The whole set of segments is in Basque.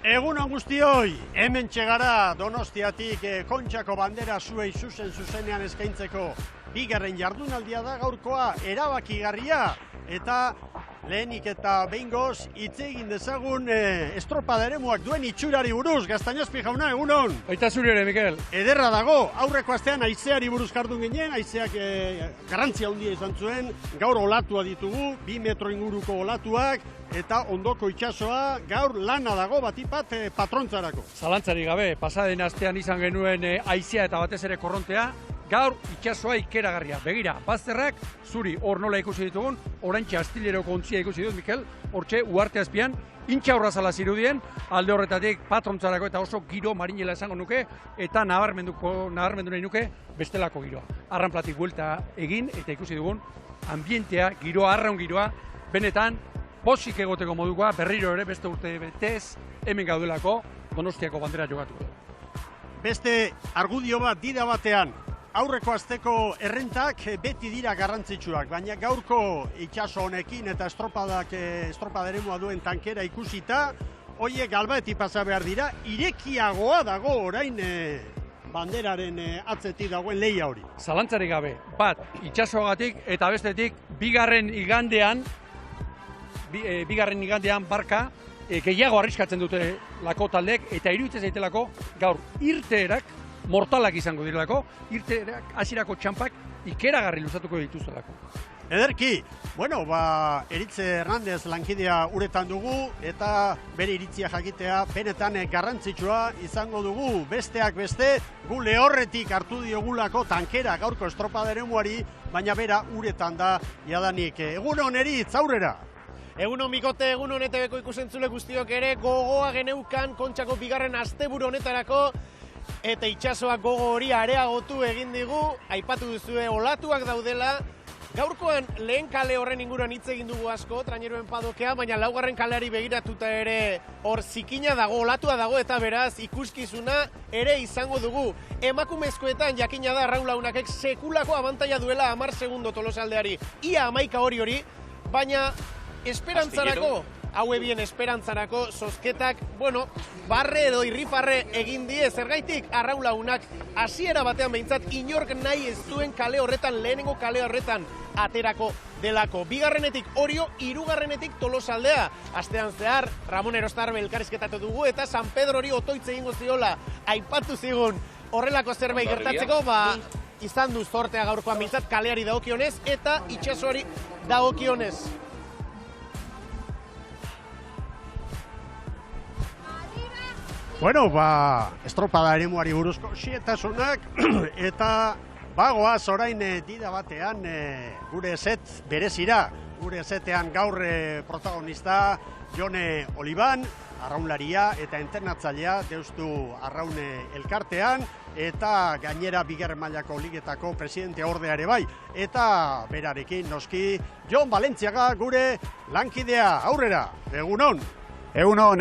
Egunon guztioi, hemen txegara Donostiatik Kontxako bandera zuei zuzenean eskaintzeko bigarren jardunaldia da gaurkoa erabakigarria eta lehenik eta behingoz hitz egin dezagun estropada eremuak duen itxurari buruz. Gaztañazpi jauna, egunon. Baita zuri ere, Mikel. Ederra dago, aurreko astean haizeari buruz jardun ginen, haizeak garrantzia handia izan zuen, gaur olatua ditugu, 2 metro inguruko olatuak, eta ondoko itsasoa gaur lana dago batipat patrontzarako. Zalantzari gabe, pasaden astean izan genuen haizea eta batez ere korrontea, gaur itsasoa ikeragarria. Begira, bazterrak zuri hor nola ikusi ditugun, oraintxe astileroko ontzia ikusi dut, Mikel, hortxe uarte azpian, intxa horrazala zirudien, alde horretatik patrontzarako eta oso giro marinela esango nuke, eta nabarmendu nahi nuke bestelako giroa. Arranplatik buelta egin eta ikusi dugun ambientea, giroa, arraun giroa, benetan posik egoteko modukoa, berriro ere beste urte betez hemen gaudelako Donostiako bandera jogatuko. Beste argudio bat dida batean, aurreko asteko errentak beti dira garrantzitsuak, baina gaurko itsaso honekin eta estropada eremua duen tankera ikusita, hoiek galbaeti pasa behar dira, irekiagoa dago orain banderaren atzetik dagoen lehia hori. Zalantzarik gabe, bat itsasoagatik eta bestetik bigarren igandean barka gehiago arriskatzen dute lako taldek eta iruditzen zaitelako gaur irteerak mortalak izango direlako, irteerak hasierako txampak ikeragarri luzatuko dituztelako. Ederki, bueno, Eritze Hernandez lankidea uretan dugu eta bere iritzia jakitea benetan garrantzitsua izango dugu. Besteak beste, gu lehorretik hartu diogulako tankera gaurko estropada eremuari, baina bera uretan da jadanik. Egunon Eritz, aurrera! Egunon Mikote, egunon ETV-ko ikusentzule guztiok ere, gogoa geneukan Kontxako bigarren asteburu honetarako, eta itsasoak gogo hori areagotu egin digu, aipatu duzue olatuak daudela. Gaurkoan lehen kale horren inguruan hitz egin dugu asko, traineruen padokea, baina laugarren kaleari begiratuta ere hor zikina dago, olatua dago eta beraz ikuskizuna ere izango dugu. Emakumezkoetan jakina da Raul Launakek sekulako abantaila duela 10 segundo Tolosaldeari, ia 11 hori, baina esperantzarako, haue bien esperantzarako, zozketak, barre edo irrifarre egin die, zergaitik Raul Launak hasiera batean behintzat inork nahi ez duen kale horretan, lehenengo kale horretan aterako delako. Bigarrenetik Orio, hirugarrenetik Tolosaldea. Astean zehar, Ramon Erostarbe elkarrizketatu dugu eta San Pedro hori otoitz egingo ziola, aipatu zigun horrelako zerbait gertatzeko, izan du zortea gaurkoan behintzat kaleari dagokionez eta itsasoari dagokionez. Bueno, estropada eremuari buruzko xietasunak eta bagoaz orain dida batean gure set berezira. Gure setean gaur protagonista Jone Oliban, arraunlaria eta entrenatzailea Deustu Arraune elkartean eta gainera bigarren mailako ligetako presidente ordeare bai. Eta berarekin noski Jon Valentziaga gure lankidea. Aurrera, egunon! Egunon,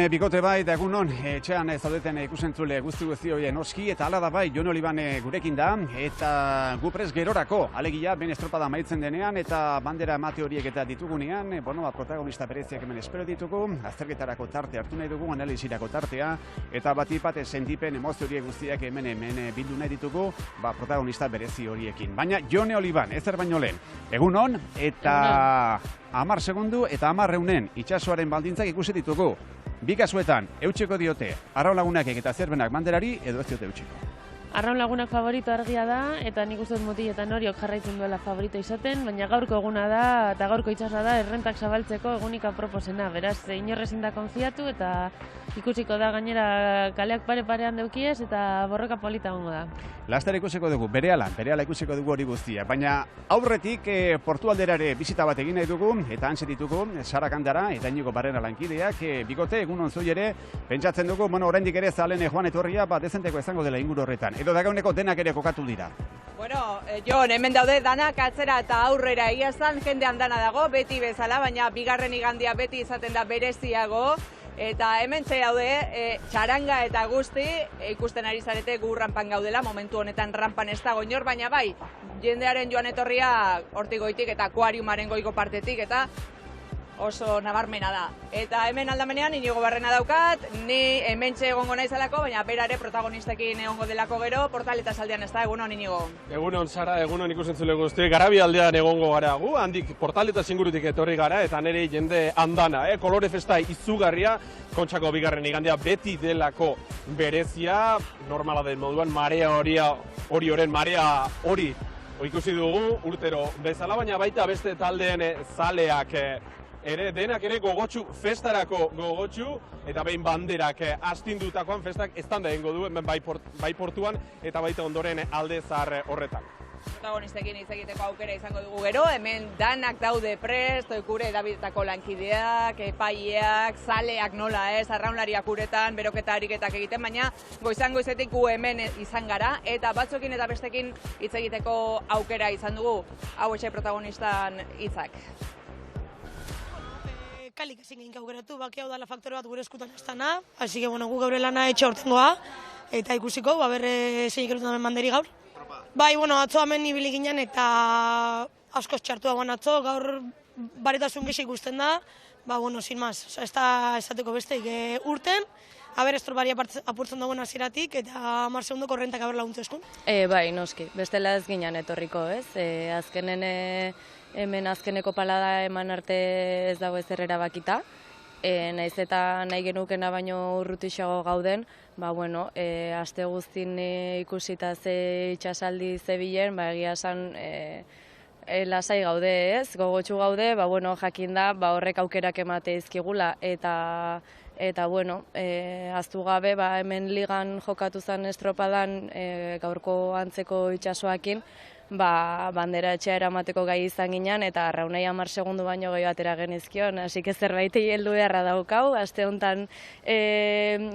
Bikote bai, eta egunon, etxean zaudeten ikusentzule guzti horien noski, eta hala da bai, Jon Oliban gurekin da, eta gu prest gerorako, alegia, ben estropada maitzen denean, eta bandera emate horiek eta ditugunean, protagonista bereziak hemen espero ditugu, azterketarako tarte hartu nahi dugu, analizirako tartea, eta batipat sentipen emozio horiek guztiak hemen bildu nahi ditugu, protagonista berezi horiekin. Baina Jon Oliban, ezer baino lehen, egunon, eta 10 segundu eta 10 eunen itsasoaren baldintzak ikusi ditugu. Bi kasuetan, eutxeko diote, Arraun Lagunakek eta Zerbenak banderari edo ez diote eutxeko. Arraun Lagunak favorito argia da, eta nik uste dut Motiletan Oriok jarraitzen duela favorito izaten, baina gaurko eguna da, eta gaurko itsasoa da errentak zabaltzeko egunik aproposena. Beraz, inorrezin da konfiatu, eta ikusiko da gainera kaleak pare-parean deukiez, eta borroka polita gongo da. Laster ikusiko dugu, berehala ikusiko dugu hori guztia, baina aurretik Portugalderare bizita bat egin nahi dugu, eta han ditugu Sarakandara, eta Inigo Barrera lankideak, Bikote, egunon zui ere, pentsatzen dugu, oraindik ere zalen joan etorria, dezenteko izango dela inguru horretan. Edo dagoeneko denak ere kokatu dira. Jon, hemen daude danak atzera eta aurrera egiazan, jendean dana dago, beti bezala, baina bigarren igandia beti izaten da bereziago, eta hemen daude txaranga eta guzti, ikusten ari zarete gu rampan gaudela, momentu honetan rampan ez dago inor, baina bai, jendearen joan etorria hortik goitik eta akuariumaren goiko partetik, eta oso nabarmena da. Eta hemen aldamenean Inigo Barrena daukat, ni hementxe egongo naizalako, baina berare protagonistekin egongo delako gero, Portal eta Zaldian ez da, egunon Inigo. Egunon Sara, egunon ikusentzule guzti, Garabia aldean egongo gara gu, handik Portal eta Zingurutik etorri gara, eta nire jende andana, kolore festa izugarria, Kontxako bigarren igandia beti delako berezia, normala den moduan, marea horien marea hori ikusi dugu urtero bezala, baina baita beste taldeen zaleak ere, denak ere gogotsu, festarako gogotsu, eta behin banderak astindutakoan festak estanda egingo du, hemen bai portuan, eta baita ondoren alde zahar horretan. Protagonistekin hitz egiteko aukera izango dugu gero, hemen danak daude prest, oikure edabidetako lankideak, epaileak, zaleak nola ez, arraunlariak uretan, beroketa ariketak egiten, baina goizetik gu hemen izan gara, eta batzuekin eta bestekin hitz egiteko aukera izan dugu, hau etxe protagonistan hitzak. Kalik ezin egin aukeratu, baki hau dala faktore bat gure eskutan estana, hasi que gu gaur lana etxe hortengoa, eta ikusiko, berre zein ikertu damen banderi gaur. Bai, atzo hemen ibili ginen eta askoz txartu dagoen atzo, gaur baretasun gisa ikusten da, sin maz, ez da esateko besteik urten, estropari apurtzen dagoen hasieratik eta 10 segundoko rentak laguntza eskun. Bai, noski, bestela ez ginen etorriko, ez? Azkenen hemen azkeneko palada eman arte ez dago ezer erabakita. Naiz eta nahi genukena baino urrutixago gauden, aste guztin ikusita ze itxasaldi zebilen, egia esan lasai gaude ez, gogotsu gaude, jakin da horrek aukerak emate izkigula eta ahaztu gabe hemen ligan jokatu zen estropadan gaurko antzeko itxasoakin, bandera etxea eramateko gai izan ginen eta arraunai 10 segundu baino gehi atera genizkion, hasi que zerbaitei heldu beharra daukau, aste honetan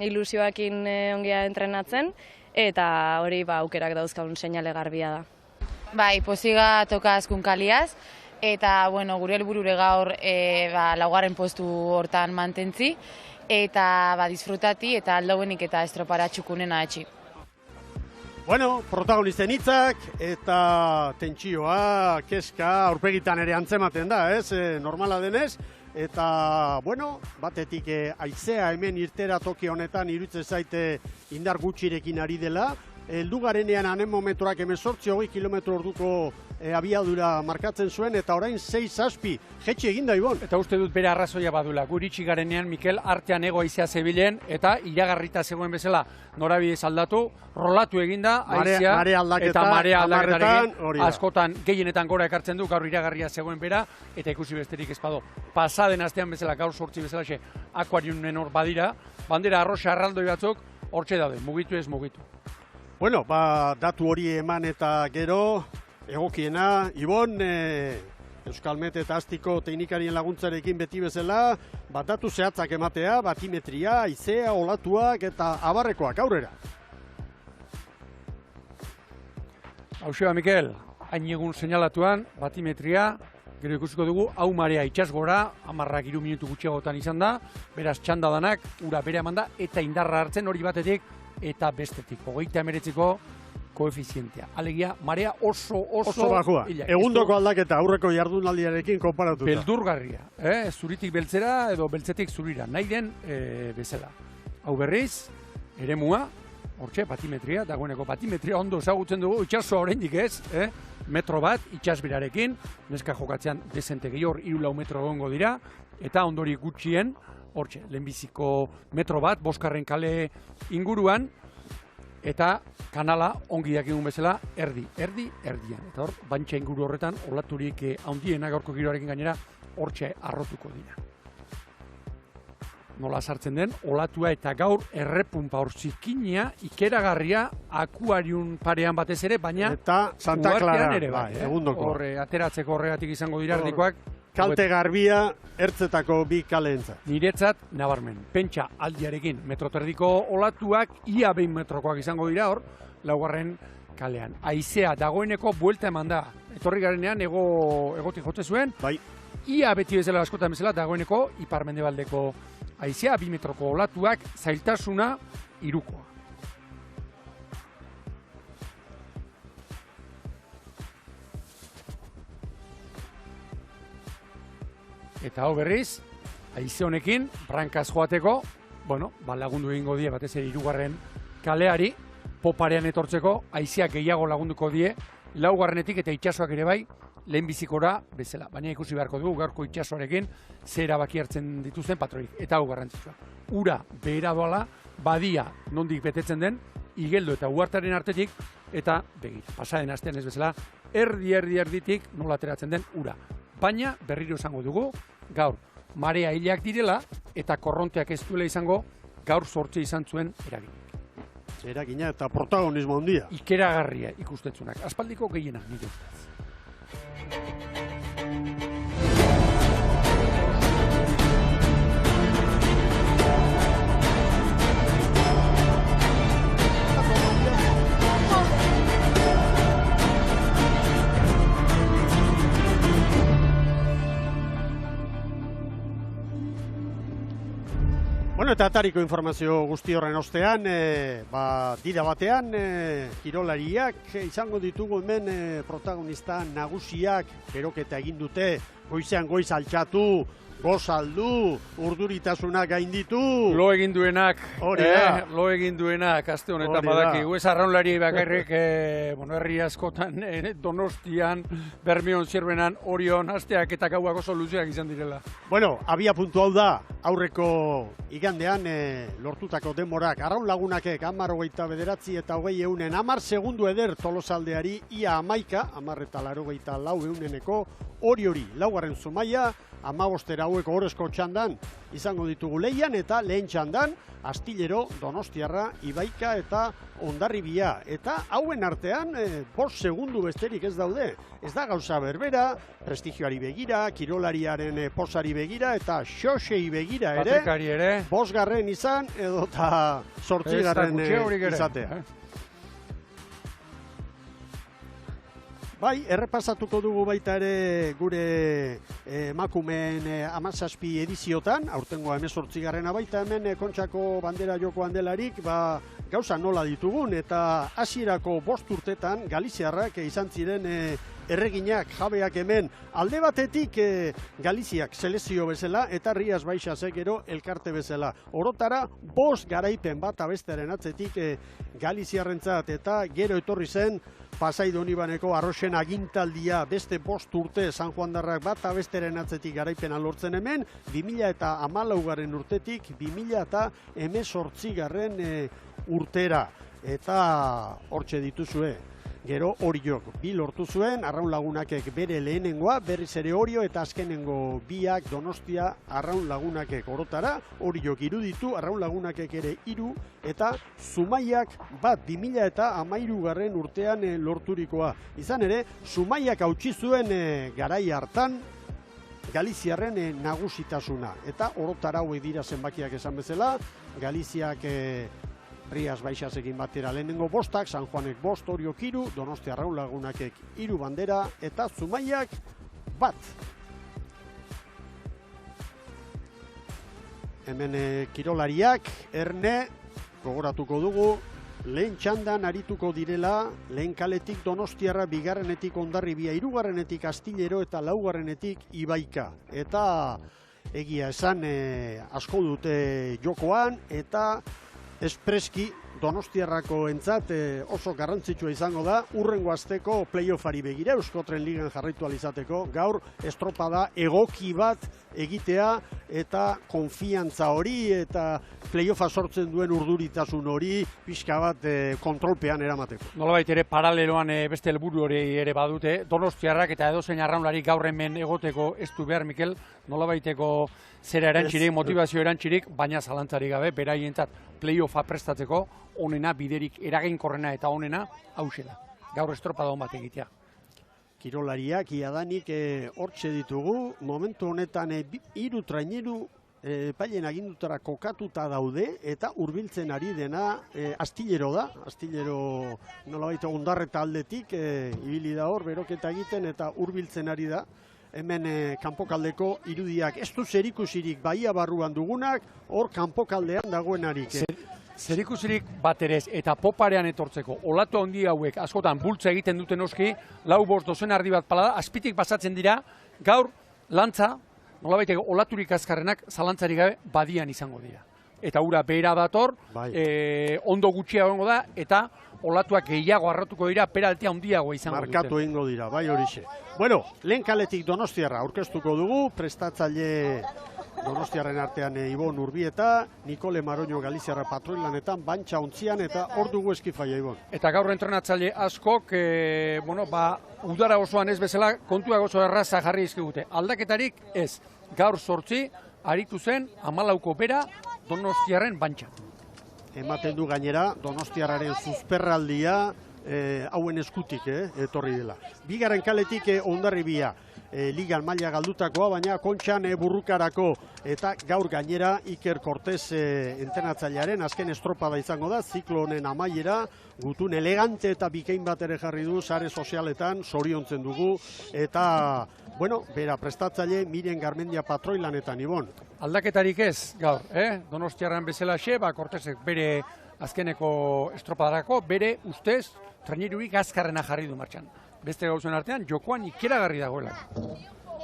ilusioakin ongia entrenatzen eta hori aukerak dauzkaun seinale garbia da. Bai, poziga toka azkun kaliaz, eta gure helburure gaur laugarren postu hortan mantentzi, eta disfrutati eta aldauenik eta estropara txukunena atxi. Protagonisten hitzak eta tentsioa, keska, aurpegitan ere antzematen da, ez? Normala denez, eta, batetik haizea hemen irtera toki honetan iruditzen zaite indar gutxirekin ari dela, heldu garenean hanen momenturak 18-20 kilometro orduko abiadura markatzen zuen, eta orain 6-7 jetxe eginda Ibon. Eta uste dut bere arrazoia badula. Guritxi garenean, Mikel, artean ego haizea zebilen, eta iragarrita zegoen bezala norabidez aldatu, rolatu eginda haizea, eta marea aldaketarekin askotan gehienetan gora ekartzen du, gaur iragarria zegoen bera, eta ikusi besterik ez bado. Pasaden astean bezala, gaur 8 bezala, akuarium menor badira, bandera arroxa arraldoi batzuk, hortxe daude, mugitu ez mugitu. Datu hori eman eta gero, egokiena, Ibon, Euskalmet eta Astiko teknikarien laguntzarekin beti bezala, datu zehatzak ematea, batimetria, haizea, olatuak eta abarrekoak, aurrera. Hauxea, Mikel, hain egun seinalatuan, batimetria, gero ikusiko dugu, hau marea itxas gora, 10 minutu gutxiagotan izan da, beraz txanda danak, ura bere eman da, eta indarra hartzen hori batetik, eta bestetik, 29ko koefizientea. Alegia, marea oso bakua. Egundoko aldaketa aurreko jardunaldiarekin konparatuta. Beldurgarria, zuritik beltzera edo beltzetik zurira, nahi den bezala. Hau berriz, eremua, hortxe, batimetria, dagoeneko batimetria ondo ezagutzen dugu, itxasoa oraindik ez, metro bat, itxasbirarekin, neska jokatzean dezente gehior, 3-4 metro egongo dira, eta ondori gutxien, hortxe, lehenbiziko metro bat, Boskarren kale inguruan, eta kanala ongi dakigun bezala erdian. Eta hor, bantxa inguru horretan, olaturik handiena gaurko giroarekin gainera, hortxe arrotuko dira. Nola sartzen den, olatua eta gaur errepunpa hor zikinia, ikeragarria, akuarium parean batez ere, baina eta Santa Clara ere egundoko. Ateratzeko horregatik izango dira erdikoak. Kalte garbia, ertzetako bi kaleentzat. Niretzat, nabarmen, pentsa aldiarekin metroterdiko olatuak, ia 20 metrokoak izango dira hor, laugarren kalean. Haizea dagoeneko buelta eman da. Etorri garenean egotik jote zuen, ia beti bezala askotan bezala dagoeneko ipar-mendebaldeko haizea, 2 metroko olatuak, zailtasuna, 3koa. Eta hau berriz, haize honekin, brankaz joateko, lagundu egingo die batez ere 3. kaleari, poparean etortzeko, haizeak gehiago lagunduko die, 4. eta itsasoak ere bai, lehenbizikora bezala. Baina ikusi beharko dugu gaurko itsasoarekin ze erabaki hartzen dituzten patroik. Eta hau garrantzitsua. Ura behera doala, badia nondik betetzen den, Igeldo eta Uhartaren artetik, eta begira. Pasaden astean ez bezala, erditik nola ateratzen den ura. Baina berriro esango dugu, gaur marea hileak direla, eta korronteak ez duela izango, gaur 8 izan zuen eraginak. Eragina eta protagonismo handia. Ikeragarria ikustetzunak. Aspaldiko gehiena, nire ustez. Bueno, eta atariko informazio guzti horren ostean, dira batean, kirolariak izango ditugu hemen protagonista nagusiak, beroketa egin dute, goizean goiz altxatu, gozaldu, urduritasunak gainditu. Lo egin duenak, lo egin duenak, aste honetan badakigu. Ez arraunlari bakarrik, herri askotan, Donostian, Bermeon, Zierbenan, Orion, asteak eta gauako soluzioak izan direla. Bueno, abia puntu hau da, aurreko igandean lortutako denborak. Arraun lagunakek 10:29 eta 20 10 segundu eder Tolosaldeari ia 11, 10:84 hori, 4. Zumaia, 15 haueko orezko txandan izango ditugu Leian eta lehen txandan Astillero, Donostiarra, Ibaika eta Hondarribia. Eta hauen artean 5 segundu besterik ez daude. Ez da gauza berbera, prestigioari begira, kirolariaren posari begira eta xosei begira ere. Batekari ere. 5. izan edo eta 8. izatea. Bai, errepasatuko dugu baita ere gure emakumeen 17 ediziotan, aurtengoa 18. baita hemen Kontxako bandera jokoan delarik, gauza nola ditugun, eta hasierako 5 urtetan Galiziarrak izan ziren erreginak, jabeak hemen, alde batetik Galiziak selezio bezala, eta Rias Baixasek gero elkarte bezala. Orotara 5 garaipen bat abestearen atzetik Galiziarrentzat, eta gero etorri zen Pasai Donibaneko Arroxen agintaldia beste 5 urte San Juandarrak bat abesteren atzetik garaipena lortzen hemen, 2014 urtetik 2018 urtera. Eta hortxe dituzue. Gero Oriok 2 lortu zuen, Arraun Lagunakek bere lehenengoa, berriz ere Orio eta azkenengo 2 Donostia Arraun Lagunakek orotara, Oriok 3 ditu, Arraun Lagunakek ere 3 eta Zumaiak bat 2013 urtean lorturikoa. Izan ere, Zumaiak hautsi zuen garai hartan Galiziarren nagusitasuna. Eta orotara hauek dira zenbakiak esan bezala, Galiziak Rias Baixasekin batera lehenengo 5, San Juanek 5, Oriok 3, Donostia Arraun Lagunakek 3 bandera, eta Zumaiak bat. Hemen kirolariak, erne, gogoratuko dugu, lehen txandan arituko direla, lehen kaletik Donostiarra, 2. Hondarribia, 3. Astillero eta 4. Ibaika. Eta egia esan asko dute jokoan, eta espreski Donostiarrako entzat oso garrantzitsua izango da, urrengo asteko playoffari begira, Euskotren Ligan jarraitu alizateko, gaur estropada egoki bat egitea eta konfiantza hori eta playoffa sortzen duen urduritasun hori pixka bat kontrolpean eramateko. Nolabait ere paraleloan beste helburu hori ere badute, Donostiarrak eta edozein arraunlari gaur hemen egoteko ez du behar, Mikel, nolabaiteko zera erantxirik, motivazio erantxirik, baina zalantzarik gabe, beraientzat playoffa prestatzeko, onena biderik eraginkorrena eta onena hauxe da. Gaur estropadon bat egitea. Kirolariak iadanik hortxe ditugu, momentu honetan 3 traineru pailen agindutara kokatuta daude eta hurbiltzen ari dena Astillero da. Astillero nolabait Hondarreta aldetik ibili da hor beroketa egiten eta hurbiltzen ari da. Hemen kanpokaldeko irudiak ez du zerikusirik Bahia barruan dugunak, hor kanpokaldean dagoenarik. Zerikusirik baterez eta poparean etortzeko olatu handi hauek askotan bultza egiten duten oski, 4-5 dozen ardi bat palada, azpitik pasatzen dira, gaur lantza, nolabait olaturik azkarrenak zalantzari gabe badian izango dira. Eta ura behera dator, ondo gutxia egongo da, eta olatuak gehiago arratuko dira, peraltea handiagoa izango dute. Markatu egingo dira, bai horixe. Bueno, lehen kaletik Donostiarra aurkeztuko dugu, prestatzaile Donostiarren artean Ibon Urbieta, Nikole Maroño Galiziarra patroilanetan, Bantxa ontzian eta hor dugu eskifaia Ibon. Eta gaur entrenatzaile askok, udara osoan ez bezala, kontuak oso erraza jarri izkigute. Aldaketarik ez, gaur 8 aritu zen 14ko bera Donostiarren Bantxa. Ematen du gainera, Donostiarraren susperraldia hauen eskutik etorri dela. Bigarren kaletik Hondarribia. Ligan maila galdutakoa, baina kontxan burrukarako eta gaur gainera Iker Cortez entrenatzailearen azken estropada izango da, ziklo honen amaiera, gutun elegante eta bikain bat ere jarri du sare sozialetan, zoriontzen dugu, eta, bueno, bera prestatzaile Miren Garmendia patroilanetan, Ibon. Aldaketarik ez, gaur, Donostiarran bezalaxe, Cortezek bere azkeneko estropadarako, bere ustez, trainerurik azkarrena jarri du martxan. Beste gauzen artean, jokoan ikeragarri dagoela.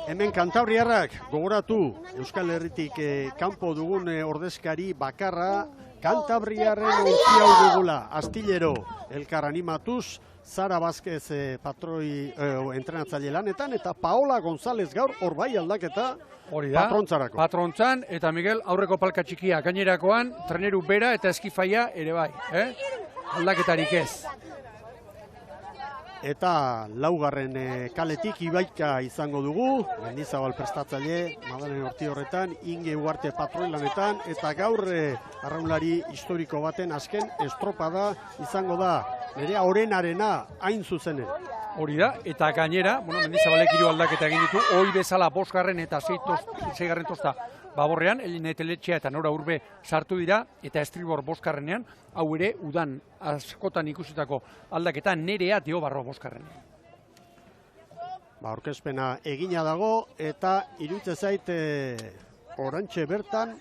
Hemen Kantabriarrak gogoratu Euskal Herritik kanpo dugun ordezkari bakarra, Kantabriarren ontzi hau dugula, astillero elkar animatuz, Zara Vázquez entrenatzaile lanetan, eta Paola González gaur hor bai aldaketa patrontzarako. Patrontzan, eta Miguel aurreko palka txikia gainerakoan, traineru bera eta eskifaia ere bai. Aldaketarik ez. Eta laugarren kaletik Ibaika izango dugu, Mendizabal prestatzaile, Madalen Orti horretan, Inge Uarte patroilanetan, eta gaur arraunlari historiko baten azken estropada izango da, Nerea Orenarena hain zuzenen. Hori da, eta gainera, Mendizabalek 3 aldaketa egin ditu, hoi bezala 5. eta 6. tosta baborrean, Eline Teletxea eta Nora Urbe sartu dira, eta estribor 5. hau ere udan askotan ikusitako aldaketa Nerea Deobarro 5. Aurkezpena egina dago, eta iruditzen zait orantxe bertan,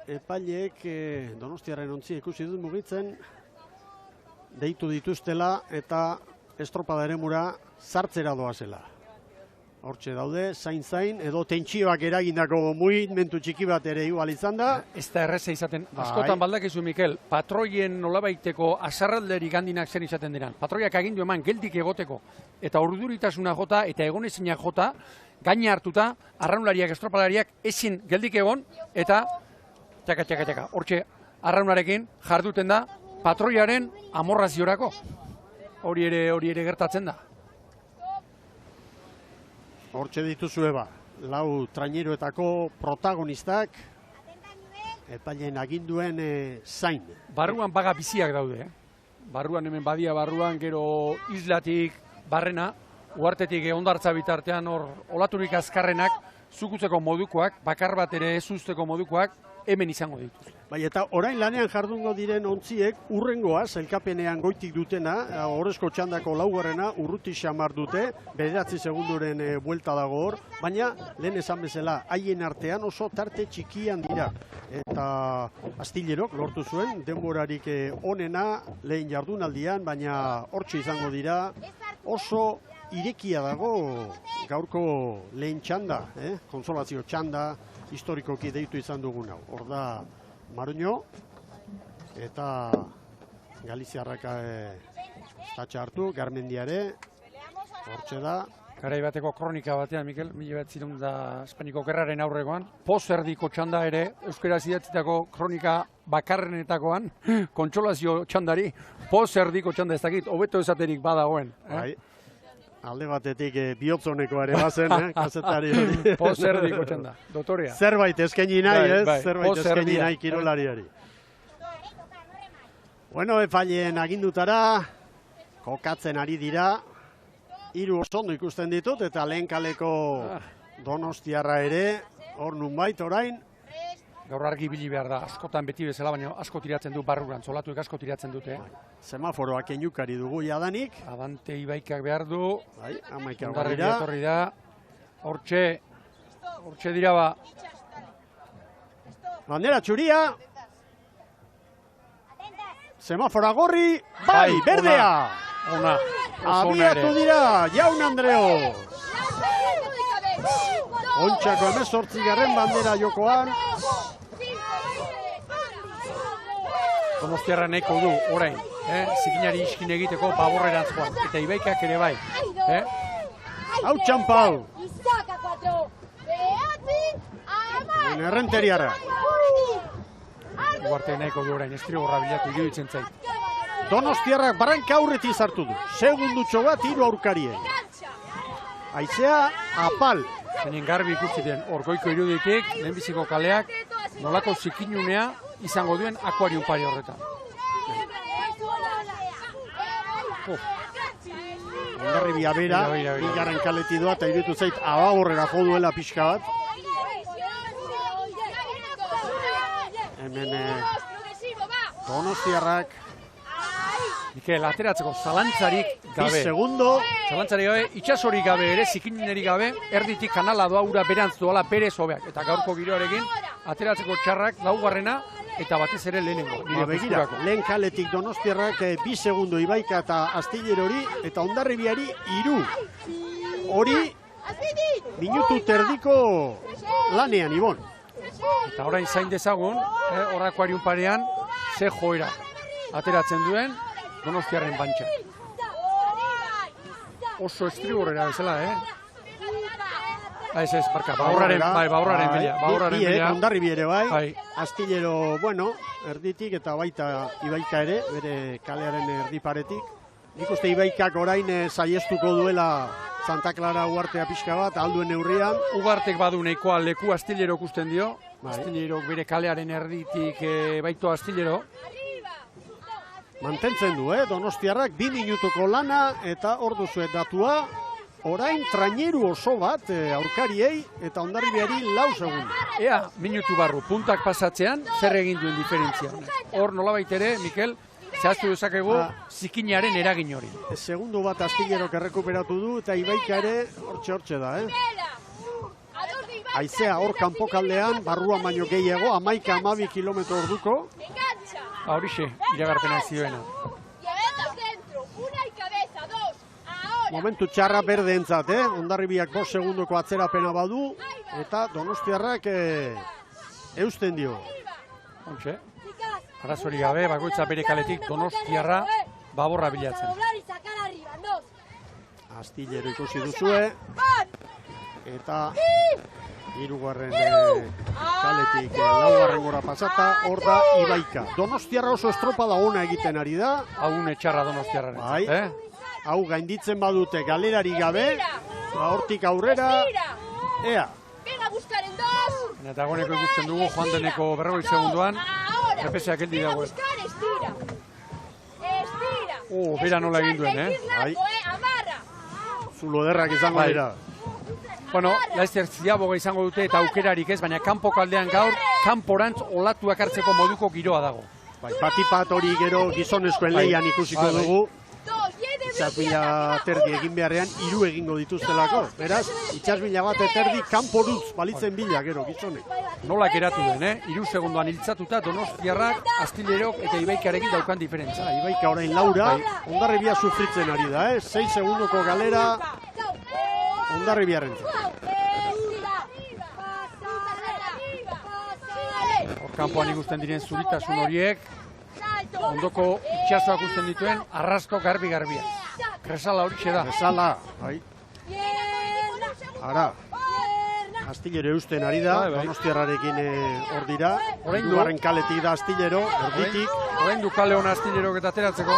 epaileek Donostiarren ontzi ikusi dut mugitzen, deitu dituztela eta estropada eremura sartzera doazela. Hortxe daude, zain, edo tentsioak eragindako mugimendu txiki bat ere igual izan da. Ez da erreza izaten, askotan baldakizu Mikel, patroien nolabaiteko asarralderi gandinak zen izaten diran. Patroiak agindu eman geldik egoteko, eta urduritasuna jota, eta egonezinak jota, gaina hartuta, arraunlariak, estropadariak ezin geldik egon, eta txaka, hortxe arraunarekin jarduten da, patroiaren amorraziorako. Hori ere gertatzen da. Hortxe dituzue lau traineroetako protagonistak, epaileen aginduen zain. Barruan baga biziak daude. Barruan hemen badia barruan, gero islatik barrena, uartetik ondartza bitartean hor olaturik azkarrenak, zukutzeko modukoak, bakar bat ere ez usteko modukoak, hemen izango dituz. Bai, eta orain lanean jardungo diren ontziek urrengoaz, elkapenean goitik dutena, horrezko txandako laugarrena, urruti xamar dute, 9 segunduren buelta dago hor, baina lehen esan bezala, haien artean oso tarte txikian dira. Eta Astillerok lortu zuen, denborarik onena lehen jardunaldian, baina hortxe izango dira, oso irekia dago gaurko lehen txanda, konsolazio txanda, historikoki deitu izan dugun hau. Hor da Maroño eta Galiziarrak estatxa hartu, Garmendiare, hortxe da. Garai bateko kronika batean, Mikel, 1900 Espainiko Gerraren aurrekoan, pozerdiko txanda ere, euskaraz idatzitako kronika bakarrenetakoan, kontsolazio txandari, pozerdiko txanda ez dakit, hobeto esaterik badagoen. Alde batetik bihotzonekoa ere bazen, kazetari hori. Pozerdiko txanda, dotorea. Zerbait eskaini nahi, zerbait eskaini nahi kirolariari. Bueno, epaileen agindutara, kokatzen ari dira, 3 oso ondo ikusten ditut, eta lehen kaleko Donostiarra ere, hor nunbait orain. Gaur argi bili behar da, askotan beti bezala, baina asko tiratzen du barruran, zolatuek asko tiratzen dute. Semaforoak enukari dugu jadanik. Abante Ibaikak behar du. Amaika Hondarribia etorri da. Hortxe dira ba. Bandera txuria. Semafora gorri, bai, berdea. Ona. Abiatu dira, Jaun Andreo. Kontxako 18. bandera jokoan. Donostiarra nahiko du, orain, zikinari iskin egiteko baborrerantz joan, eta Ibaikak ere bai. Hau txampau. Errenteriarra. Ugarte nahiko du orain, estriborra bilatu iruditzen zait. Donostiarrak barranka aurreti zartu du. Segundutxo bat, 3 aurkarien. Aizea, apal. Zeinen garbi ikusi den, orgoiko iruditik, lehenbiziko kaleak, nolako zikinunea izango duen akuarium pari horretan. Ondarribia bera, bigarren kaleti doa, eta iruditu zait ababorrera jo duela pixka bat. Hemen Donostiarrak. Mikel, ateratzeko zalantzarik gabe. 2 segundo. Zalantzarik gabe, itxasorik gabe ere, zikinunerik gabe, erditik kanala doa ura berantz doala Perez hobeak. Eta gaurko giroarekin, ateratzeko txarrak laugarrena eta batez ere lehenengo. Begira, lehen kaletik Donostiarrak 2 segundo Ibaika eta Astillerori, eta Hondarribiari 3. Hori, minutu terdiko lanean, Ibon. Eta orain zain dezagun, hor akuarium parean, ze joera ateratzen duen Donostiarren bantxa. Oso estriborrera bezala, Ez, barka, baurraren bila. Hondarribi ere bai. Astillero, bueno, erditik eta baita Ibaika ere, bere kalearen erdiparetik. Nik uste Ibaikak orain saiestuko duela Santa Clara Ugartea pixka bat, alduen neurrian. Ugartek badu nahikoa leku Astillero ikusten dio. Astillero bere kalearen erditik baito Astillero. Mantentzen du, Donostiarrak 2 minutuko lana eta hor duzue datua. Orain traineru oso bat aurkariei eta Hondarribiari 4 segundo. Ea, minutu barru, puntak pasatzean, zer egin duen diferentzia. Hor nolabait ere, Mikel, zehaztu dezakegu zikinaren eragin hori. Segundo bat Astillerok errekuperatu du eta Ibaika ere hortxe da, Aizea hor kanpokaldean, barruan baino gehiago, 11-12 kilometro orduko. Horixe, iragarpena zioena. Momentu txarra berdeentzat, Hondarribiak 5 segundoko atzerapena badu, eta Donostiarrak eusten dio. Hontxe, arazori gabe, bakoitza bere kaletik Donostiarra baborra bilatzen. Astillero ikusi duzue, eta 3. kaletik 4. gora pasata, hor da Ibaika. Donostiarra oso estropada ona egiten ari da. Haune txarra Donostiarra. Bai. Hau gainditzen badute galerari gabe, hortik aurrera, ea. Eta goneko ikusten dugu, joan deneko 40 segunduan, repeseak heldi dago. Bera nola egin duen, Zulo derrak izango dira. Bueno, Laizzer Ziaboga izango dute eta aukerarik ez, baina kanpo kaldean gaur, kanporantz olatuak hartzeko moduko giroa dago. Patipat hori gero gizonezkoen leian ikusiko dugu. Itxasmila terdi egin beharrean 3 egingo dituztelako. Beraz, itxasmila bat terdi kanporutz balitzen bila gero gizonek. Nola geratu den, 3 segundoan hiltzatuta Donostiarrak, Astillerok eta Ibaikarekin daukan diferentza. Ibaika orain 4, Hondarribia sufritzen ari da, 6 segundoko galera Hondarribiarren. Hor kanpoan ikusten diren zuritasun horiek, ondoko itxasoak usten dituen arrasko garbi-garbia. Kresala horixe da. Kresala, bai. Ara, Astillero eusten ari da, Donostiarrarekin hor dira. Hirugarren kaletik da Astillero, erditik. Orain du kale hona Astillerok eta ateratzeko.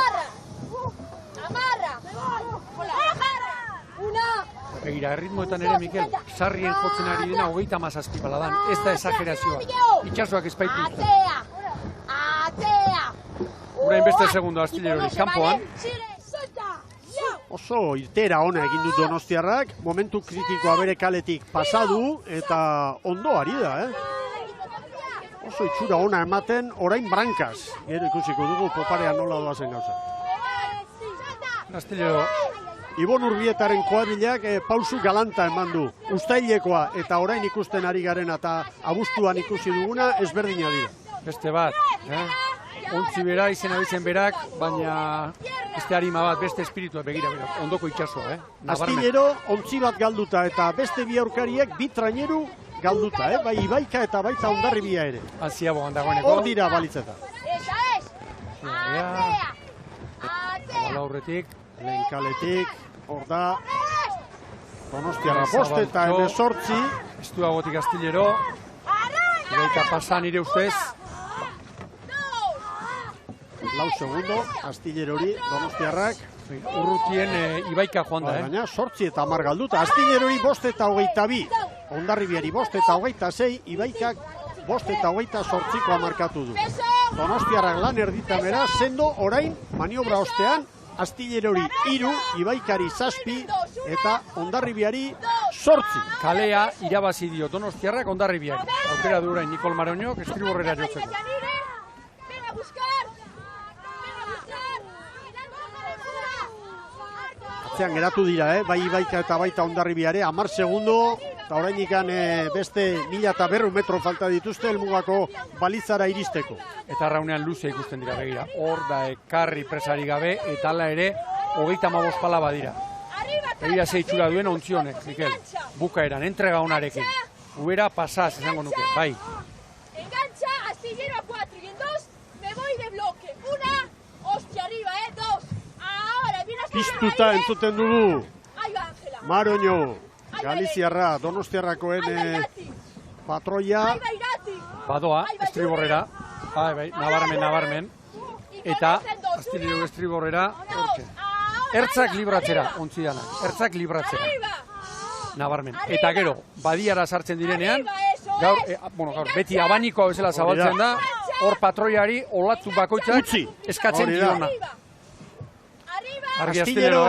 Begira, erritmoetan ere, Mikel, sarrien jotzen ari dena 37 paladan. Ez da esagerazioa. Itxasoak espaitu uste. Urain beste segundo Astillerori kanpoan. Oso irtera ona egin dut Donostiarrak, momentu kritikoa bere kaletik pasadu eta ondo ari da, Oso itxura ona ematen, orain brankaz. Gero ikusiko dugu poparean nola doazen gauza. Astillero. Ibon Urbietaren koadrilak pausu galanta eman du. Uztailekoa eta orain ikusten ari garen eta abuztuan ikusi duguna ezberdina dira. Beste bat, Ontzi bera, izen abizen berak, baina beste harima bat, beste espiritua, begira, ondoko itxasoa, Astillero ontzi bat galduta eta beste bi aurkariek bi traineru galduta, bai Ibaika eta baita Hondarribia ere. Aziaboan dagoeneko. Hor dira balitzeta. Bala horretik. Lehen kaletik, hor da. Donostiarra bost eta 18. Estuagotik Astillero. Ibaika pasan nire ustez. Lau segundo, Astillerori, Donostiarrak. Urrutien Ibaika joan da, Baina 8 eta 10 galduta. Astillerori 5 eta 22. Hondarribiari 5 eta 26, Ibaikak 5 eta 28koa markatu du. Donostiarrak lan erditamera, sendo orain maniobra ostean, Astillerori 3, Ibaikari 7 eta Hondarribiari 8. Kalea irabazi dio Donostiarrak Hondarribiari. Aukera du orain Nikol Maroñok estriborrera jotzeko. Atzean geratu dira, bai Ibaika eta baita Hondarribiare, 10 segundo, eta orain ikan beste 1200 metro falta dituzte helmugako balizara iristeko. Eta raunean luze ikusten dira, begira. Hor da ekarri presari gabe, eta ala ere, 35 pala badira. Begira ze itxura duen ontzionek, Mikel. Bukaeran, entrega honarekin. Uera pasaz, esango nuke, bai. Engancha, Astillero a 4 y en 2 me voy de bloque. 1, hostia arriba, 2. Ahora, viene hasta Piztuta entzuten dugu. Ahí va, Ángela. Maroño, Galiziarra, Donostiarrakoen patroia. Badoa, estriborrera. Bai, nabarmen. Eta Astillero estriborrera, hortxe. Ertzak libratzera, ontzidanak. Ertzak libratzera. Nabarmen. Eta gero, badiara sartzen direnean, gaur, beti abanikoa bezala zabaltzen da, hor patroiari olatu bakoitzak eskatzen diona. Astillero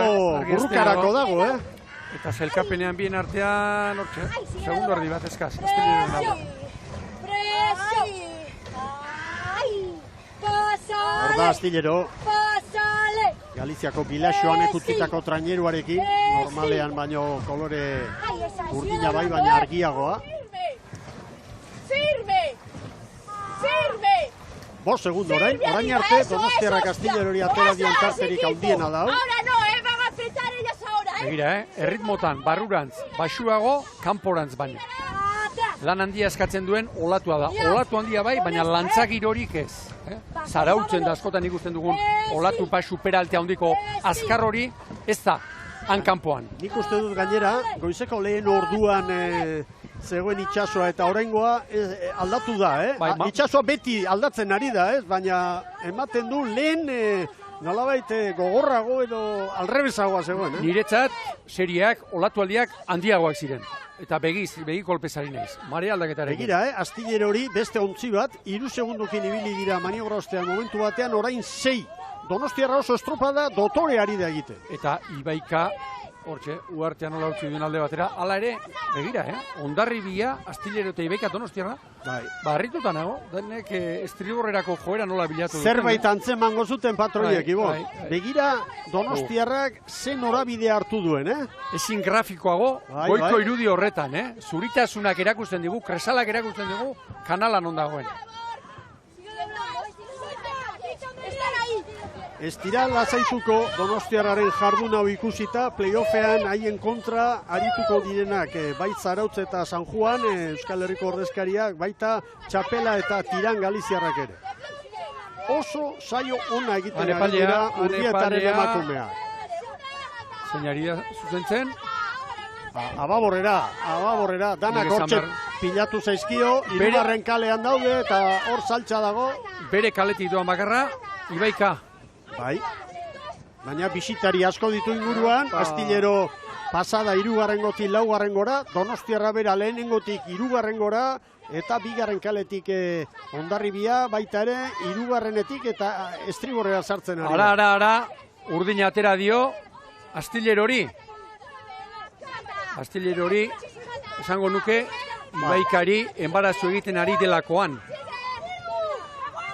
burrukarako dago, Eta zelkapenean bien artean, hortxe, segundo erdi bat eskaz, Astilleroren dago. Hor da Astillero. Galiziako Bilaxoan ekutzitako traineruarekin, normalean baino kolore urdina bai, baina argiagoa. Firme! 5 segundo orain arte Donostiarrak Astillerori atera dion tarterik handiena da. Ahora no, van a apretar ellas ahora, Begira, erritmotan, barrurantz, baxuago, kanporantz baino. Lan handia eskatzen duen olatua da. Olatu handia bai, baina lantzagirorik ez. Zarautzen da askotan ikusten dugun olatu pasu peralte handiko azkar hori, ez da, hankanpoan. Nik uste dut gainera, goizeko lehen orduan zegoen itxasoa eta oraingoa aldatu da, Itxasoa beti aldatzen ari da, baina ematen du lehen nolabait gogorrago edo alrebesagoa zegoen, Niretzat, serieak, olatualdiak handiagoak ziren. Eta begi kolpezari naiz. Marea aldaketarekin. Begira, Astillerori beste ontzi bat, 3 segundokin ibili dira maniobra ostean momentu batean, orain 6. Donostiarra oso estropada dotoreari da egite. Eta Ibaika, hortxe, uartean nola utzi duen alde batera, hala ere, begira, Hondarribia, Astillero eta Ibaika Donostiarra, harrituta nago, denek estriborrerako joera nola bilatu duten. Zerbait antzemango zuten patroiek, Ibon. Begira, Donostiarrak ze norabide hartu duen, Ezin grafikoago, goiko irudi horretan, Zuritasunak erakusten digu, kresalak erakusten digu, kanalan ondagoen. Ez dira lasaituko Donostiarraren jardun hau ikusita, playoffean haien kontra arituko direnak, bai Zarautz eta San Juan, Euskal Herriko ordezkariak, baita Txapela eta Tiran Galiziarrak ere. Oso saio ona egiten ari dira Urbietaren emakumea. Zeinaria zuzentzen? Ababorrera, danak hortxe pilatu zaizkio, hirugarren kalean daude eta hor saltza dago. Bere kaletik doan bakarra, Ibaika. Bai, baina bisitari asko ditu inguruan, Astillero pasada 3. 4. gora, Donostiarra bera lehenengotik 3. gora, eta 2. kaletik Hondarribia, baita ere, 3. eta estriborrera sartzen ari. Ara, urdin atera dio, Astillerori, esango nuke, Ibaikari enbarazu egiten ari delakoan.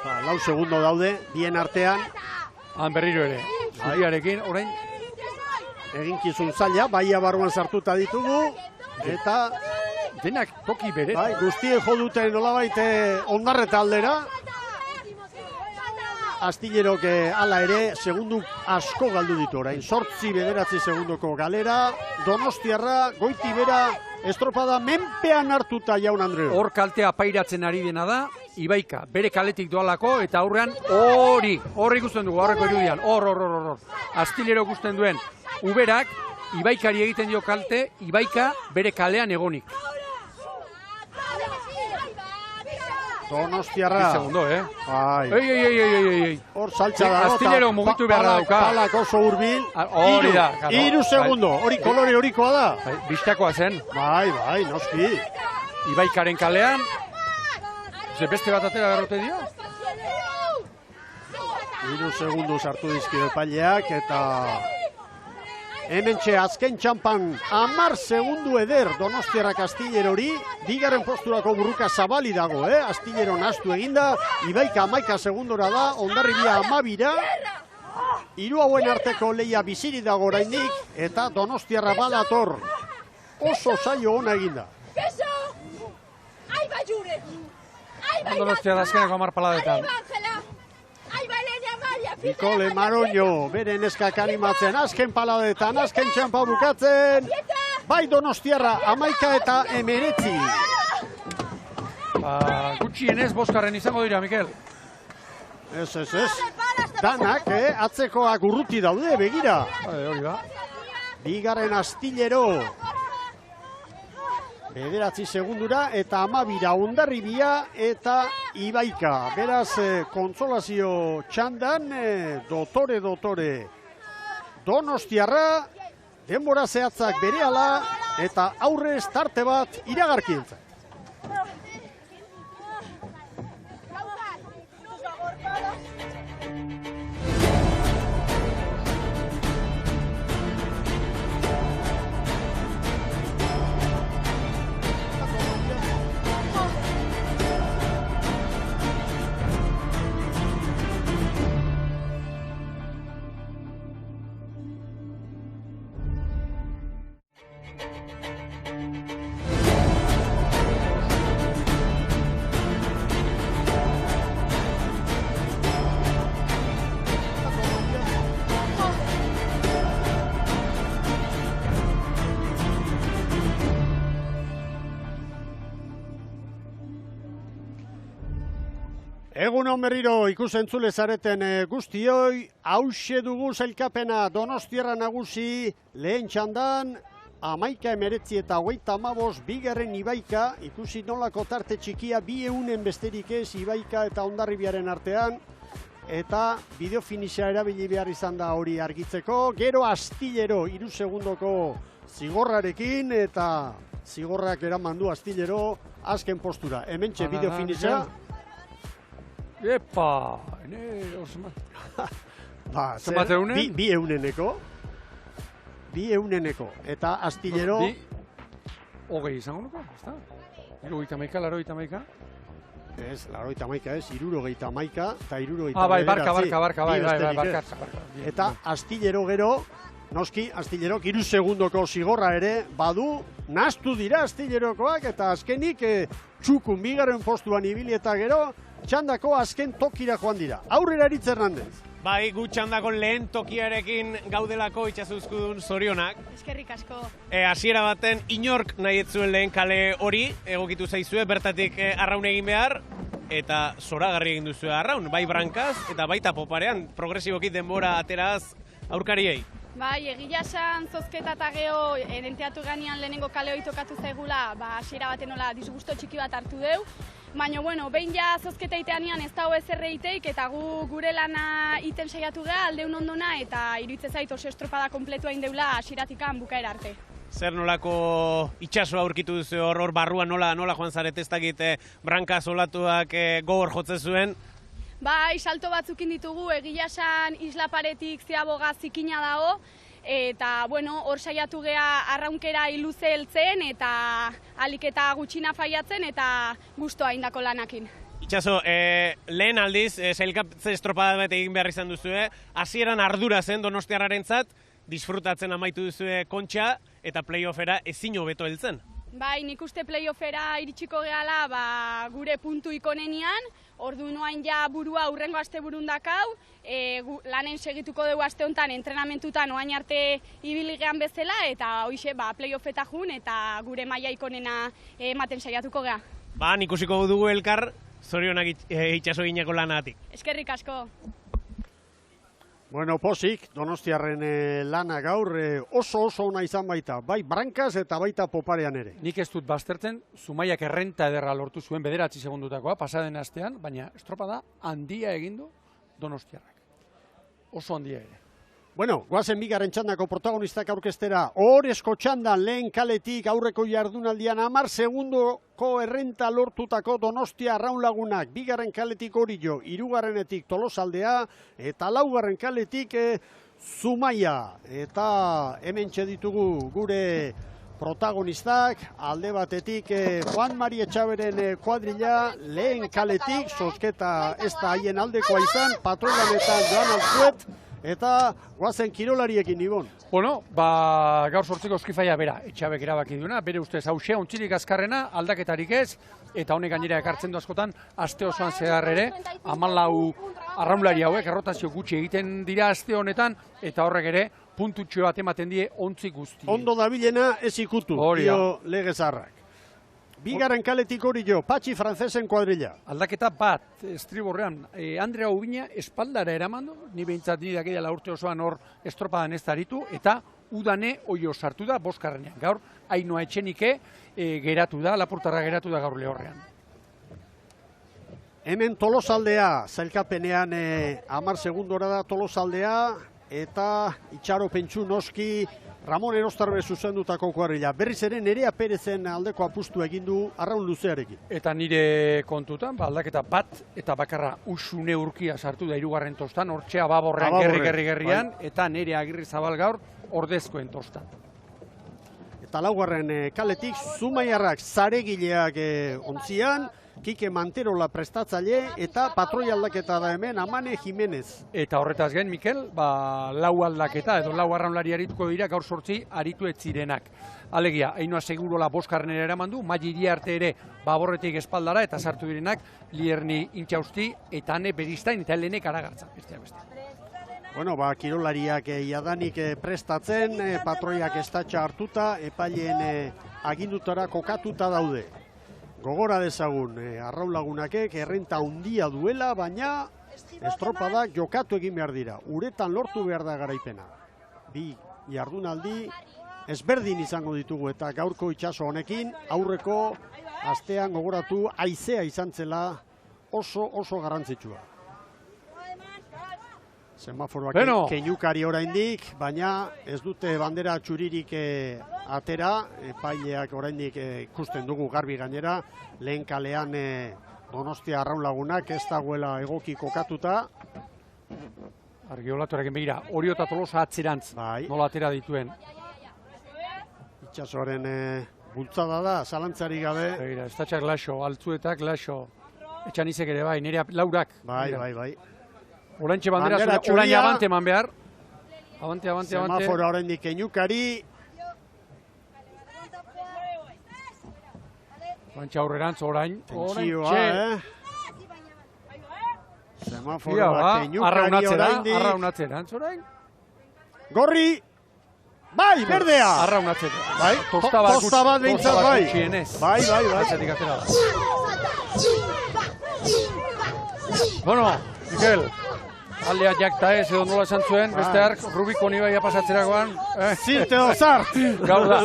4 segundo daude, bien artean. Han berriro ere, zuriarekin, orain. Eginkizun zaila, baia barruan sartuta ditugu, eta denak toki bere. Bai, guztien jo duten nolabait Ondarreta aldera. Astillerok hala ere, segundu asko galdu ditu orain. 8-9 segundoko galera, Donostiarra goiti bera estropada menpean hartuta Jaun Andreu. Hor kaltea pairatzen ari dena da, Ibaika, bere kaletik doalako, eta aurrean hori ikusten dugu, aurreko irudian, hor. Astillerok ikusten duen, Uberak, Ibaikari egiten dio kalte, Ibaika bere kalean egonik. Donostiarra. Segundo, Bai. Ei. Hor saltza dago. Astillerok mugitu beharra dauka. Palak oso hurbil. Hori da. 3 segundo, hori kolore horikoa da. Bistakoa zen. Bai, noski. Ibaikaren kalean, beste bat atera garrote dio? 3 segundu sartu dizkio epaileak eta hementxe azken txampan 10 segundu eder Donostiarrak Astillerori, bigarren posturako burruka zabali dago, Astillero nahastu eginda, Ibaika 11 segundora da, Hondarribia 12ra, hiru hauen arteko leia biziri dago oraindik, eta Donostiarra badator oso saio ona eginda. Donostiarra azkeneko 10 paladetan. Nikole Maroño, bere neskak animatzen, azken paladetan, azken txampa bukatzen. Bai Donostiarra, 11 eta 19. Gutxienez, boskarren izango dira, Mikel. Ez. Danak, atzekoak urruti daude, begira. Hori da. Bigarren Astillero. 9 segundura eta 12ra Hondarribia eta Ibaika. Beraz, kontsolazio txandan, dotore. Donostiarra, denbora zehatzak berehala eta aurrez tarte bat iragarkientzat. Egun on berriro ikusentzule zareten guztioi, hauxe dugu sailkapena Donostiarra nagusi lehen txandan, 11-19 eta 35 bigarren Ibaika, ikusi nolako tarte txikia 200 besterik ez Ibaika eta Hondarribiaren artean, eta bideo finisa erabili behar izan da hori argitzeko, gero Astillero 3 segundoko zigorrarekin eta zigorrak eraman du Astillero azken postura. Hementxe bideo finisa. Epa! Zenbat eunen? Bi euneneko. Eta Astillero... Hogei izango nuko, ez da? 71, 81? Ez, 81 ez, 71 eta 69. Bai, barka. Eta Astillero gero, noski, Astillero 3 segundoko zigorra ere badu, nahastu dira Astillerokoak eta azkenik txukun bigarren postuan ibili eta gero, txandako azken tokira joan dira. Aurrera Aritz Hernandez. Bai, gu txandako lehen tokiarekin gaudelako itxasuzkudun zorionak. Eskerrik asko. Hasiera baten inork nahi ez zuen lehen kale hori, egokitu zaizue, bertatik arraun egin behar, eta zoragarri egin duzue arraun, bai brankaz eta baita poparean, progresiboki denbora ateraz aurkariei. Bai, egia esan zozketa eta geho enteatu ganean lehenengo kale hori tokatu zaigula, hasiera baten nola disgusto txiki bat hartu deu. Baina, behin ja zozketa iteanean ez dago ezer egiteik eta gure lana iten saiatu geha aldeun ondona eta iruditzen zait oso estropada kompletua indeula hasieratikan bukaera arte. Zer nolako itxasoa aurkitu duzu hor barruan nola joan zaret ez dakit branka solatuak gogor jotzen zuen? Bai, salto batzukin ditugu, egia esan isla paretik zeaboga zikina dago, eta, hor saiatu geha arraunkera iluze heltzen eta alik eta gutxina faiatzen eta gustoa indako lanakin. Itxaso, lehen aldiz, sailkaptze estropada bat egin behar izan duzue, hasieran ardura zen Donostiarrarentzat, disfrutatzen amaitu duzue kontxa eta playoffera ezin hobeto heltzen. Bai, nik uste playoffera iritsiko gehala gure puntu ikonenian, Ordu noain ja burua urrengo aste burun dakau, lanen segituko dugu aste honetan entrenamentutan oain arte ibiligean bezala, eta hoxe playoffeta jun eta gure maila ikonena ematen saiatuko gea. Ba, ikusiko dugu elkar, zorionak itxaso gineko lanagatik. Eskerrik asko. Bueno, posik, Donostiarren lana gaur oso ona izan baita, bai brankaz eta baita poparean ere. Nik ez dut baztertzen, Zumaiak errenta ederra lortu zuen 9 segundutakoa, pasaden astean, baina estropada handia egin du Donostiarrak. Oso handia ere. Bueno, goazen bigarren txandako protagonistak aurkeztera. Ohorezko txandan lehen kaletik aurreko jardunaldian 10 segundoko errenta lortutako Donostia Arraunlagunak. Bigarren kaletik Orillo, hirugarrenetik Tolosaldea eta laugarren kaletik Zumaia. Eta hementxe ditugu gure protagonistak, alde batetik Juan Mari Etxaberen kuadrilla, lehen kaletik, sosketa ez da haien aldekoa izan, patroilanetan Joan Altzuet, eta guazen kirolariekin, Ibon. Bueno, gaur sortzeko eskifaia bera, Etxabek erabaki duena, bere ustez hauxe, ontzirik azkarrena, aldaketarik ez, eta honek gainera ekartzen du askotan, aste osoan zehar ere, 14 arraunlari hauek, errotazio gutxi egiten dira aste honetan, eta horrek ere, puntutxo bat ematen die ontzi guzti. Ondo dabilena ez ikutu, dio legezarrak. Bigarren kaletik Orillo, Patxi Francesen kuadrilla. Aldaketa bat, estriborrean, Andrea Ubina espaldara eraman du, ni behintzat ni dakidala urte osoan hor estropadan ez daritu, eta udane oio sartu da boskarrenean. Gaur, Ainhoa Etxenike geratu da, Lapurtarra geratu da gaur lehorrean. Hemen Tolosaldea, zailkapenean 10 segundora da Tolosaldea, eta Itxaro Pentsu noski Ramon Erostarbe zuzendutako kuadrilla. Berriz ere Nerea Perezen aldeko apustu egin du arraun luzearekin. Eta nire kontutan, aldaketa bat eta bakarra Usune Urkia sartu da hirugarren tostan, hortxea Baborrean gerri-gerrian, eta Nerea Agirrizabal gaur ordezkoen tostan. Eta laugarren kaletik Zumaiarrak zaregileak ontzian, Kike Manterola prestatzaile eta patroi aldaketa da hemen Amane Jimenez. Eta horretaz gain, Mikel, lau aldaketa edo lau arraunlari arituko dira gaur 8 aritu ez zirenak. Alegia, Ainhoa Segurola boskarrenera eraman du, Magi Iriarte ere Baborretik espaldara eta sartu direnak Lierni Intxausti eta Ane Beristain eta Helenek Aragatza. Bueno, kirolariak jadanik prestatzen, patroiak estatxa hartuta, epaileen agindutara kokatuta daude. Gogora dezagun, Arraunlagunakek errenta handia duela, baina estropadak jokatu egin behar dira. Uretan lortu behar da garaipena. Bi jardunaldi ezberdin izango ditugu eta gaurko itxaso honekin, aurreko astean gogoratu haizea izan zela oso garrantzitsua. Semaforoak keinukari oraindik, baina ez dute bandera txuririk atera, epaileak oraindik ikusten dugu garbi gainera, lehen kalean Donostia Arraunlagunak ez dagoela egoki kokatuta. Argeolatuarekin begira, Orio eta Tolosa atzerantz, nola atera dituen. Itxasoaren bultzada da, zalantzari gabe. Begira, estatxak laxo, Altzuetak laxo, Etxanizek ere bai, Nerea Laurak. Bai. Orantxe bandera zure, orain abante eman behar. Abante. Semafora oraindik keinukari. Orantxe aurrerantz, orain. Tentsioa, Semafora keinukari oraindik. Arraunatzeran, orain. Gorri! Bai, berdea! Arraunatzeran. Bai, tosta bat behintzat bai. Bai. Etxetik atera da. Bueno, Mikel. Aldea jakta ez, edo nola esan zuen, beste ark, Rubikon ibaia pasatzerakoan. Zirte dozart! Gau da.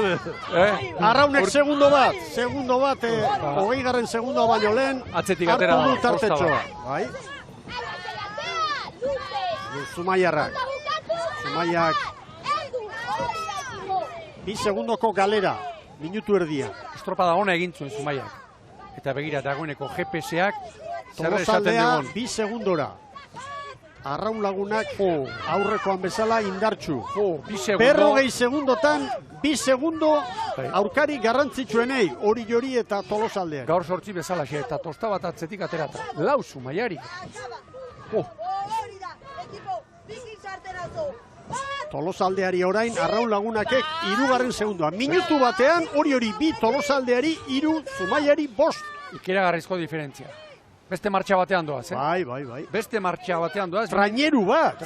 Arraunek segundo bat, 20. segundo baino lehen, atzetik atera da, tartetxoa. Bai. Zumaiarrak. Zumaiak 2 segundoko galera, minutu erdia. Estropada ona egin zuen Zumaiak. Eta begira, dagoeneko GPS-ak, zer esaten Tolosaldea dugun. 2 segundora. Arraunlagunak aurrekoan bezala indartxu. 40 segundotan, 2 segundo aurkari garrantzitsuenei, Orillo eta Tolosaldean. Gaur 8 bezala eta tosta bat atzetik aterata. Lau Zumaiari. Tolosaldeari orain, Arraunlagunakek 3. segundoa. Minutu batean, hori 2 Tolosaldeari, 3 Zumaiari 5. Ikeragarrizko diferentzia. Beste martxa batean doaz, Bai. Beste martxa batean doaz. Traineru bat.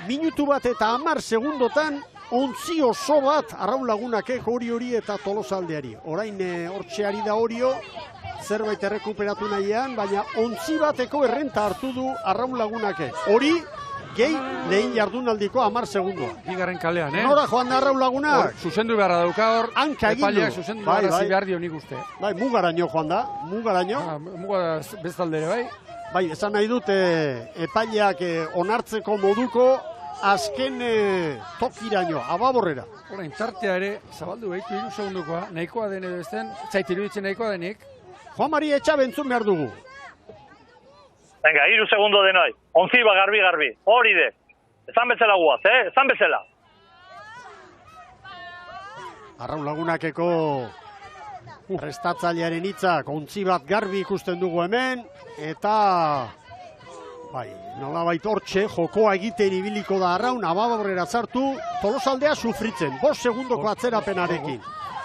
Minutu bat eta 10 segundotan ontzi oso bat Arraun Lagunakek hori eta Tolosaldeari. Orain hortxeari da Orio, zerbait errekuperatu nahian, baina ontzi bateko errenta hartu du Arraun Lagunakek. Hori, gehi lehen jardunaldiko 10 segundoa. Bigarren kalean, Nora joan da Arraun Lagunak? Zuzendu beharra dauka hor. Hanka egin du. Epaileak zuzendu beharra behar dio nik uste. Bai, mugaraino joan da, mugaraino. Muga bezaldere, bai. Bai, esan nahi dut epaileak onartzeko moduko azken tokiraino, ababorrera. Orain, tartea ere, zabaldu behitu 3 segundukoa, nahikoa den edo ezten, zait iruditzen nahikoa denik. Juan Mari Etxabe entzun behar dugu. Venga, 3 segundo denoi. Ontziba garbi. Hori de. Ezan bezala guaz, ezan bezala. Arraun Lagunakeko prestatzailearen hitzak ontzi bat garbi ikusten dugu hemen, eta bai, nolabait hortxe, jokoa egiten ibiliko da Arraun, ababorrera sartu, Tolosaldea sufritzen, 5 segundoko atzerapenarekin.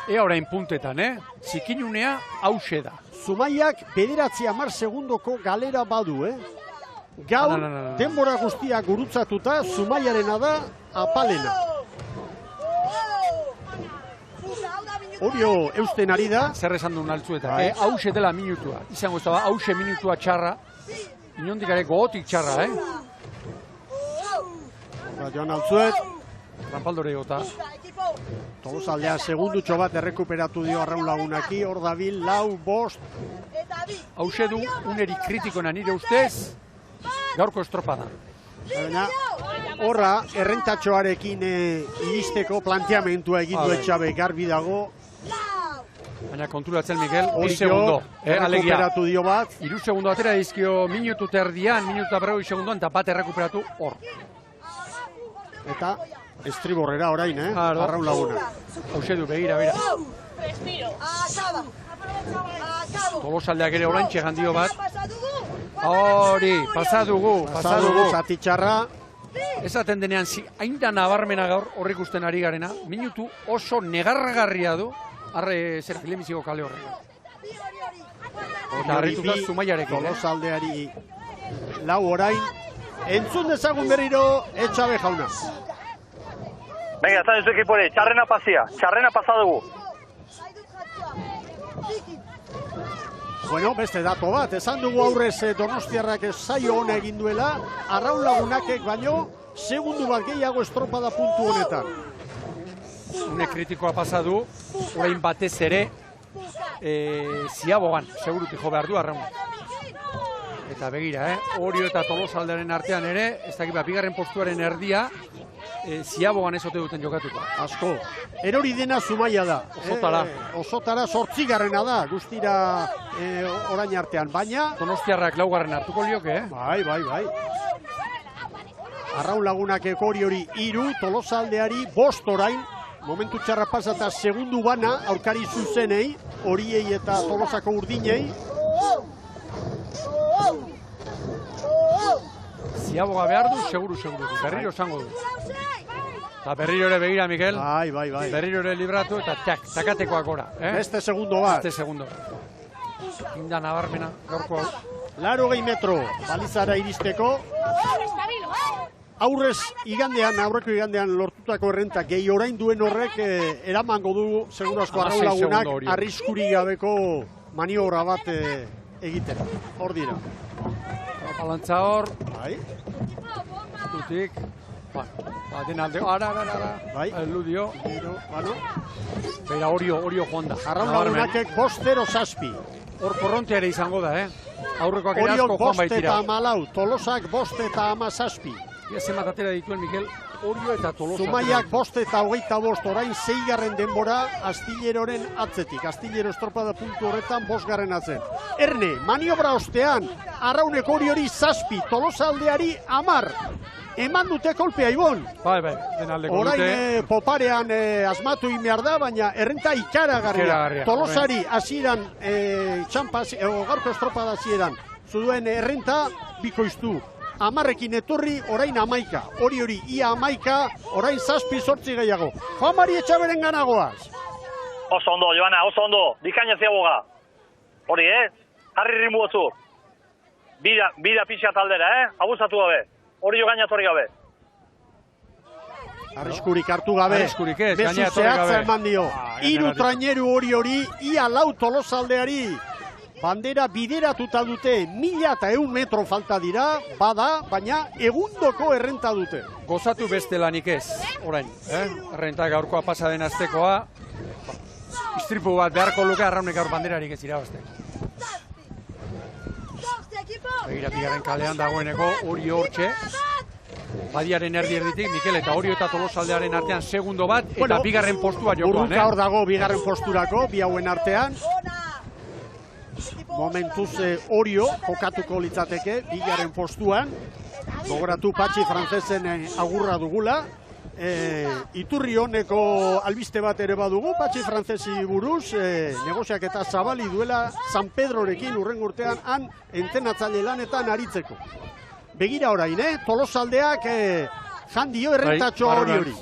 Ea orain puntetan, zikinunea hause da. Zumaiak 9-10 segundoko galera badu, Gaur, denbora guztiak gurutzatuta, Zumaiarena da apalena. Orio eusten ari da. Zer esan duen altzuetan, hause dela minutua. Izango ez da, hause minutua txarra. Inondik ere gogotik txarra, Joan altzuet. Rampaldore gota. Tolosaldea segundutxo bat errekuperatu dio Arraun Lagunaki, hor dabil, 4, 5. Hause du, uneri kritikona nire ustez, gaurko estropada. Baina, horra, errentatxoarekin iristeko planteamentua egin du Etxabe garbi dago. Baina konturatzen, Mikel, 2 segundo. Errekuperatu dio bat. 3 segundo atera dizkio minutu terdian, minutu berrogei segundoan, eta bat errekuperatu hor. Eta estriborrera orain, Arraun Laguna. Hauxe du, begira. Tolosaldeak ere orain txegan dio bat. Hori, pasadugu. Zati txarra. Esaten denean, hain da nabarmena gaur horrik usten ari garena, minutu oso negarragarria du, arre zer filemiziko kale horrega. Eta harrituta Zumaiarekin. Tolosaldeari 4 orain. Entzun dezagun berriro Etxabe jauna. Venga, zan ezu ekipore, txarrena pasa dugu. Bueno, beste dato bat, esan dugu aurrez Donostiarrak saio hona egin duela, Arraun Lagunakek baino, segundu bat gehiago estropada puntu honetan. Une kritikoa pasadu, orain batez ere, ziabogan, segurutik jo behar du Arraun. Eta begira, Orio eta Tolosaldearen artean ere, ez dakit bigarren postuaren erdia, ziabogan ez ote duten jokatuko. Asko. Erori dena Zumaia da. Osotara. Osotara 8garrena da, guztira orain artean. Baina... Donostiarrak 4 hartuko lioke, Bai. Arraun Lagunakek hori 3, Tolosaldeari 5 orain. Momentu txarra pasata segundu bana, aurkari zuzenei, Horiei eta Tolosako urdinei. Ziaboga behar du, seguru. Berriro esango du. Eta berriro ere begira, Mikel. Bai. Berriro ere libratu eta takatekoak gora. Beste segundo bat. Inda nabarmena, gaurko hau. 80 metro, balizara iristeko. Aurreko igandean lortutako errenta gehi orain duen horrek eramango du seguru asko Arraun Lagunak arriskuri gabeko maniobra bat egiten. Hor dira. Balantza hor. Bai. Tutik. Baten alde. Ara. Bai. Eludio. Bueno. Beira Orio joan da. Arraun Lagunakek 5-0-7. Hor korronte ere izango da, Aurrekoak ere asko joan baitira. Orion 5-4, Tolosak 5-17. Zenbat atera dituen, Mikel, Orio eta Tolosa. Zumaiak 5-25, orain 6. denbora Astilleroren atzetik. Astillero estropada puntu horretan 5. atzen. Erne, maniobra ostean, Arraunek Oriori 7, Tolosaldeari 10. Eman dute kolpea, Ibon. Bai, denaldeko dute. Orain poparean asmatu inmear da, baina errenta ikaragarria. Tolosari hasieran gaurko estropada hasieran zuduen errenta bikoiztu. 10ekin etorri, orain 11. Hori ia 11, orain 7-8 gehiago. Juan Mari Etxaberen ganagoaz. Oso ondo, Joana, oso ondo. Dikaina ziaboga. Hori, harri rimu batzu. bida pixat aldera, abuzatu gabe. Hori jo gainatorri gabe. Arriskurik hartu gabe. Arriskurik ez, Bezu zehatza eman dio. Hiru traineru hori, ia lau Tolosaldeari. Bandera bideratuta dute, 1100 metro falta dira, bada, baina egundoko errenta dute. Gozatu beste lanik ez, orain. Errenta gaurkoa pasa den astekoa. Istripu bat beharko luke Arraunek gaur banderarik ez irabazte. Begira, bigarren kalean dagoeneko hori hortxe. Badiaren erditik, Mikel, eta Orio eta Tolosaldearen artean segundo bat, eta bigarren postua jokoan. Burruka hor dago bigarren posturako, bi hauen artean. Momentuz Orio jokatuko litzateke, bigarren postuan. Gogoratu Patxi Frantzesen agurra dugula. Iturri honeko albiste bat ere badugu, Patxi Frantzesi buruz, negoziak eta zabali duela San Pedrorekin urren urtean han entenatzaile lanetan aritzeko. Begira orain, Tolosaldeak jandio errentatxo hori.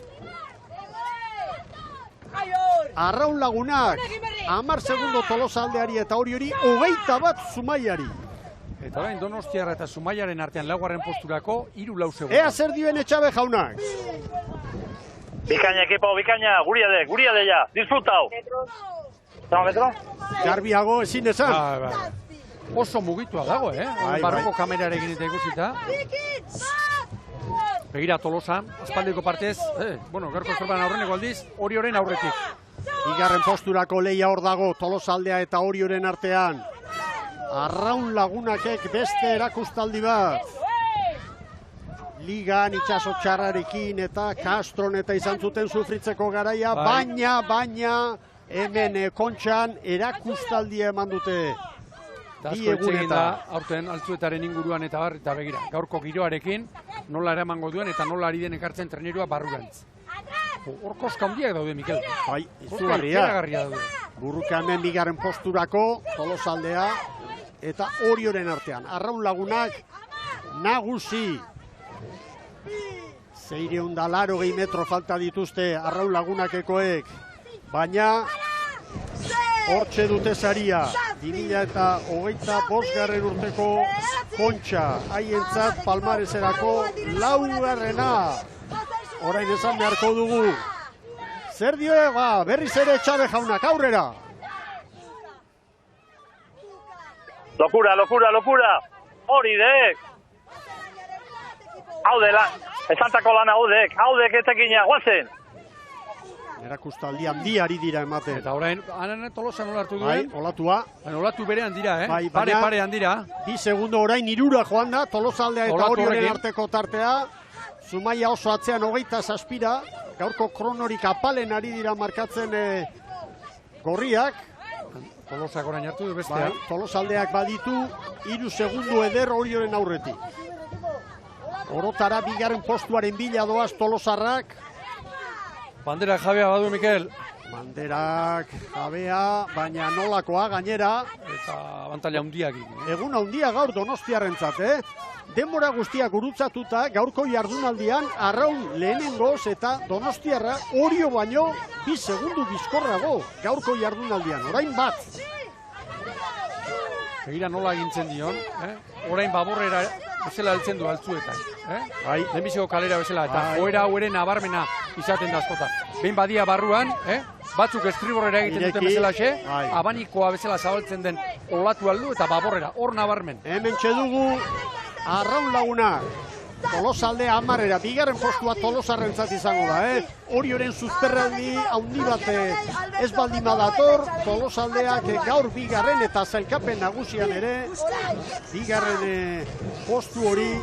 Arraun Lagunak, 10 segundo Tolosaldeari eta hori 21 Zumaiari. Eta orain Donostiarra eta Zumaiaren artean laugarren posturako 3-4 segundo. Ea zer dioen Etxabe jaunak. Bikaina, ekipo, bikaina, guria de ja, disfrutau. Zama metro? Garbiago ezin esan. Oso mugitua dago, barroko kamerarekin eta ikusita. Begira Tolosa, aspaldiko partez, gaurko estropan aurreneko aldiz, Orioren aurretik. Bigarren posturako leia hor dago, Tolosaldea eta Orioren artean. Arraun Lagunakek beste erakustaldi bat. Ligan itxaso txarrarekin eta Castron eta izan zuten sufritzeko garaia, baina hemen Kontxan erakustaldia eman dute. Asko etxegin da, aurten altzuetaren inguruan eta begira. Gaurko giroarekin nola eramango duen eta nola ari den ekartzen trenerua barrurantz. Hor koska handiak daude, Mikel. Bai, izugarria. Burruka hemen bigarren posturako, Tolosaldea eta Orioren artean. Arraun Lagunak nagusi. 680 metro falta dituzte Arraun Lagunakekoek, baina hortxe dute saria. 2025 urteko Kontxa, haientzat palmareserako 4. Orain esan beharko dugu. Zer dio berriz ere Etxabe jaunak, aurrera. Lokura. Hori dek. Haudela, esantako lana haudek etekina, guazen. Erakustaldi handiari dira ematen. Eta orain, hanen Tolosa nola hartu duen? Bai, olatua. Olatu berean dira, Pare-parean dira. 2 segundo orain 3 joan da, Tolosaldea eta Orioren arteko tartea. Zumaia oso atzean 27, gaurko kronorik apalen ari dira markatzen gorriak. Tolosak orain hartu du bestea. Tolosaldeak baditu 3 segundo eder Orioren aurretik. Orotara bigarren postuaren bila doaz Tolosarrak. Banderak jabea badu, Mikel. Banderak jabea, baina nolakoa gainera. Eta abantaila handiak. Egun handia gaur Donostiarrentzat, Denbora guztiak gurutzatuta gaurko jardunaldian Arraun lehenengoz eta Donostiarra Orio baino 2 segundu bizkorrago gaurko jardunaldian. Orain bat. Begira nola egintzen dion, orain baborrera bezala heltzen du altzuetan. Lehenbiziko kalera bezala, eta joera haueren nabarmena izaten da askota. Behin badia barruan, batzuk estriborrera egiten duten bezalaxe, abanikoa bezala zabaltzen den olatu aldu eta baborrera, hor nabarmen. Hemen txedugu Arraun Lagunak. Tolosaldea 10, bigarren postua Tolosarrentzat izango da, Orioren zuzperraldi handi bat ez baldin badator, Tolosaldeak gaur bigarren eta zailkapen nagusian ere, bigarren postu hori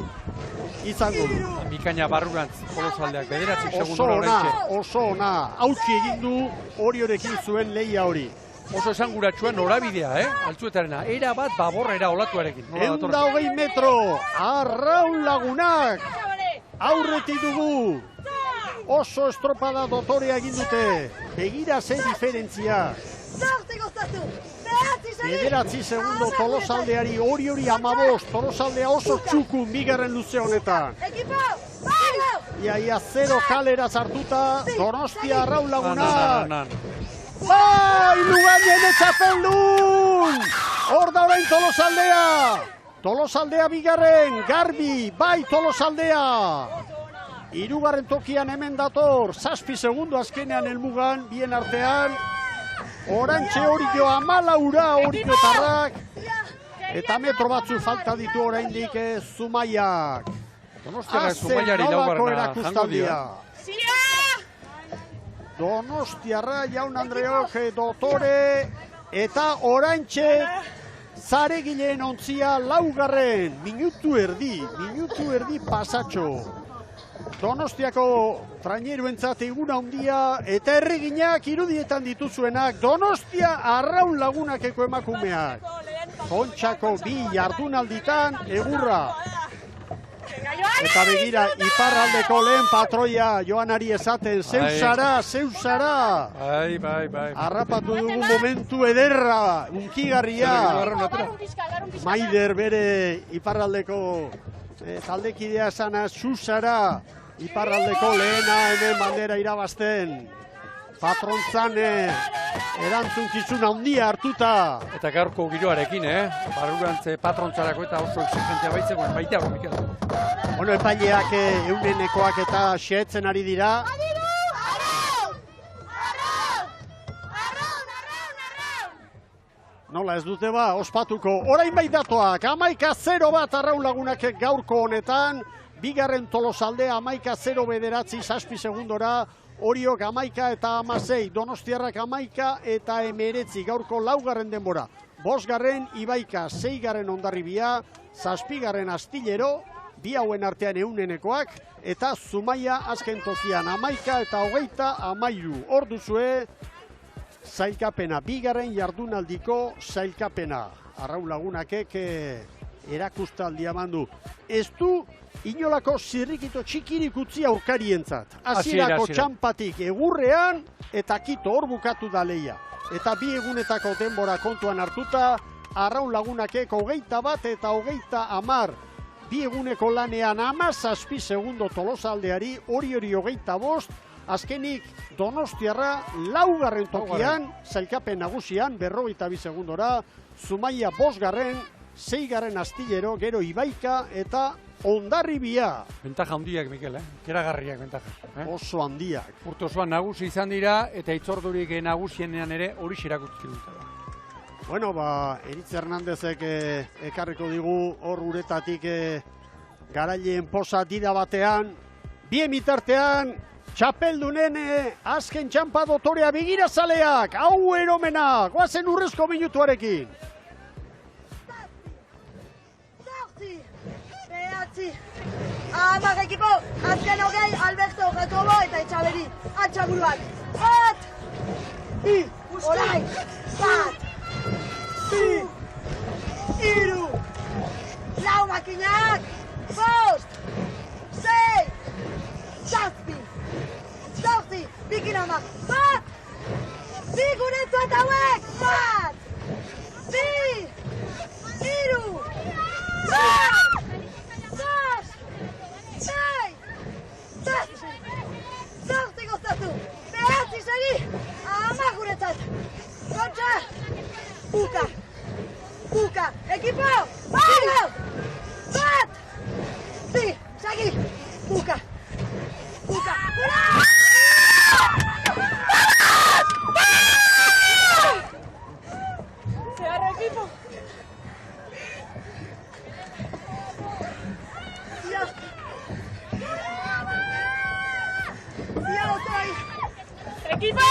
izango du. Bikaina barrurantz Tolosaldeak, 9 segundo horretxe. Oso ona, hautsi egin du Oriorekin zuen lehia hori. Oso esanguratsua norabidea, altzuetarena. Era bat baborrera olatuarekin. 120 metro, Arraun Lagunak. Aurretik dugu. Oso estropada dotorea egin dute. Begira ze diferentzia. 9 segundo Tolosaldeari, Hori 15, Tolosaldea oso txukun bigarren luze honetan. Ia 0 kalera sartuta, Donostia Arraun Lagunak. Bai, Luganien etxapeldun! Hor da orain Tolosaldea! Tolosaldea bigarren, Garbi, bai Tolosaldea. Hirugarren tokian hemen dator, 7 segundo azkenean helmugan, bien artean. Orantxe Orio 14 Oriotarrak. Eta metro batzu falta ditu oraindik Zumaiak. Donostiara Zumaiari laugarrena jango dira. Donostiarra Jaun Andreok dotore eta Orantxe Zaregileen ontzia laugarren, minutu erdi pasatxo. Donostiako traineruentzat egun handia eta erreginak irudietan dituzuenak Donostia Arraun Lagunakeko emakumeak. Kontxako 2 jardunalditan egurra. Eta begira, iparraldeko lehen patroia Joanari esaten, zeusara. Bai. Arrapatu dugu momentu ederra, unkigarria. Maider bere iparraldeko taldekidea esana, zeusara. Iparraldeko lehena hemen bandera irabazten. Patrontzan erantzunkizun handia hartuta. Eta gaurko giroarekin, barurantze patrontzarako eta oso exigentea baitzeko, baita hori, Mikel. Bueno, epaileak eunenekoak eta xehetzen ari dira. Nola ez dute ospatuko. Orain bai datoak, 11-0 bat Arraun Lagunak gaurko honetan. Bigarren Tolosaldea 11-0 bederatzi 7 segundora. Oriok 11 eta 16, Donostiarrak 11 eta 19 gaurko laugarren denbora. 5. Ibaika, 6. Hondarribia, 7. Astillero, bi hauen artean eunenekoak, eta Zumaia azken tokian 11 eta 13. Hor duzue, zailkapena, 2. jardunaldiko zailkapena. Arraun Lagunakek erakustaldia mandu. Ez du inolako zirrikito txikirik utzi aurkarientzat. Hasierako txampatik egurrean eta kito hor bukatu da leia. Eta 2 egunetako denbora kontuan hartuta, Arraun Lagunakek 21 eta 30. 2 eguneko lanean 17 segundo Tolosaldeari, hori 25, azkenik Donostiarra 4. tokian, zailkapen nagusian, 42 segundora, Zumaia 5. 6. Astillero, gero Ibaika eta Hondarribia. Bentaja handiak, Mikel, keragarriak bentaja. Oso handiak. Urte osoan nagusi izan dira, eta itzordurik nagusienean ere hori xerakutzi dut. Bueno, Eritz Hernandezek ekarriko digu hor uretatik garaileen posa dida batean. Bien bitartean, txapeldunen azken txampa dotorea begira zaleak, hau eromena, goazen urrezko minutuarekin. Amar ekipo, azken hogei, Alberto, Jacobo eta Etxaberi. Atxaburuak. Bat! Bi! Orain! Bat! Bi! Iru! Lau makinak! Bost! Sei! Zazpi! Zortzi! Bikinamak! Bat! Bi guretu eta hauek! Bat! Bi! Iru! Bat! Zortzi goztatu, 9 segi, 10 guretzat. Kontxa, buka, ekipo, zigo, bat, bi, segi, buka, gura! Zeharra ekipo. ¡Equipo!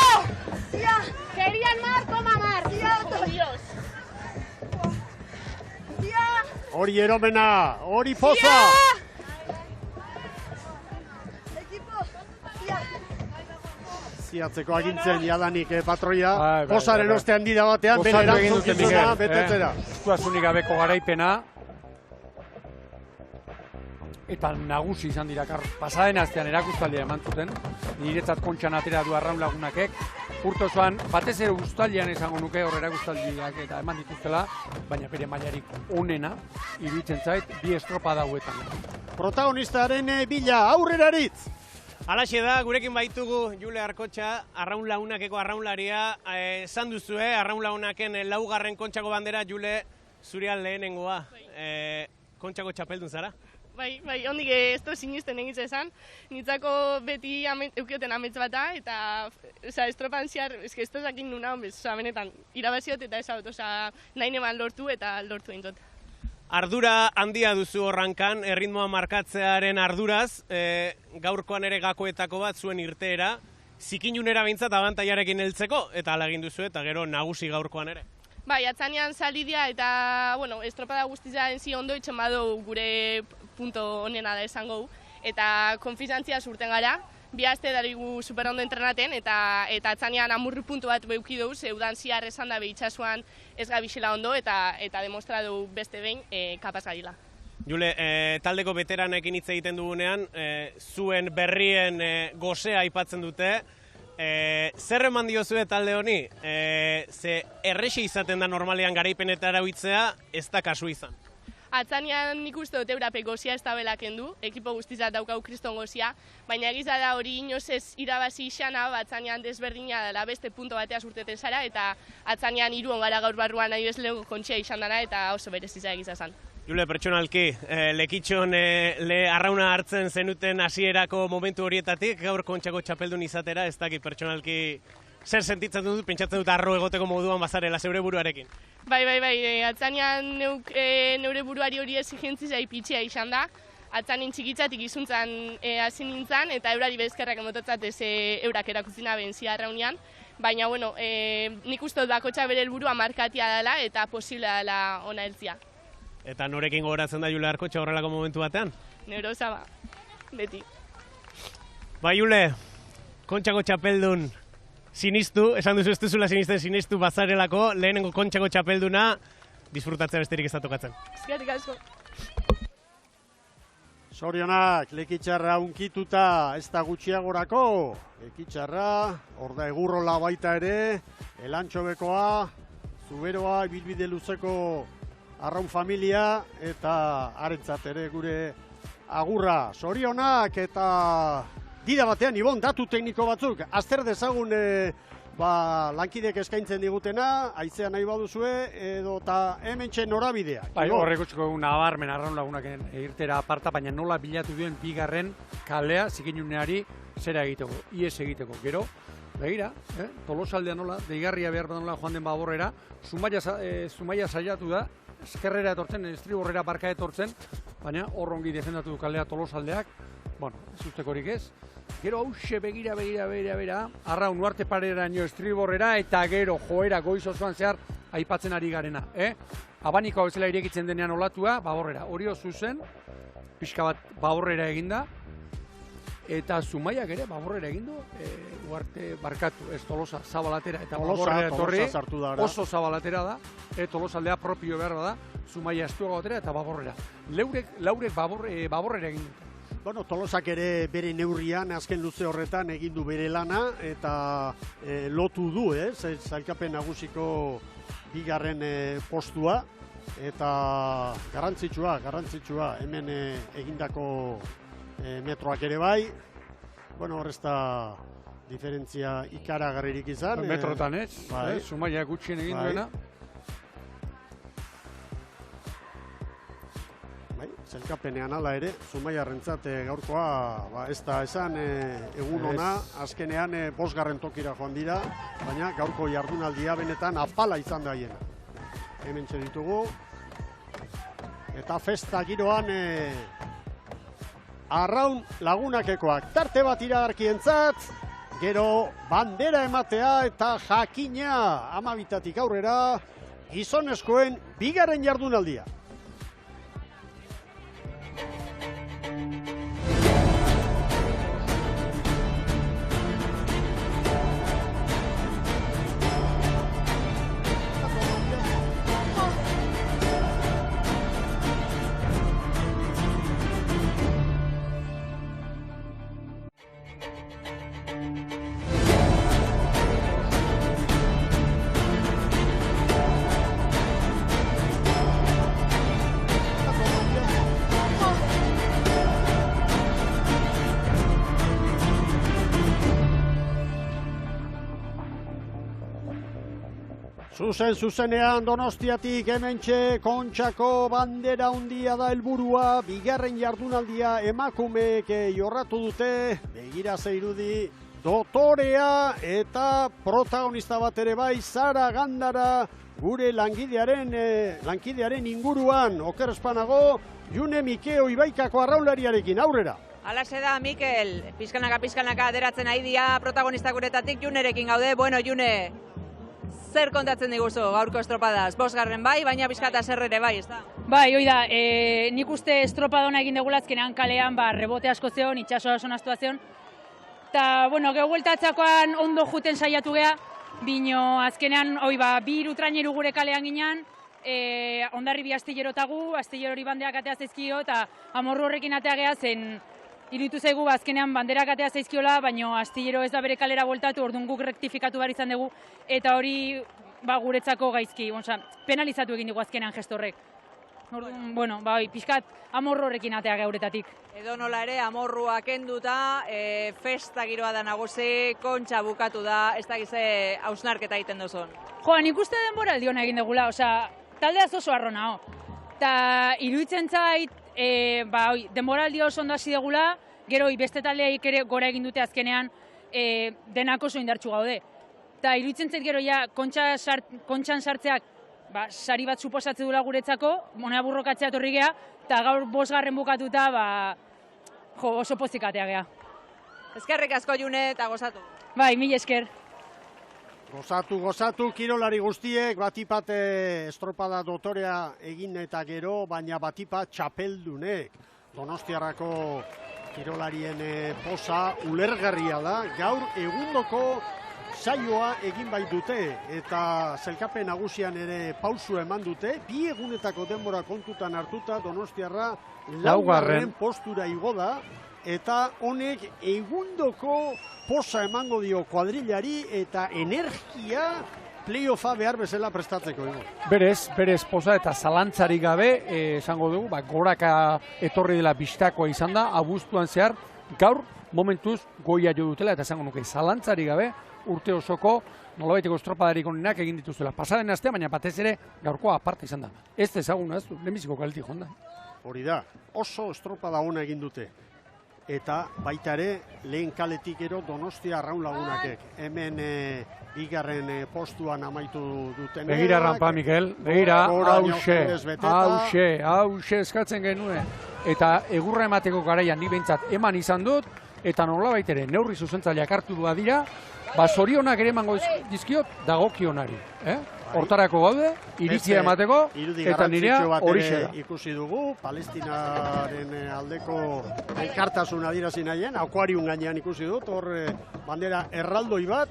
Querían mar, toma mar. ¡Oh, Dios! Hori eromena, hori poza! Ziatzeko agintzen jadanik patroia, pozaren ostean dida batean, bere erantzukizuna betetzera. Eskuasunik gabeko garaipena. Eta nagusi izan dira, pasaden astean erakustaldia eman zuten, niretzat kontxan atera du Arraun Lagunakek. Urte osoan, batez ere uztailean izango nuke hor erakustaldiak eta eman dituztela, baina bere mailarik onena, iruditzen zait, 2 estropa dauetan. Protagonistaren bila, aurreraritz! Halaxe da, gurekin baitugu Jule Arkotxa, Arraun Lagunakeko arraunlaria. Esan duzue, Arraun Lagunaken 4. kontxako bandera, Jule, zurean lehenengoa, Kontxako txapeldun zara? Bai, hondik ez da sinisten egitza esan. Nitzako beti eukioten amets bata, eta estropan ziar, ez da zakin nuna, benetan, irabaziot eta ez hau, nahi neman lortu eta lortu egintot. Ardura handia duzu horrankan, erritmoa markatzearen arduraz, gaurkoan ere gakoetako bat zuen irteera, zikinunera behintzat abantaiarekin heltzeko, eta ala egin duzu eta gero nagusi gaurkoan ere. Bai, atzanean salidia eta, estropada guztiza enzi ondo itxen badu gure punto honena da esango, eta konfiantzia surten gara, bi aste darigu super ondo entrenaten, eta atzanean amurru puntu bat beuki dugu, zeudan ziar esan da behitxasuan ez gabixela ondo, eta demostratu beste behin kapaz gadila. Jule, taldeko veteranekin hitz egiten dugunean, zuen berrien gozea aipatzen dute, zer eman diozue talde honi? Ze errexe izaten da normalean garaipenetara huitzea, ez da kasu izan. Atzanean nik uste dut Europe gozia ez da belaken du, ekipo guztizat daukau kriston gozia, baina egiza da hori inoz ez irabazi izana, atzanean desberdina dela beste punto batea surteten zara, eta atzanean hiru ongara gaur barruan nahi ez lego kontxea izan dara, eta oso bereziza egiza zan. Jule, pertsonalki, lekitxon arrauna hartzen zenuten hasierako momentu horietatik, gaur Kontxako txapeldun izatera, ez dakit pertsonalki zer sentitzen dut, pentsatzen dut arro egoteko moduan bazarela zeure buruarekin. Bai, atzanean neure buruari hori exigentzi zai pitxea izan da, atzanin txikitzatik izuntzan hasi nintzen, eta eurari bezkerrak emototzat ez eurak erakuzina benzia arraunean, baina, nik uste dut bakotxa bere helburua markatia dela eta posiblea dela ona heltzia. Eta norekin gogoratzen da Jule Arkotxa horrelako momentu batean? Neure osaba, beti. Ba, Jule, Kontxako txapeldun sinistu, esan duzu ez duzula sinistu bazarelako, lehenengo Kontxako txapelduna, disfrutatzea besterik ez da tokatzen. Eskerrik asko. Zorionak, lekitxarra unkituta ez da gutxiagorako. Lekitxarra, hor da egurrola baita ere, elantxobekoa, zuberoa, bilbide luzeko arraun familia, eta harentzat ere gure agurra. Zorionak eta dida batean, Ibon, datu tekniko batzuk, azter dezagun lankidek eskaintzen digutena, aizea nahi baduzue, edo eta hemen txen norabidea. Bai, horreko txuko nabarmen arraun lagunak irtera aparta, baina nola bilatu duen bigarren kalea zikinuneari zera egiteko, ies egiteko. Gero, begira, Tolosaldean nola, deigarria behar nola joan den Baborrera, Zumaia saiatu da, eskerrera etortzen, estriborrera barka etortzen, baina horrongi defendatu du kalea Tolosaldeak, ez ustekorik ez. Gero hause begira, arraun uarte pareraino estriborrera eta gero joera goiz osoan zehar aipatzen ari garena. Abaniko hau ezela irekitzen denean olatua, Baborrera. Hori zuzen, pixka bat Baborrera eginda, eta Zumaiak ere Baborrera egindu, uarte barkatu, ez Tolosa zabalatera eta Baborrera etorri, oso zabalatera da, Tolosaldea propio behar da, Zumaia estuago batera eta Baborrera. Laurek Baborrera egin dute. Tolosak ere bere neurrian azken luze horretan egin du bere lana eta lotu du, zailkapen nagusiko bigarren postua eta garrantzitsua hemen egindako metroak ere bai. Hor ez da diferentzia ikaragarririk izan. Metrotan ez, Zumaia gutxien egin duena. Zelkapenean ala ere, Zumaiarrentzat gaurkoa ez da esan egun ona, azkenean 5. tokira joan dira, baina gaurko jardunaldia benetan apala izan da hiena. Hemen ditugu, eta festa giroan arraun lagunakekoak tarte bat iragarkientzat, gero bandera ematea eta jakina 12 aurrera gizonezkoen bigarren jardunaldia. Zuzenean Donostiatik hementxe Kontxako bandera handia da helburua, bigarren jardunaldia emakumeek jorratu dute, begira ze irudi, dotorea eta protagonista bat ere bai, Sara Gandara, gure lankidearen inguruan, oker espanago, June Mikeo Ibaikako arraunlariarekin aurrera. Alaxe da, Mikel, pizkanaka ateratzen ari dira protagonista guretatik Junerekin gaude. Bueno, June, zer kontatzen diguzu gaurko estropadaz? 5. bai, baina pizkata zer ere bai, ez da? Bai, hoi da, nik uste estropadona egin degula azkenean kalean, rebote asko zeon, itxasoa oso naztua zeon. Eta, bueno, gehueltatzakoan ondo juten saiatu geha, bino azkenean, bi irutraineru gure kalean ginen, ondarri bi astillerotagu, astillerori bandeak atea zaizkio, eta amorru horrekin atea geha zen, iruditu zaigu azkenean banderak atea zaizkiola, baina astillero ez da bere kalera voltatu, orduan guk rektifikatu behar izan dugu, eta hori guretzako gaizki, penalizatu egin dugu azkenean gestorrek. Bueno, pixkat amorru horrekin atea geuretatik. Edo nola ere, amorrua kenduta, festa giroa da nagusi, Kontxa bukatu da, ez da gize hausnarketa egiten duzun. Nik uste denbora aldiona egin dugula, taldea oso arrona, eta iruditzen zait, denboraldi oso ondo hasi degula, gero beste taldeaik ere gora egin dute azkenean denak oso indartsu gaude. Eta iruditzen zait gero Kontxan sartzeak sari bat suposatze dula guretzako, monea burrokatzea torri geha, eta gaur 5. bukatuta oso pozikatea geha. Eskerrik asko June eta gozatu. Bai, mila esker. Gozatu, kirolari guztiek, batipat estropada dotorea egin eta gero, baina batipat txapeldunek. Donostiarrako kirolarien posa ulergarria da, gaur egundoko saioa egin bai dute, eta zelkapen nagusian ere pausu eman dute, 2 egunetako denbora kontutan hartuta Donostiarra 4. postura igo da, eta honek egundoko posa emango dio kuadrilari eta energia playoffa behar bezala prestatzeko. Berez posa eta zalantzarik gabe, esango dugu, goraka etorri dela bistakoa izan da, abuztuan zehar, gaur momentuz goia jo dutela, eta esango nuke zalantzarik gabe, urte osoko nolabaiteko estropadarik onenak egin dituzela. Pasaren astea, baina batez ere gaurkoa aparte izan da. Ez ezaguna, ez du, lehenbiziko kaletik jonda. Hori da, oso estropada ona egin dute. Eta baita ere, lehen kaletik ero Donostia arraun lagunakek. Hemen 2. postuan amaitu duten. Begira rampa, Mikel, begira, hause eskatzen genuen. Eta egurra emateko garaian ni behintzat eman izan dut, eta nolabait ere neurri zuzentzaileak hartu dua dira, zorionak ere emango dizkiot dagokionari. Hortarako gaude, iritzia emateko, eta nirea hori da. Ikusi dugu, Palestinaren aldeko elkartasun adierazi nahien, akuarium gainean ikusi dut, hor bandera erraldoi bat,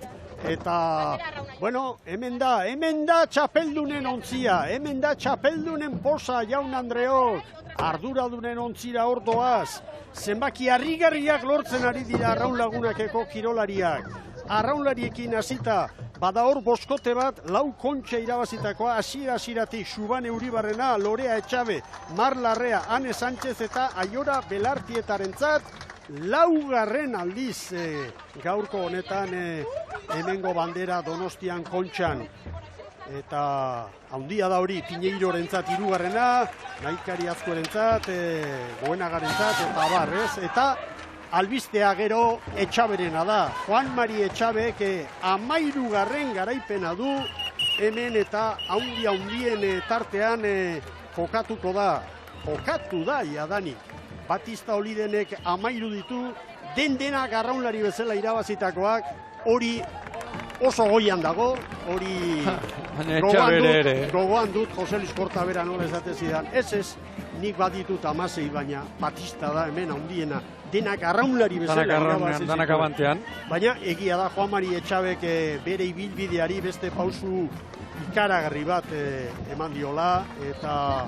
eta, bueno, hemen da txapeldunen ontzia, hemen da txapeldunen posa, Jaun Andreok, arduradunen ontzira hor doaz, zenbaki harrigarriak lortzen ari dira arraun lagunakeko kirolariak. Arraunlariekin hasita, bada hor boskote bat, 4 Kontxa irabazitakoa, hasieratik Xubane Uribarrena, Lorea Etxabe, Mar Larrea, Ane Sánchez eta Aiora Belartietarentzat, 4. aldiz gaurko honetan hemengo bandera Donostian Kontxan. Eta handia da hori Pineirorentzat 3. Naikari Azkorentzat, Goenagarentzat, eta barrez, eta albistea gero Etxaberena da. Juan Mari Etxabek 13. garaipena du, hemen eta handien tartean jokatu da jadanik. Batista Olidenek 13 ditu, denak arraunlari bezala irabazitakoak, hori oso goian dago, hori gogoan dut Jose Luis Kortabera nola esate zidan. Ez, nik baditut 16, baina Batista da hemen handiena. Denak arraunlari bezala irabazi danak abantean. Baina egia da Juan Mari Etxabek bere ibilbideari beste pausu ikaragarri bat eman diola, eta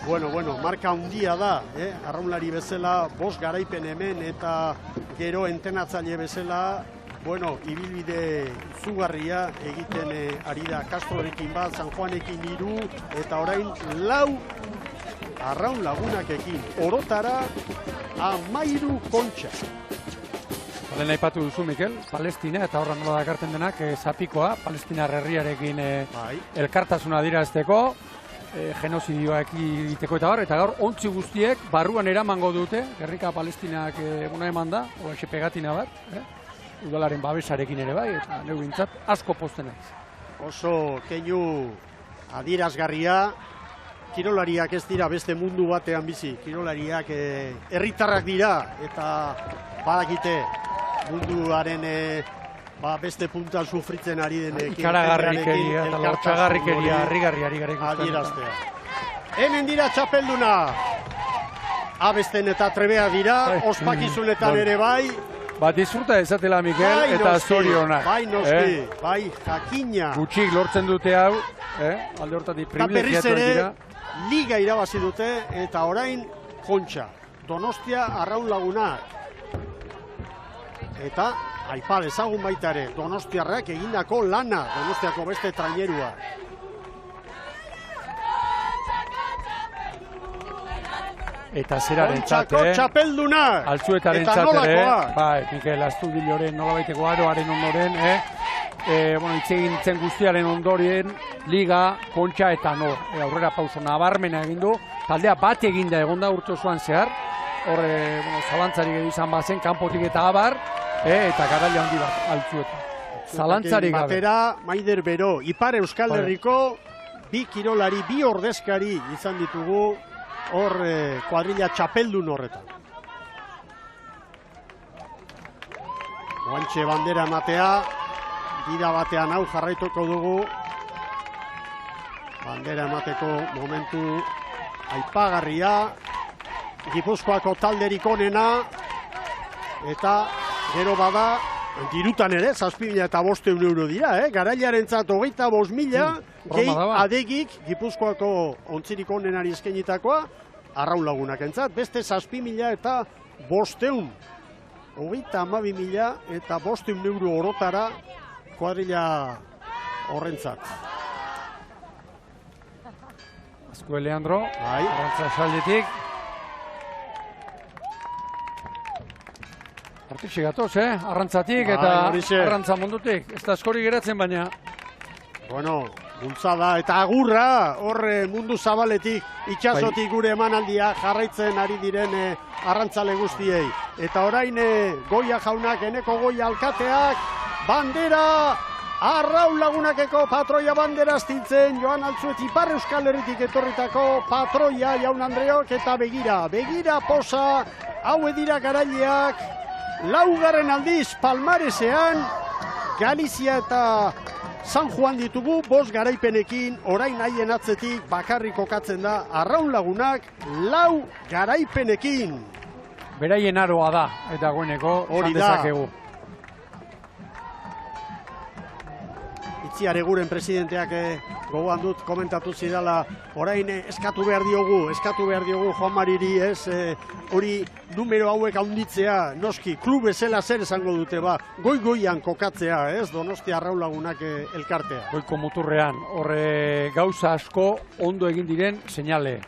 bueno, marka handia da, arraunlari bezala 5 garaipen hemen, eta gero entenatzaile bezala, bueno, ibilbide izugarria egiten ari da Castrorekin bat, San Juanekin 3, eta orain 4 arraun lagunakekin, orotara 13 Kontxa. Lehen aipatu duzu, Mikel, Palestina, eta horra nola dakarten denak, Zapikoa, Palestinar herriarekin elkartasuna adierazteko, genozidioak egiteko eta eta gaur, ontzi guztiek barruan eramango dute, Gernika Palestinak una eman da, oaxe pegatina bat, udalaren babesarekin ere bai, eta neu bintzat asko posten naiz. Oso keinu adierazgarria, kirolariak ez dira beste mundu batean bizi, kirolariak herritarrak dira, eta badakite munduaren beste puntan sufritzen ari denek. Ikaragarrikeria eta lortxagarrikeria, harrigarri adieraztea. Hemen dira txapelduna. Abesten eta trebea dira, ospakizunetan ere bai. Disfruta ezatela, Mikel, eta zorionak. Bai noski, bai jakina. Gutxik lortzen dute hau, alde hortatik privilegiatuak dira. Liga irabazi dute, eta orain Kontxa, Donostia Arraun Lagunak. Eta aipa dezagun baita ere, donostiarrak egindako lana, Donostiako beste trainerua. Eta zeraren txate, txapelduna! Altzuetaren txate, bai, Mikel Astudilloren nolabaiteko aroaren ondoren, itzegin zen guztiaren ondoren, Liga, Kontxa eta Nor. Aurrera pauso nabarmena egin du, taldea bat eginda egonda urte osoan zehar, horre, zalantzarik izan bazen, kanpotik eta abar, eta garaia handi bat, altzuetan. Zalantzarik gabe. Batera, Maider Bero, Ipar Euskal Herriko, bi kirolari, bi ordezkari izan ditugu, hor kuadrilla txapeldun horretan. Guantxe bandera ematea, gida batean hau jarraituko dugu. Bandera emateko momentu aipagarria. Gipuzkoako talderik onena, eta gero bada, dirutan ere, 7.500 euro dira, garailarentzat 25.000, gehi adegik Gipuzkoako ontzirik onenari eskainitakoa, Arraun Lagunak entzat, beste 7.500 eta 500, 32.000 eta 500 euro orotara kuadrilla horrentzat. Azkue Leandro, arrantza saldetik. Hortxe gatoz, arrantzatik eta arrantza mundutik. Ez da askori geratzen baina. Bueno, bultzada eta agurra, horre mundu zabaletik, itxasotik gure emanaldia jarraitzen ari diren arrantzale guztiei. Eta orain Goia jaunak, Eneko Goia alkateak, bandera, Arraun Lagunakeko patroia bandera astintzen, Joan Altzuet Ipar Euskal Herritik etorritako patroia Jaun Andreok, eta begira posa, hau dira garaileak, laugarren aldiz Palmaresean, Galizia eta San Juan ditugu, 5 garaipenekin, orain haien atzetik bakarrik kokatzen da Arraun Lagunak 4 garaipenekin. Beraien aroa da, eta goeneko hori dezakegu. Itziar Eguren presidenteak gogoan dut komentatu zidala, orain eskatu behar diogu Juan Mariri, hori numero hauek handitzea, noski, klub bezala zer esango dute ba, goi-goian kokatzea, Donostia Arraun Lagunak elkartea. Goiko muturrean, horre gauza asko ondo egin diren seinale.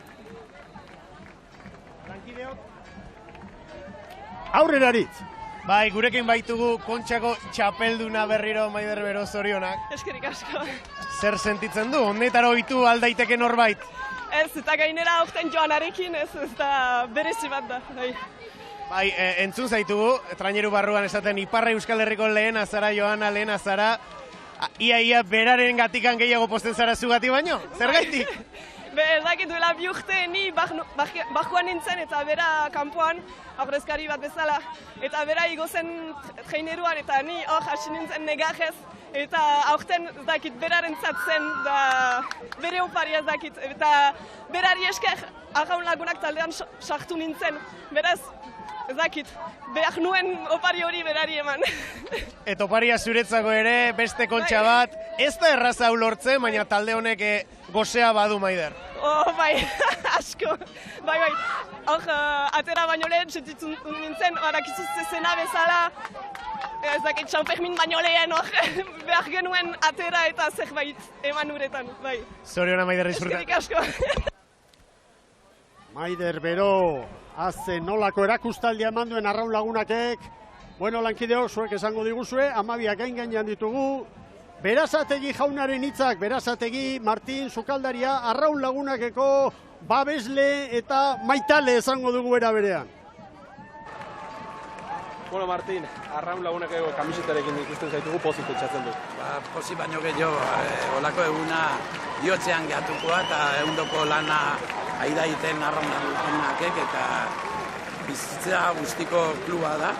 Aurreraritz! Bai, gurekin baitugu Kontxako txapelduna berriro Maider Bero, zorionak. Eskerik asko. Zer sentitzen du? Ondetara ohitu aldaiteke norbait? Ez, eta gainera aurten Joanarekin, ez da berezi bat da. Bai, entzun zaitugu, traineru barruan esaten Ipar Euskal Herriko lehena zara, Joana, lehena zara. Ia beraren gatikan gehiago posten zara zugati baino? Zer gaitik? Ez dakit duela bi urte ni barkuan nintzen eta bera kanpoan aurrezkari bat bezala. Eta bera igozen traineruan eta ni hor hasi nintzen negajez. Eta aurten ez dakit beraren zatzen da bere oparia ez dakit. Eta berari esker Arraun Lagunak taldean sartu nintzen. Beraz, ez dakit, behar nuen opari hori berari eman. Eta oparia zuretzako ere, beste Kontxa bat, ez da erraza hau lortzen, baina talde honek gozea badu, Maider. Bai, asko. Bai, hor, atera baino lehen, sentitzen nintzen, harakizuzte zena bezala, ez dakit, Sanfermin baino lehen, hor, behar genuen atera eta zerbait eman uretan, bai. Zoriona, Maider, disfruta. Eskerik asko. Maider Bero, haze nolako erakustaldia eman duen Arraun Lagunakek, Bueno, lankideok, zuek esango diguzue, 12 gain-gainean ditugu. Berazategi jaunaren hitzak, Berazategi, Martin, Sukaldaria, Arraun Lagunakeko, babesle eta maitale esango dugu era berean. Bueno, Martin, Arraun Lagunakeko kamisetarekin ikusten zaitugu pozik etxatzen du. Pozik baino gehiago, olako eguna diotzean gehatukoa eta ehundoko lana aidaiten Arraun Lagunakek eta bizitza guztiko kluba da.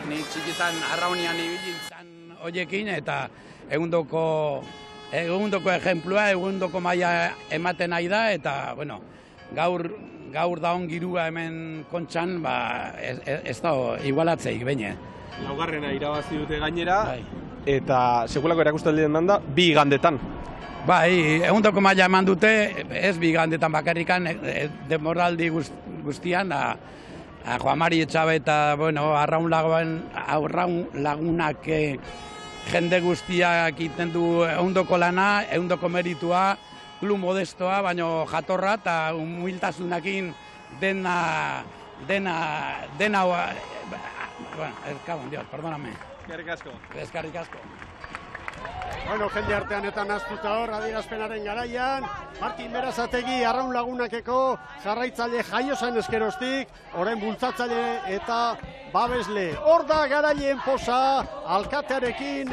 Ni txikitan Arraunian ibili izan hoiekin eta egundoko ejemplua, egundoko maila ematen nahi da eta, bueno, gaur daun girua hemen Kontxan, ez da igualatzeik, baina. Laugarrena irabazi dute gainera, eta sekulako erakustaldi eman da, 2 igandetan. Bai, egundoko maila eman dute, ez 2 igandetan bakarrikan, demoraldi guztian, Juan Mari Etxabe eta, bueno, Arraun Lagunak jende guztiak iten du ehundoko lana, ehundoko meritua, klub modestoa, baino jatorra eta humiltasunakin dena, bueno, escabon, Dios, perdóname. Eskerrik asko. Bueno, jende artean eta naztuta hor, adierazpenaren garaian, Martin Berazategi, Arraun Lagunakeko jarraitzaile jaiozan eskerostik, orain bultzatzaile eta babesle. Hor da garaileen posa, alkatearekin,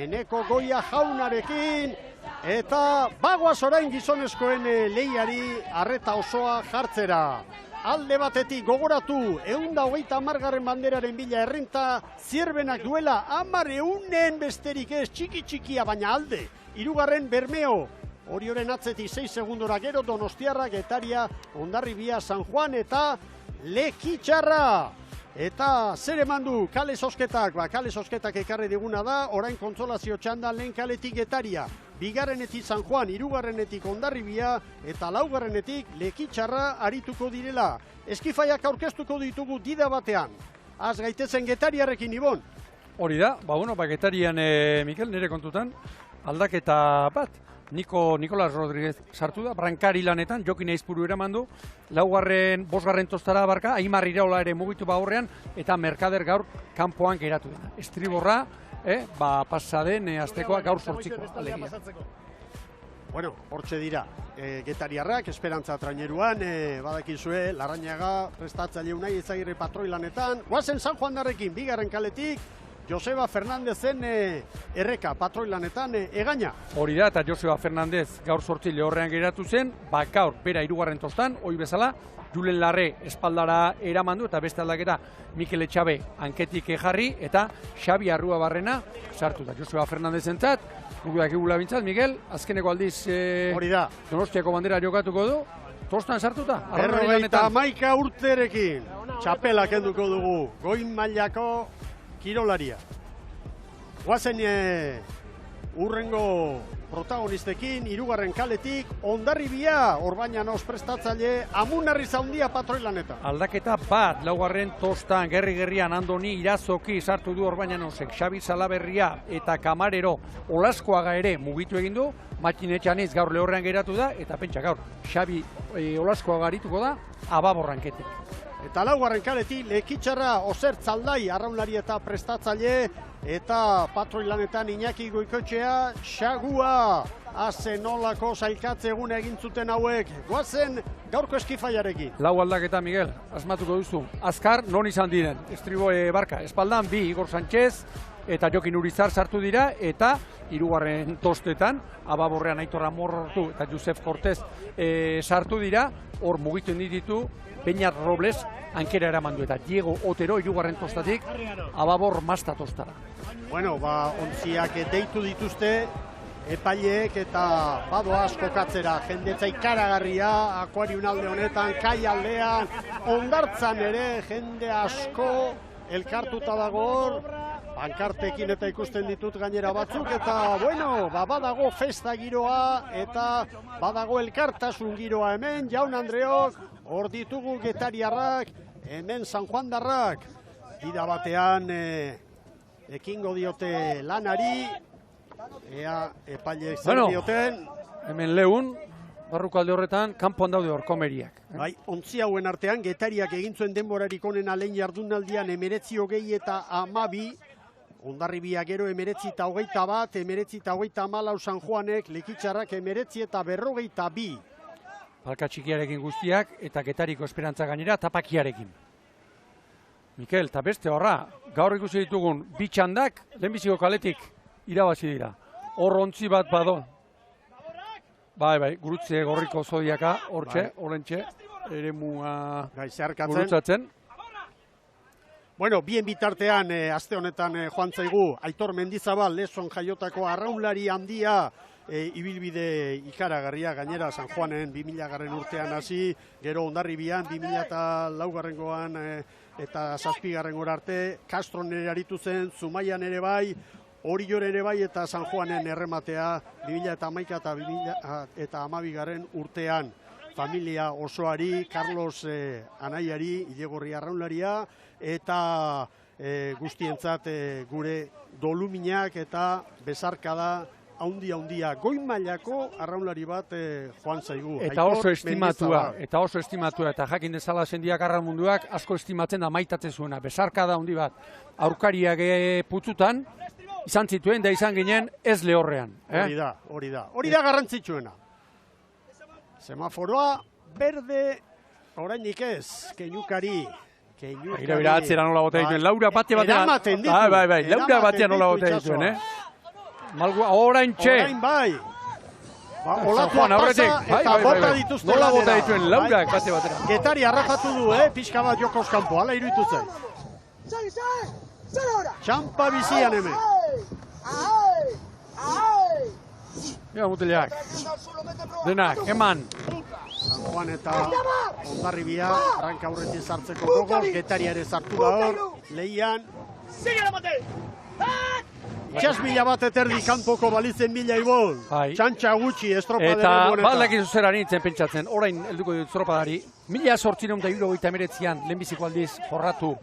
Eneko Goia jaunarekin, eta bagoaz orain gizonezkoen lehiari arreta osoa jartzera. Alde batetik gogoratu, 130. banderaren bila errenta, zierbenak duela 10 besterik ez, txiki-txikia, baina alde. 3. Bermeo, Orioren atzetik 6 segundora gero, Donostiarra, Getaria, Hondarribia, San Juan eta Lekitxarra. Eta zer eman du kale zozketak, kale zozketak ekarri diguna da, orain kontsolazio txanda lehen kaletik Getaria. 2. San Juan, 3. Hondarribia eta 4. Lekitxarra arituko direla. Eskifaiak aurkeztuko ditugu dida batean. Az gaitezen Getariarrekin, Ibon. Hori da, Getarian, Mikel, nire kontutan, aldaketa bat. Nikolas Rodríguez sartu da, Brankari lanetan, Jokin Eizpuru eraman du, 5. tostara abarka, Aimar Iraola ere mugitu horrean, eta Merkader gaur kanpoan geratu dena. Estriborra, pasaden astekoa gaur 8koa, alegia. Bueno, hortxe dira, Getariarrak, Esperantza traineruan, badakizue, Larrañaga, prestatzaile Unai Ezagirre patroi lanetan, guazen San Juan darrekin, 2. kaletik, Joseba Fernandezen erreka patroi lanetan egaina. Hori da, eta Joseba Fernandez gaur 8 lehorrean geratu zen, gaur bera 3. tostan, hoi bezala, Julen Larre espaldara eramandu eta beste aldaketa Mikel Etxabe hanketik jarri eta Xabi Arruabarrena sartu da. Joseba Fernandezentzat, gudak egula bintzat, Miguel, azkeneko aldiz Donostiako bandera jokatuko du, tostan sartuta. 51 urterekin, txapela kenduko dugu, goin mailako kirolaria. Guazen urrengo protagonistekin, 3. kaletik, Hondarribia, Orbañanos prestatzaile, Amunarri zaundia patroi lanetan. Aldaketa bat, 4. tostan, gerri-gerrian Andoni Irazoki sartu du Orbañanosek, Xabi Salaberria eta Kamarero Olaskoaga ere mugitu egin du, Matxin Etxaniz gaur lehorrean geratu da, eta pentsa gaur, Xabi Olaskoaga arituko da, ababorranketek. Eta 4. kaletik, Lekitxarra, Ozer Tzaldai, arraunlari eta prestatzaile, eta patroi lanetan Iñaki Goikoetxea, Xagua, azenolako zailkatze egun egin zuten hauek, guazen gaurko eskifaiarekin. 4 aldaketa, Miguel, asmatuko duzu. Azkar, non izan diren, estribo barka, espaldan 2 Igor Sánchez, eta Jokin Urizar sartu dira, eta 3. tostetan, ababorrean Aitor Amortu eta Josef Cortez sartu dira, hor mugiten ditu, Beñat Robles hankera eramandu eta Diego Otero 3. tostatik ababor masta tostara. Bueno, ontziak deitu dituzte epaileek eta badoaz kokatzera. Jendetza ikaragarria, Akuariun alde honetan, Kai aldean, Hondartzan ere jende asko elkartuta dago hor. Pankartekin eta ikusten ditut gainera batzuk eta, bueno, badago festa giroa eta badago elkartasun giroa hemen, Jaun Andreok, hor ditugu Getariarrak, hemen San Juan darrak, dida batean ekingo diote lanari, ea epaileek zer dioten. Hemen Leun, barruko alde horretan, kanpoan daude orkomeriak. Bai, ontzi hauen artean, Getariak egin zuen denborarik onena lehen jardunaldian 19 eta 12, Hondarribia gero 19 eta 21, 19 eta 24 San Juanek, Lekitzarrak 19 eta 42. Palka txikiarekin guztiak eta Getariko esperantza gainera tapakiarekin. Mikel, eta beste horra, gaur ikusi ditugun bi txandak lehenbiziko kaletik irabazi dira. Hor ontzi bat bado. Bai, gurutze gorriko zodiaka, hortxe, horrentxe, eremua gurutzatzen. Bueno, bien bitartean, aste honetan joan zaigu, Aitor Mendizabal, Leson jaiotako arraunlari handia, ibilbide ikaragarria gainera San Juanen 2000 urtean hasi, gero Hondarribian 2004 eta 7 arte, Castron ere aritu zen, Zumaian ere bai, Orion ere bai eta San Juanen errematea 2011 eta 2012 urtean. Familia osoari, Carlos anaiari, Ilegorri arraunlaria, eta guztientzat gure doluminak eta bezarkada haundia goi mailako arraunlari bat joan zaigu. Eta oso estimatua, eta jakin dezala sendiak arraun munduak asko estimatzen da maitatzen zuena, bezarkada handi bat. Aurkariak putzutan, izan zituen da izan ginen ez lehorrean. Hori da garrantzitsuena. Semaforoa, berde, orainik ez, keinukari. Bira, atzera nola bota dituen, Laura bate batean. Bai, Laura batean nola bota dituen, Oraintxe. Orain bai. Olatua pasa eta bota dituzte nola bota dituen, Laura bate batean. Getari arrajatu du, pixka bat jokoz kanpo, ala iruditu zen. Txampa bizian hemen. Mira, muteleak. Denak, eman. San Juan eta Hondarribia, arranka aurretik sartzeko gogoz, Getaria ere sartu da hor, lehian. Itxas mila bat eterdi kanpoko balitzen mila ibon. Txantxa gutxi estropadaren boneta. Eta baldak izuzera nintzen pentsatzen, orain helduko dut estropadari. 1879an lehenbiziko aldiz jorratu,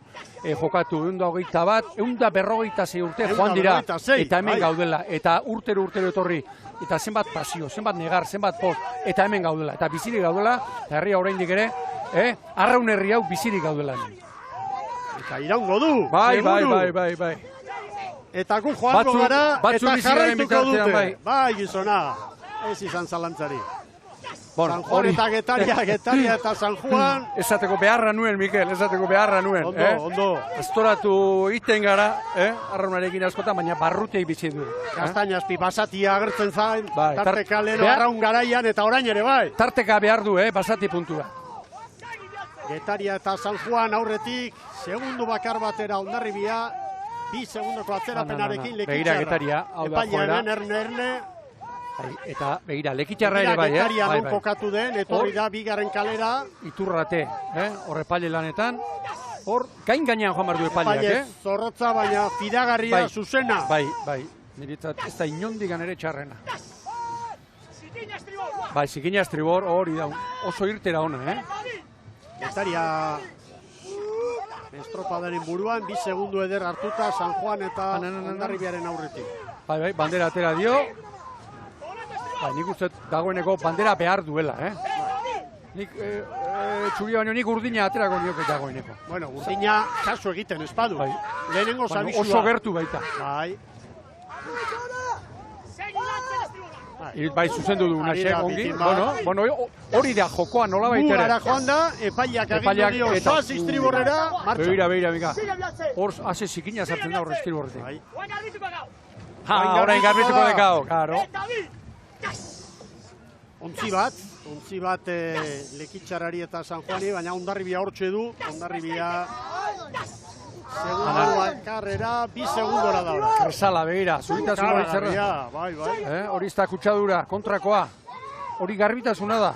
jokatu, 151 urte joan dira, eta hemen gaudela, eta urtero etorri, eta zenbat pasio, zenbat negar, zenbat post, eta hemen gaudela, eta bizirik gaudela, eta herria oraindik ere, arraun herri hau bizirik gaudela. Eta iraungo du, Bai. Eta gu joango gara, eta jarraituko dute. Bai, gizona, ez izan zalantzari. San Juan eta Getaria eta San Juan. Esateko beharra nuen, Mikel, Ondo. Estoratu iten gara, arraunarekin askotan, baina barrutei bizi du. Gaztainazpi basatia agertzen zain, tarteka leno arraun garaian eta orain ere bai. Tarteka behar du, basati puntua. Getaria eta San Juan aurretik, segundu bakar batera Hondarribia, 2 segundoko atzerapenarekin Lekitzarra. Epailearen erne. Eta begira, Lekitzarra ere bai, Getaria non kokatu den, etorri da bigarren kalera. Iturrate, hor epaile lanetan. Hor, gainean joan behar du epaileak, zorrotza, baina fidagarria zuzena. Bai, niretzat ez da inondikan ere txarrena. Bai, Zikina Estribor, hori da, oso irtera ona, Getaria estropadaren buruan, 2 segundu eder hartuta San Juan eta Hondarribiaren aurretik. Bai, bandera atera dio. Nik uste dagoeneko bandera behar duela, Nik txuria baino nik urdina aterako nioke dagoeneko. Bueno, urdina kasu egiten espadu. Lehenengo zabizua. Oso gertu baita. Bai, zuzendu du Unasek ongi. Bueno, hori da jokoa nola baitere. Gara joan da, epaileak agindu dio, zoaz Istriborrera, martxa. Begira, mika. Hor, haze Zikina sartzen da hor Istriborretik. Orain garbituko dekao, karo. Ontzi bat Lekitzarrari eta San Juani, baina Hondarribia hortxe du, Hondarribia segundu karrera, 2 segundora da hori. Kresala, begira, zuritasun hori zerra. Bai. Hori ez da kutsadura, kontrakoa. Hori garbitasuna da.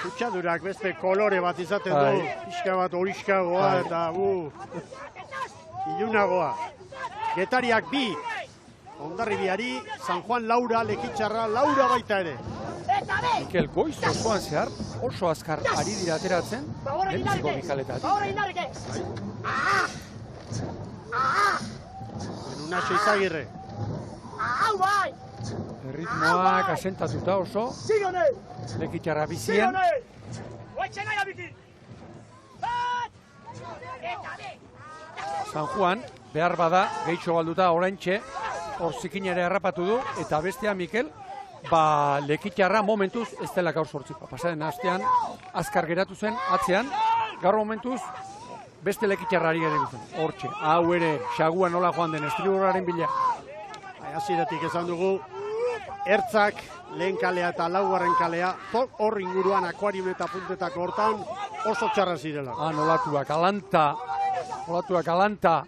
Kutsadurak beste kolore bat izaten du, pixka bat horiskagoa eta ilunagoa. Getariak 2, Hondarribiari, San Juan Laura, Lekitzarra Laura baita ere. Mikel, goiz osoan zehar, oso azkar ari dira ateratzen, lehenbiziko bikaletatik. Unaxo Izagirre. Erritmoak asentatuta oso. Lekitxarra bizien. San Juan, behar bada, gehitxo galduta oraintxe, hor zikin ere harrapatu du, eta bestea Mikel, lekitxarra momentuz ez dela gaur sortziko. Pasaren astean, azkar geratu zen, atzean, gaur momentuz, beste lekitxarrari ere duzen. Hortxe, hau ere, xagua nola joan den, estriburraren bila. Hasieratik esan dugu, ertzak, lehen kalea eta laugarren kalea, hor inguruan akuarium eta puntetako hortan oso txarra zirela. Olatuak, alanta.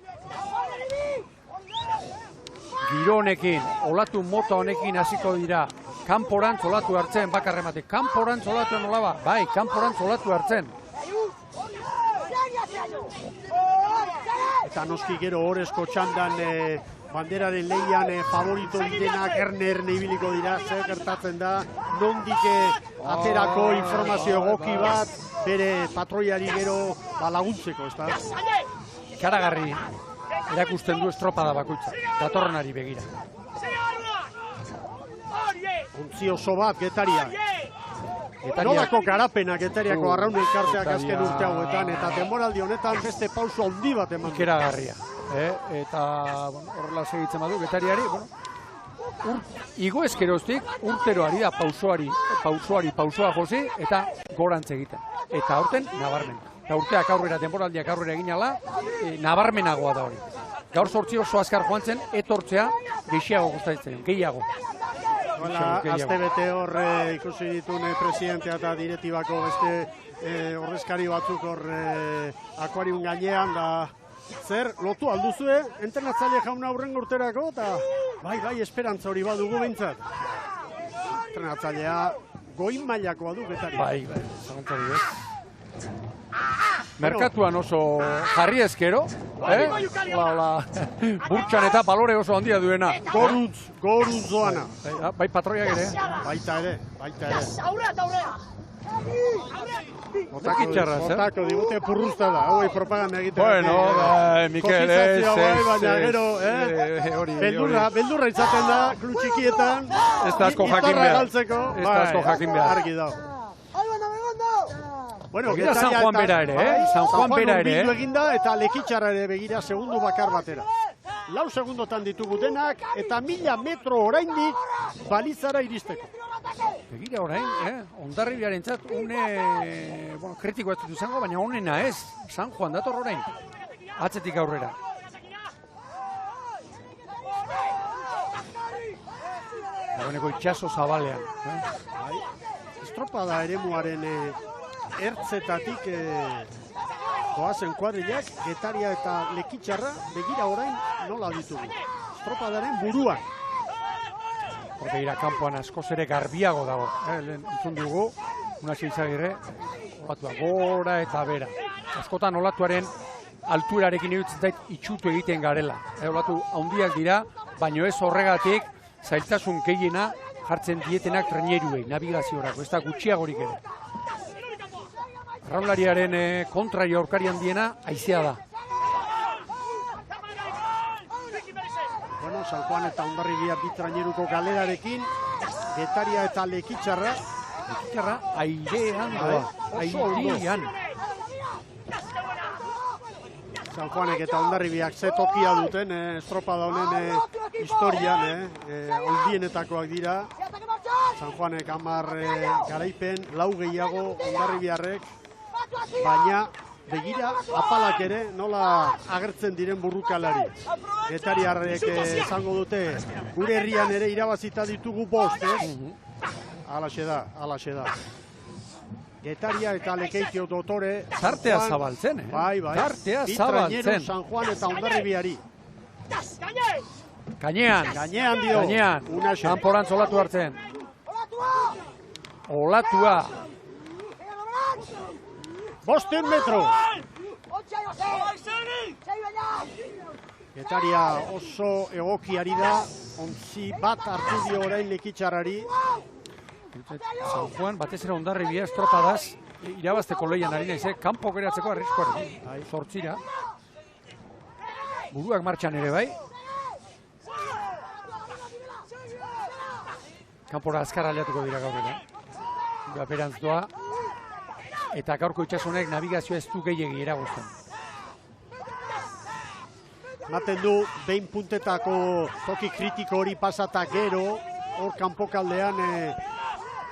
Giro honekin, olatu mota honekin hasiko dira. Kanporantz olatu hartzen, bakarremate. Kanporantz olatu nola ba? Bai, kanporantz olatu hartzen. Eta noski gero horrezko txandan banderaren lehian favorito direnak erne ibiliko dira, zer gertatzen da, nondik aterako informazio egoki bat, bere patroiari gero laguntzeko, ez da? Ikaragarri erakusten du estropada bakoitza, datorrenari begira. Ontzi oso bat Getariak. Nolako garapena Getariako arraun elkarteak azken urte hauetan, eta denboraldi honetan beste pauso handi bat eman. Ikaragarria. Eta horrela segitzen badu Getariari, igo ezkeroztik urtero ari da pausoa josi eta gorantz egiten. Eta aurten nabarmen. Eta urteak aurrera, denboraldiak aurrera egin ala, nabarmenagoa da hori. Gaur sortzi oso azkar joan zen, etortzea gehiago gustatzen, gehiago. Azte bete hor ikusi ditun presidentea eta direktibako beste ordezkari batzuk hor akuarium gainean da. Zer, lotu alduzue, entrenatzaile jauna aurren urterako, eta bai, esperantza hori badugu behintzat. Entrenatzailea goin mailakoa du Getari. Bai, zalantzari ez. Merkatuan oso jarri ezkero, burtsan eta balore oso handia duena. Goruz doana. Bai patroiak ere. Baita ere. Lekitxarra, zer? Otako digute purruzta da, hauei propaganda egiten. Bueno, Mikel, beldurra izaten da, klub txikietan, gitarra galtzeko. Ez da asko jakin behar. Argi da. Bueno, begira San Juan bera ere, San Juan bera ere. Eginda eta Lekitxarra ere begira segundu bakar batera. 4 segundotan ditugu denak eta 1000 metro oraindik balizara iristeko. Begira orain, Hondarribiaren txat, kritiko ez dut izango, baina honena ez, San Juan dator orain, atzetik aurrera. Dagoeneko itxaso zabalean. Estropada eremuaren ertzetatik doazen kuadrilak, Getaria eta Lekitxarra begira orain nola ditugu. Estropadaren buruan. Begira, kanpoan askoz ere garbiago dago. Entzun dugu, Unasi Izagirre, olatua gora eta bera. Askotan olatuaren alturarekin iruditzen zait itxutu egiten garela. Olatu handiak dira, baino ez horregatik zailtasun gehiena jartzen dietenak traineruei, nabigaziorako, ez da gutxiagorik ere. Arraunlariaren kontrario aurkari handiena haizea da. Bueno, San Juan eta Hondarribia bi traineruko galerarekin, Getaria eta Lekitxarra. Lekitxarra airean doa, airean. San Juanek eta Hondarribiak ze tokia duten, estropada honen historian, oldienetakoak dira. San Juanek 10 garaipen, 4 gehiago Hondarribiarrek, baina begira apalak ere nola agertzen diren burrukalari. Getariarrek esango dute, gure herrian ere irabazita ditugu 5, ez? Alaxe da. Getaria eta Lekeitio dotore. Tartea zabaltzen, Bai. Tartea zabaltzen. San Juan eta Hondarribiari. Gainean dio. Kanporantz olatu hartzen. Olatua. 5 metro. Getaria oso egokiari da, ontzi bat hartu dio orain Lekitxarrari. San Juan, batez ere Hondarribia estropadaz, irabazteko lehian ari naiz, kanpo geratzeko arriskoari. 8. Buruak martxan ere bai. Kanpora azkar aliatuko dira gaur ere. Gaperantz doa. Eta gaurko Itsasonek navigazioa ez du gehiegi eragozten. Maten du, behin puntetako toki kritiko hori pasata gero, hor kanpokaldean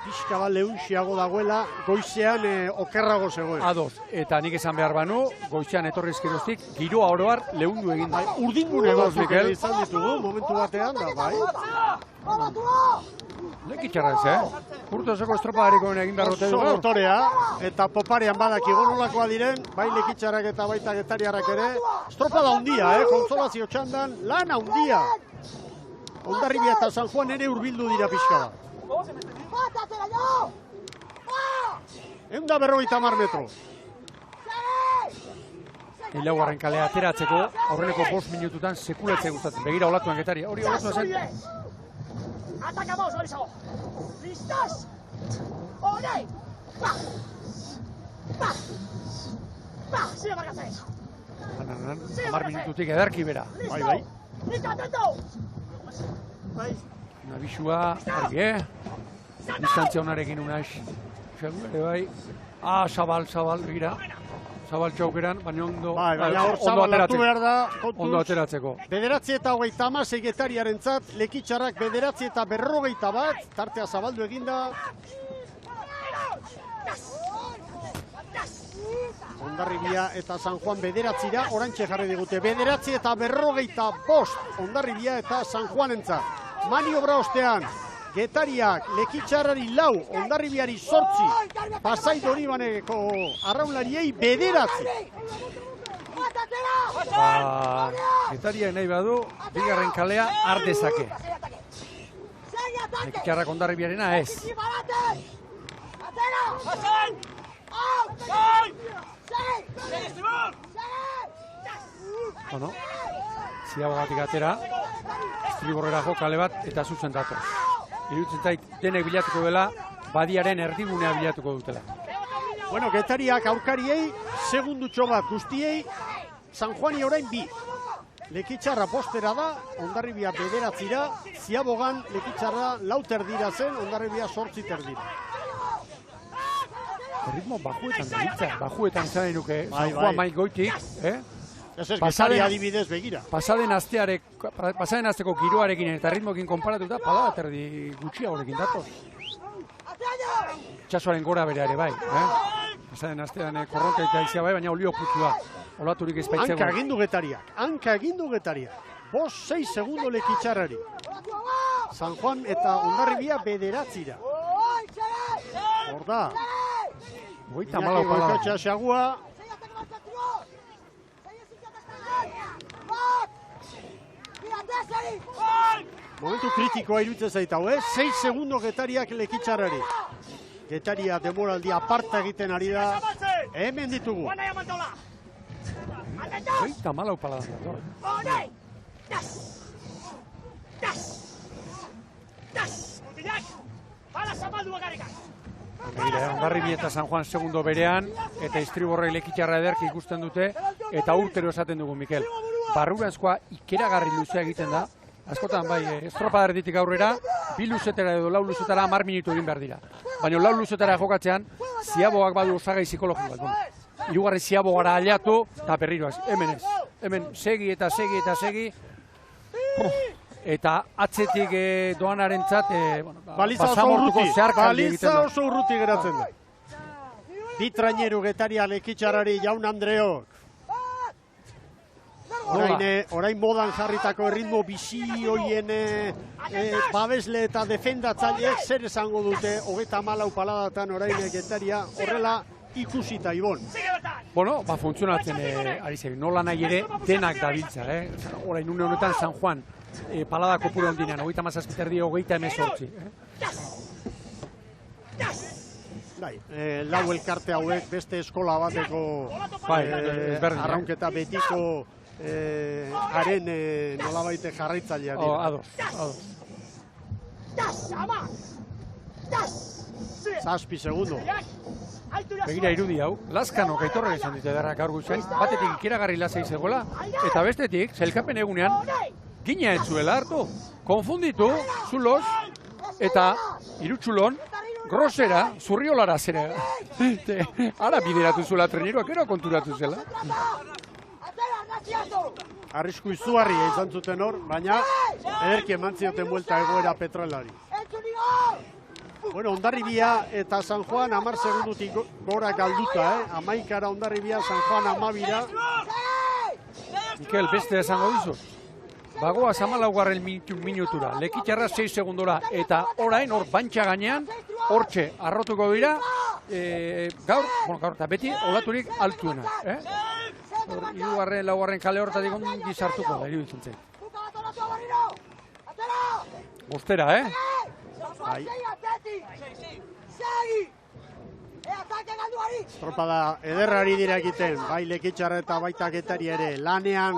pixka bat leunxiago dagoela, goizean okerrago zegoen. Ados, eta nik esan behar banu, goizean etorri ezkeroztik, giroa oroar leundu egin da. Urdingune batzuk izan ditugu, momentu batean da, bai. Lekitxarra ez, Kurtoseko estropadariko egin beharrote du. Oso motorea, eta poparean badak nolakoa diren, bai Lekitxarrak eta baita Getariarrak ere. Estropada handia, konsolazio txandan, lan handia. Hondarribia eta San Juan ere hurbildu dira pixka bat. 150 metro. Laugarren kalea ateratzeko, aurreneko 5 minututan sekulatzea gustatzen. Begira olatuan Getaria, hori olatua zen. Atacamos, Lorenzo. ¿Listos? ¡Ole! ¡Va! ¡Va! ¡Va! ¡Sigue marcatzen! 10 minututik ederki bera. Bai. ¡Listo, atento! Nabixua, argi, distantzia honarekin unaz. Segure bai. Zabal, begira. Zabal txaukeran, baina ondo hartu behar da, ondo ateratzeko. 9:36 Getariaren zat, Lekitxarrak 9:41, tartea zabaldu eginda. Hondarribia eta San Juan 9:00, orantxe jarri digute, 9:45, Hondarribia eta San Juanentzat. Maniobra ostean, Getariak Lekitxarrari 4, Hondarribiari 8, Pasai Donibaneko arraunlariei 9. Getariak nahi badu, bigarren kalea ardezake. Lekitxarrak Hondarribiarena ez. Bueno, ziabogatik atera, estriborrera jo kale bat eta zuzen datoz. Irutzen zait, denek bilatuko dela, badiaren erdigunea bilatuko dutela. Bueno, Getariak aurkariei, segundutxo bat guztiei, San Juani orain 2. Lekitxarra postera da, Hondarribia 9, Ziabogan Lekitxarra 4 terdira zen, Hondarribia 8 terdira. Ritmo bajuetan da, bajuetan zain nuke San Juan maik goitik, Getari adibidez begira. Pasaden asteko giroarekin eta ritmoekin konparatuta, pala bat erdi gutxiagorekin datoz. Itsasoaren gora bere ere bai. Pasaden astean korronka eta izia bai, baina olio putzu da. Olaturik ezpaitzeko. Hanka egindu Getariak. 5-6 segundo Lekitxarrari. San Juan eta Hondarribia 9. Hor da. Goita malau pala. Momentu kritikoa iruditzen zait hau, 6 segundo Getariak Lekitxarrari. Getaria demoraldi aparta egiten ari da. Hemen ditugu. Goita malau pala. Hondarribia eta San Juan segundo berean, eta Istriborrei Lekitxarra ederki ikusten dute, eta urtero esaten dugu, Mikel. Barruranzkoa ikeragarri luzea egiten da, askotan bai, estropada erditik aurrera, 2 luzetara edo 4 luzetara 10 minutu egin behar dira. Baina 4 luzetara jokatzean, Ziaboak badu osagai psikologikoa. Hirugarren Ziabogara aliatu, eta berriroaz, hemen ez. Hemen segi eta segi. Eta atzetik doanarentzat basamortuko zeharkaldi egiten da. Baliza oso urruti geratzen da. Bitraineru Getaria Lekitxarrari Jaun Andreok. Orain modan jarritako erritmo bizi hoien babesle eta defendatzaileek zer esango dute 34 paladatan orain Getaria horrela ikusita, Ibon. Bueno, funtzionatzen ari zer, nola nahi ere denak dabiltza. Orain une honetan San Juan palada kopuru ondinean, 37 erdi 38. Lau elkarte hauek beste eskola bateko arraunketa betiko haren nolabaite jarraitzailea dira. Ados. 7 segundo. Begira irudi hau, Lazkanok aitorrek izan dute derrak gaur guztien, batetik ikeragarri lasai zegoela, eta bestetik, zelkapen egunean, gina ez zuela hartu. Konfunditu, zulos, Eta Irutxulon, Grosera, Zurriolara zera. Ara bideratu zuela treneroak, ero konturatu zela. Arrisku izugarria izan zuten hor, baina ederki eman zioten buelta egoera Petrolari. Bueno, Hondarribia eta San Juan 10 segundutik gora galduta, 11 Hondarribia, San Juan 12. Mikel, beste esango dizu. Bagoa 14. minutura, Lekitxarra 6 segundora, eta orain hor bantxa gainean, hortxe arrotuko dira, gaur, eta beti olaturik altuena. Hirugarren, laugarren kale horretatik ondi sartuko da, iruditzen zen. Bostera, Bai. Estropada ederrari dira egiten, bai Lekitxarra eta baita Getari ere, lanean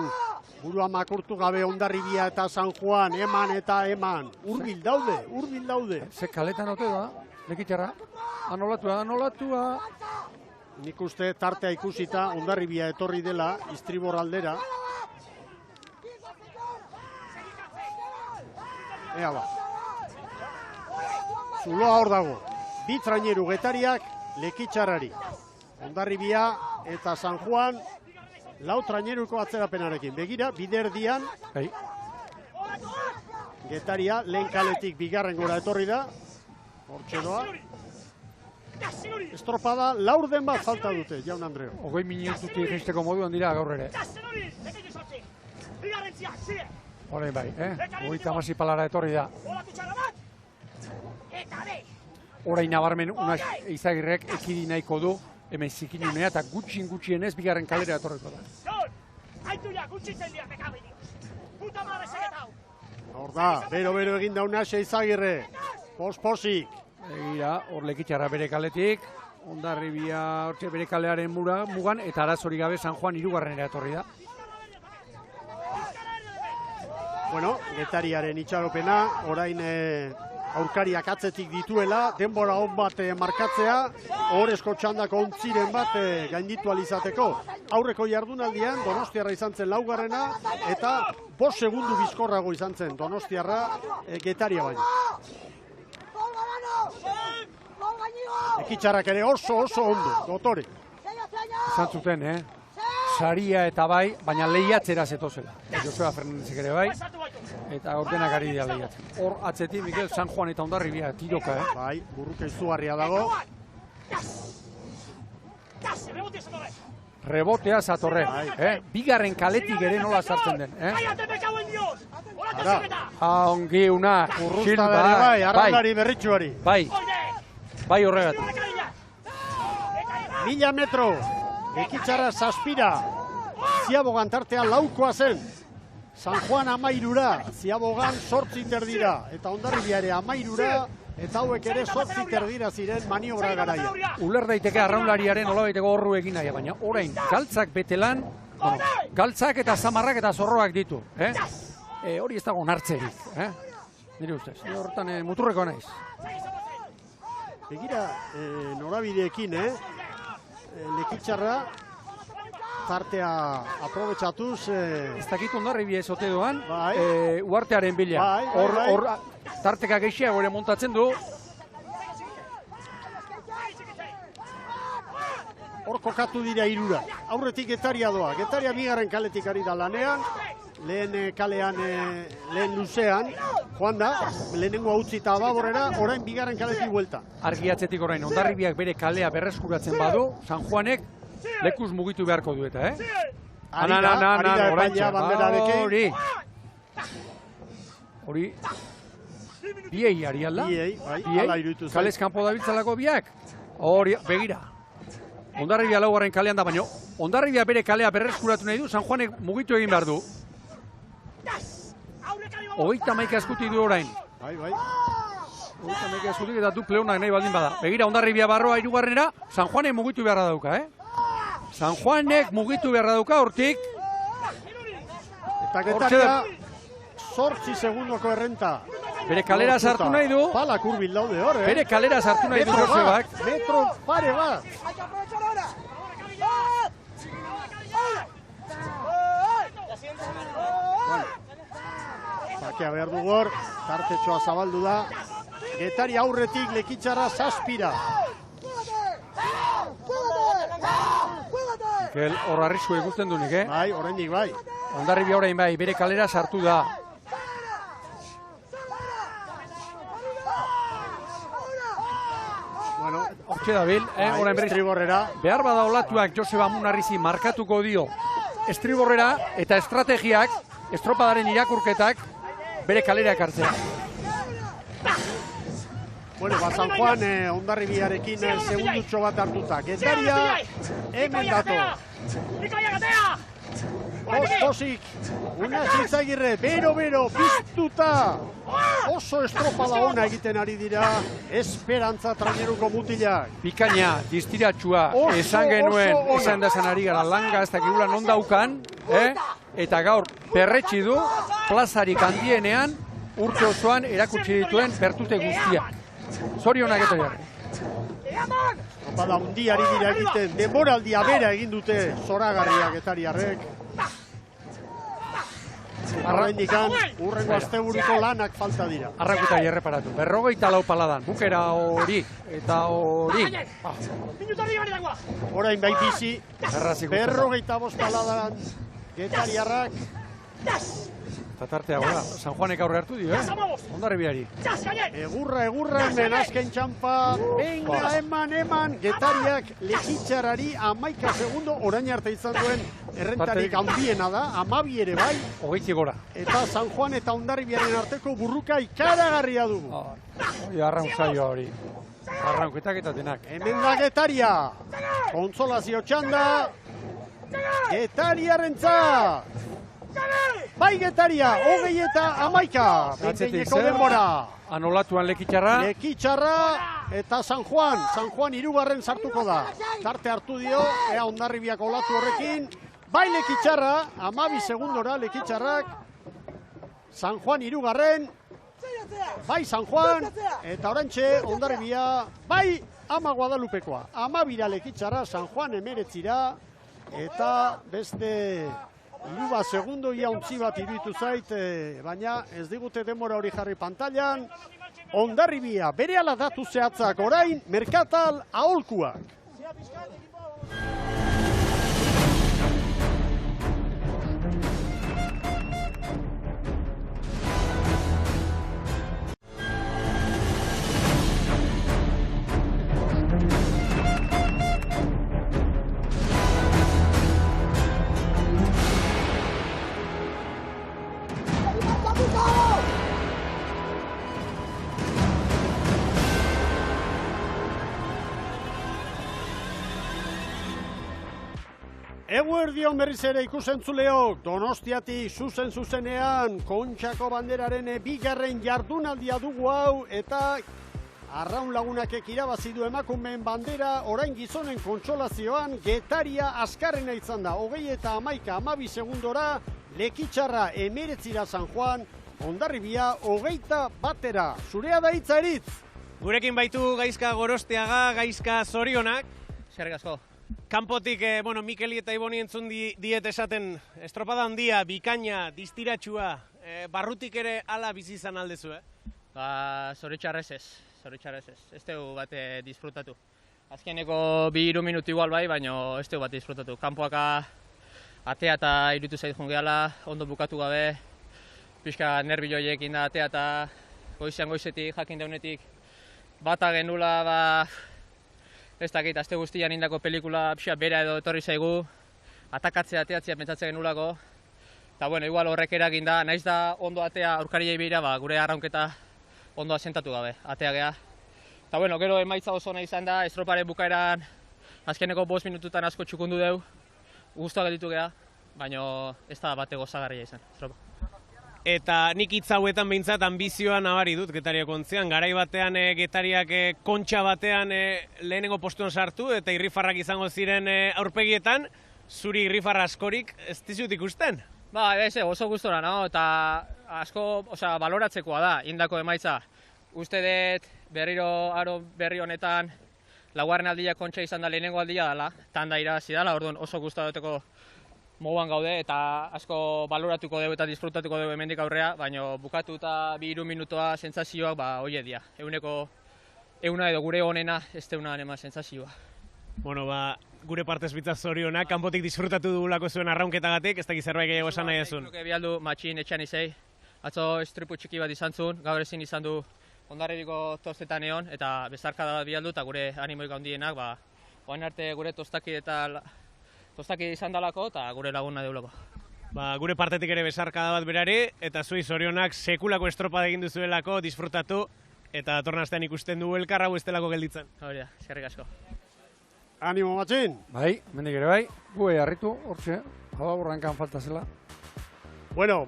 burua makurtu gabe Hondarribia eta San Juan, eman eta eman. Urbil daude. Ze kaletan ote da, Lekitxarra? Anolatua. Nik uste tartea ikusita Hondarribia etorri dela, Istribor aldera. Ea ba. Zuloa hor dago. Bi traineru Getariak Lekitxarrari. Hondarribia eta San Juan, 4 traineruko atzerapenarekin. Begira, biderdian. Getaria, lehen kaletik bigarren gora etorri da. Hortxe doa. Estropada, laurden bat falta dute, jaun Andreo. 20 minututik jaisteko moduan dira gaur ere. Horein bai, Hogeita hamasei palara etorri da. Orain nabarmen Unax Eizagirrek ekidi nahiko du, hemen zikinunea eta gutxienez bigarren kalera etorriko da. Hor da, bero egin da Unax Eizagirre, posik. Egira, hor Lekitxarra bere kaletik, Hondarribia hortxe bere kalearen mugan, eta arazorik gabe San Juan 3. etorri da. Bueno, Getariaren itxaropena, orain aurkariak atzetik dituela, denbora hon bat markatzea, horrezko txandako ontziren bat gainditu alizateko. Aurreko jardunaldian Donostiarra izan zen 4. eta 5 segundu bizkorrago izan zen Donostiarra Getaria baino. Lekitxarrak ere oso ondo, dotore. Izan zuten, saria eta bai, baina lehiatzera zetozela. Joseba Fernandezek ere bai, eta ordenak ari dira lehiatzen. Hor atzetik, Mikel, San Juan eta Hondarribia tiroka, Bai, burruka izugarria dago. Rebotea zatorre, bigarren kaletik ere nola sartzen den, Ongi una, urruztada ere bai, arrandari berritxuari. Bai horregat. 1000 metro, Lekitxarra 7, Ziabogan tartea 4 zen. San Juan 13, Ziabogan 8 dira, eta Hondarribia ere 13, eta hauek ere 8 dira ziren maniobra garaia. Uler daiteke arraunlariaren olabaiteko horru egin nahi, baina orain galtzak betelan, galtzak eta zamarrak eta zorroak ditu. Hori ez dago onartzerik. Nire ustez, horretan muturreko naiz. Begira, norabideekin, Lekitxarra tartea aprobetxatuz. Ez dakit Hondarribia ez ote doan, uartearen bila. Hor tarteka gehiago ere montatzen du. Hor kokatu dira 3. Aurretik Getaria doa. Getaria bigarren kaletik ari da lanean. Lehen kalean, lehen luzean, joan da, lehenengo utzita ababorera, orain bigarren kaletik buelta. Argi atzetik orain, Hondarribiak bere kalea berreskuratzen badu, San Juanek lekuz mugitu beharko dueta, Ari da epailea banderarekin. Hori, biei ari alda? Biei, kalez kanpo dabiltzalako biak? Hori, begira. Hondarribia 4. kalean da, baino, Hondarribia bere kalea berreskuratu nahi du, San Juanek mugitu egin behar du. 31 eskutik du orain. Bai. 31 eskutik eta du pleonak nahi baldin bada. Begira, Hondarribia barroa 3. San Juanek mugitu beharra dauka, San Juanek mugitu beharra dauka, hortik. Eta Getaria 8 segundoko errenta. Bere kalera sartu nahi du. Palak urbil daude hor, Bere kalera sartu nahi du Josebak. Metro pare bat. Bakea behar du gor, tartetxoa zabaldu da. Getari aurretik Lekitzarra 7. Mikel, hor arrisku ikusten dunik, Bai, oraindik bai. Hondarribia orain bai, bere kalera sartu da. Bueno, hortxe dabil, orain berriz. Estriborrera. Behar bada olatuak Joseba Munarrizi markatuko dio estriborrera eta estrategiak, estropadaren irakurketak, bere kalera ekartzea. Bueno, San Juan Hondarribiarekin segundutxo bat hartuta. Getaria hemen dato. Posik, una Zitzagirre, bero, piztuta. Oso estropada ona egiten ari dira, esperantza traineruko mutilak. Bikaina, distiratxua, esan genuen, esan dazan ari gara, langa ez dakigula non daukan, eta gaur berretsi du, plazarik handienean, urte osoan erakutsi dituen bertute guztiak. Zorionak eta jarri. Bada hundiari dira egiten, denboraldia bera egin dute zoragarriak Getariarrek. Arraindikan, urrengo asteburuko lanak falta dira. Arrakuta erreparatu. 54 paladan, bukera hori eta hori. Orain bai bizi, 55 paladan Getariarrak. Eta tarteago da, San Juanek aurre hartu dio, Hondarribiari. Egurra hemen azken txampa, venga, eman, Getariak Lekitzarrari 11 segundo orain arte izan duen errentarik handiena da, 12 ere bai. 20 gora. Eta San Juan eta Hondarribiaren arteko burruka ikaragarria dugu. Hori arraun zaioa hori. Arraunketak eta denak. Hemen da Getaria, konsolazio txanda, Getariarrentzat. Bai Getaria, 20 eta 11. Binteineko denbora. Anolatuan Lekitzarra. Lekitzarra eta San Juan. San Juan 3. sartuko da. Tarte hartu dio, ea Hondarribiak olatu horrekin. Bai Lekitzarra, 12 segundora Lekitzarrak. San Juan 3. Bai San Juan. Eta orantxe Hondarribia. Bai Ama Guadalupekoa. 12 Lekitzarra, San Juan 19. Eta beste... 2 segundo ia ontzi bat iruditu zait, baina ez digute denbora hori jarri pantailan. Hondarribia, berehala datu zehatzak orain, Merkatal aholkuak. Eguerdion berriz ere ikusentzuleok, Donostiatik zuzenean Kontxako Banderaren 2. jardunaldia dugu hau eta Arraun Lagunakek irabazi du emakumeen bandera, orain gizonen kontsolazioan Getaria azkarrena izan da, 20 eta 12 segundora, Lekitzarra 19 San Juan, Hondarribia 21. Zurea da hitza Eritz. Gurekin baitu Gaizka Gorostiaga, Gaizka zorionak. Eskerrik asko. Kanpotik, Mikeli eta Iboni entzun diet esaten, estropada handia, bikaina, distiratxua, barrutik ere ala bizi izan aldezu, Zoritxarrez ez. Ez dugu bat disfrutatu. Azkeneko 2-3 minutu igual bai, baina ez dugu bat disfrutatu. Kanpoak atea eta irutu zait jungeala, ondo bukatu gabe, pixka nerbi joiekin da atea eta goizetik, jakin daunetik, bata genula, ez dakit, azte guztian indako pelikula pixka bera edo etorri zaigu, atakatzea, ateatzea pentsatzen genulako. Eta igual horrek eragin da, naiz da ondo atea aurkariei behira, gure arraunketa ondo asentatu gabe, atea geha. Eta gero emaitza oso nahi izan da, estroparen bukaeran azkeneko 5 minututan asko txukundu deu, guztua gelditu geha, baina ez da bate gozagarria izan, estropa. Eta nik hitz hauetan behintzat ambizioa nabari dut Getariak ontzean. Garai batean Getariak kontxa batean lehenengo postuan sartu eta irrifarrak izango ziren aurpegietan. Zuri irrifarra askorik ez dizut ikusten? Oso gustora, eta asko baloratzekoa da, indako emaitza. Uste dut aro berri honetan laugarren aldia kontxa izan da lehenengo aldia dela, tanda irabazi dela, orduan oso gustora duteko moduan gaude eta asko baloratuko dugu eta disfrutatuko dugu hemendik aurrea, baina bukatu eta 2 minutoa sentsazioak hoie dira. Euna edo gure honena ez deunan ema sentsazioa. Bueno, gure partez bitzaz zorionak, kanpotik disfrutatu dugulako zuen arraunketagatik, ez dakit zerbait gehiago esan nahi ezun. Nuke bialdu matxin etxean izei, atzo estripu txiki bat izan zuen, gaur ezin izan du ondarribiko tostetan egon, eta bezarkada bat bialdu eta gure animoik handienak, oain arte gure tostaki izan dalako eta gure laguna deulako. Gure partetik ere bezarkada bat berari, eta zui zorionak sekulako estropada egin duzuelako, disfrutatu, eta tornastean ikusten du elkarra bestelako gelditzen. Hori da, eskerrik asko. Animo, Matxin! Bai, mendik ere bai, gu harritu, hortxe, borrankan falta zela. Bueno,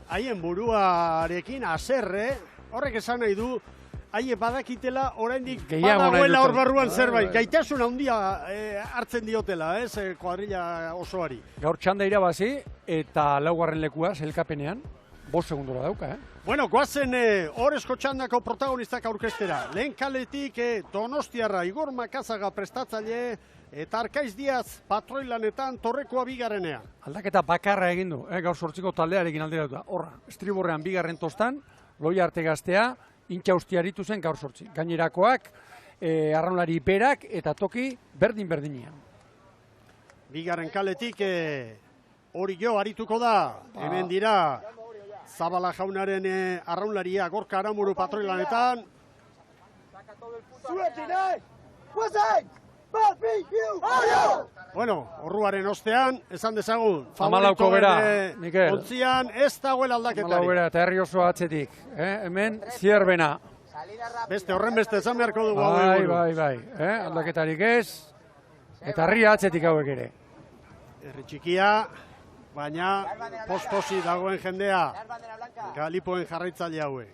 haien buruarekin aserre, horrek esan nahi du, haie badakitela oraindik badagoela hor barruan zerbait, gaitasun handia hartzen diotela, kuadrilla osoari. Gaur txanda irabazi eta laugarren lekua sailkapenean 5 segundora dauka, Bueno, goazen Orezko txandako protagonistak aurkeztera. Lehen kaletik Donostiarra Igor Makazaga prestatzaile eta Arkaiz Diaz patroilanetan Torrekoa bigarrenea. Aldaketa bakarra egin du, gaur 8ko taldearekin alderatuta. Horra, estriborrean bigarren tostan, Loia Arte Gaztea, intxaustia aritu zen gaur 8. Gainerakoak, arraunlari berak eta toki berdin-berdinean. Bigarren kaletik hori jo arituko da, hemen dira Zabala jaunaren arraunlaria Gorka Aramuru patroilanetan. Bueno, orruaren ostean, esan dezagun, favoritoen ontzian ez dagoela aldaketari. 14 bera eta herri oso atzetik, hemen Zierbena. Beste horren beste esan beharko dugu. Bai, aldaketarik ez, eta herri atzetik hauek ere. Herri txikia, baina postosi dagoen jendea, Galipoen jarraitzaile hauek.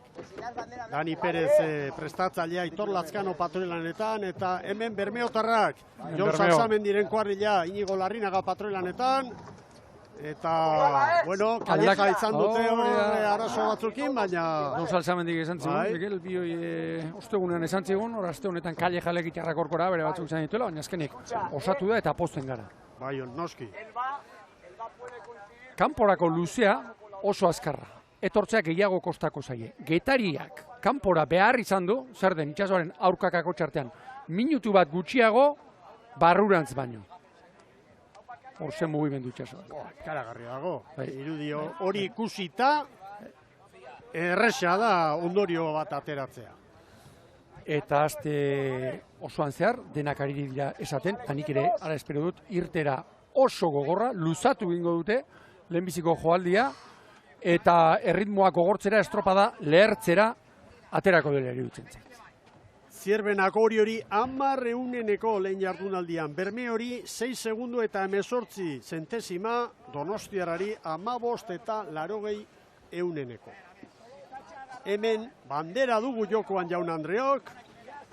Dani Perez prestatzailea Aitor Lazkano patroilanetan, eta hemen Bermeotarrak, Jon Salsamendiren kuadrilla Inigo Larrinaga patroilanetan, eta, bueno, kalleja izan dute arazo batzukin, baina... Jon Salsamendik esan zigun, Miguel, bioi ostegunean esan zigun, aste honetan kalleja legitarrak orkora, bere batzuk izan dituela, baina azkenik osatu da eta posten gara. Bai, noski. Kanporako luzea oso azkarra. Etortzeak gehiago kostako zaie. Getariak kanpora behar izan du, zer den itxasoaren aurkakako txartean, minutu bat gutxiago barrurantz baino. Hor zen mugimendu itxasoa. Karagarria dago. Irudio hori ikusita, erresa da ondorio bat ateratzea. Eta aste osoan zehar, denak ari dira esaten, tanik ere, ara espero dut, irtera oso gogorra, luzatu egingo dute, lehenbiziko joaldia, eta erritmoa gogortzera, estropada lehertzera, aterako dela iruditzen zen. Zierbenako hori 10 lehen jardunaldian. Bermeori 6 segundu eta 18 zentesima, Donostiarrari 15 eta 80 Hemen bandera dugu jokoan Jaun Andreok,